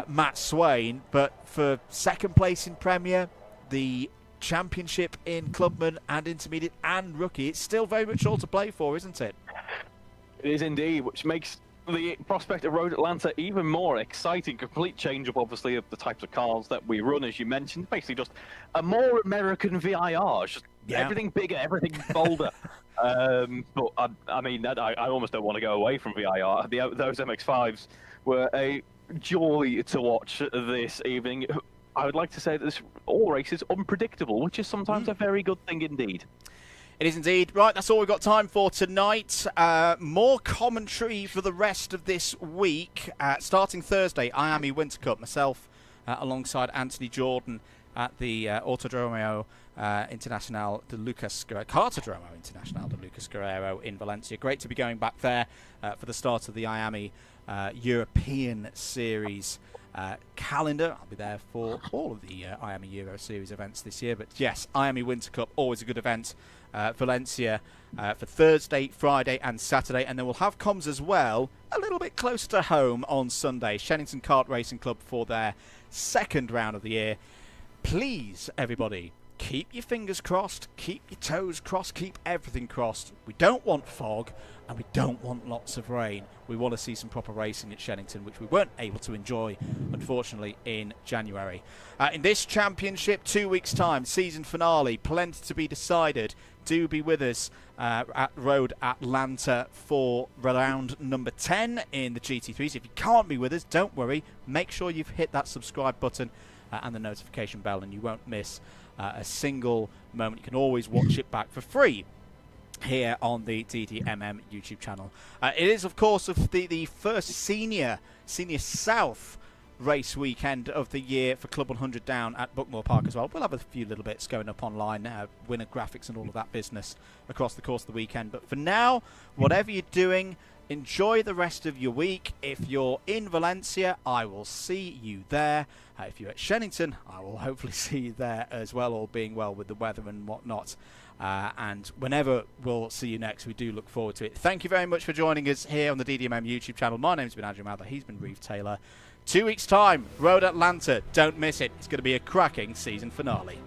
Matt Swain, but for second place in Premier, the championship in Clubman and Intermediate and Rookie, it's still very much all to play for, isn't it? It is indeed, which makes the prospect of Road Atlanta even more exciting. Complete change-up, obviously, of the types of cars that we run, as you mentioned. Basically just a more American VIR, just everything bigger, everything bolder. But I mean, I almost don't want to go away from VIR. Those MX-5s were a joy to watch this evening. I would like to say that this all race is unpredictable, which is sometimes a very good thing indeed. It is indeed. Right, that's all we've got time for tonight. More commentary for the rest of this week. Starting Thursday, Miami Winter Cup. Myself, alongside Anthony Jordan at the Autodromo Internacional de Lucas Guerrero, Cartodromo Internacional de Lucas Guerrero in Valencia. Great to be going back there for the start of the Miami European Series calendar. I'll be there for all of the Miami Euro Series events this year. But yes, Miami Winter Cup, always a good event. Valencia for Thursday, Friday and Saturday. And then we'll have comms as well, a little bit closer to home on Sunday. Shennington Kart Racing Club for their second round of the year. Please, everybody, keep your fingers crossed, keep your toes crossed, keep everything crossed. We don't want fog and we don't want lots of rain. We want to see some proper racing at Shennington, which we weren't able to enjoy, unfortunately, in January. In this championship, 2 weeks' time, season finale, plenty to be decided. Do be with us at Road Atlanta for round number 10 in the GT3s. If you can't be with us, don't worry. Make sure you've hit that subscribe button and the notification bell, and you won't miss a single moment. You can always watch it back for free here on the DDMM YouTube channel. It is, of course, the first Senior South race weekend of the year for CLUB100 down at Buckmore Park as well. We'll have a few little bits going up online, winner graphics and all of that business across the course of the weekend. But for now, whatever you're doing, enjoy the rest of your week. If you're in Valencia, I will see you there. If you're at Shennington, I will hopefully see you there as well, all being well with the weather and whatnot. And whenever we'll see you next, we do look forward to it. Thank you very much for joining us here on the DDMM YouTube channel. My name's been Andrew Mather. He's been Reeve Taylor. 2 weeks' time, Road Atlanta. Don't miss it. It's going to be a cracking season finale.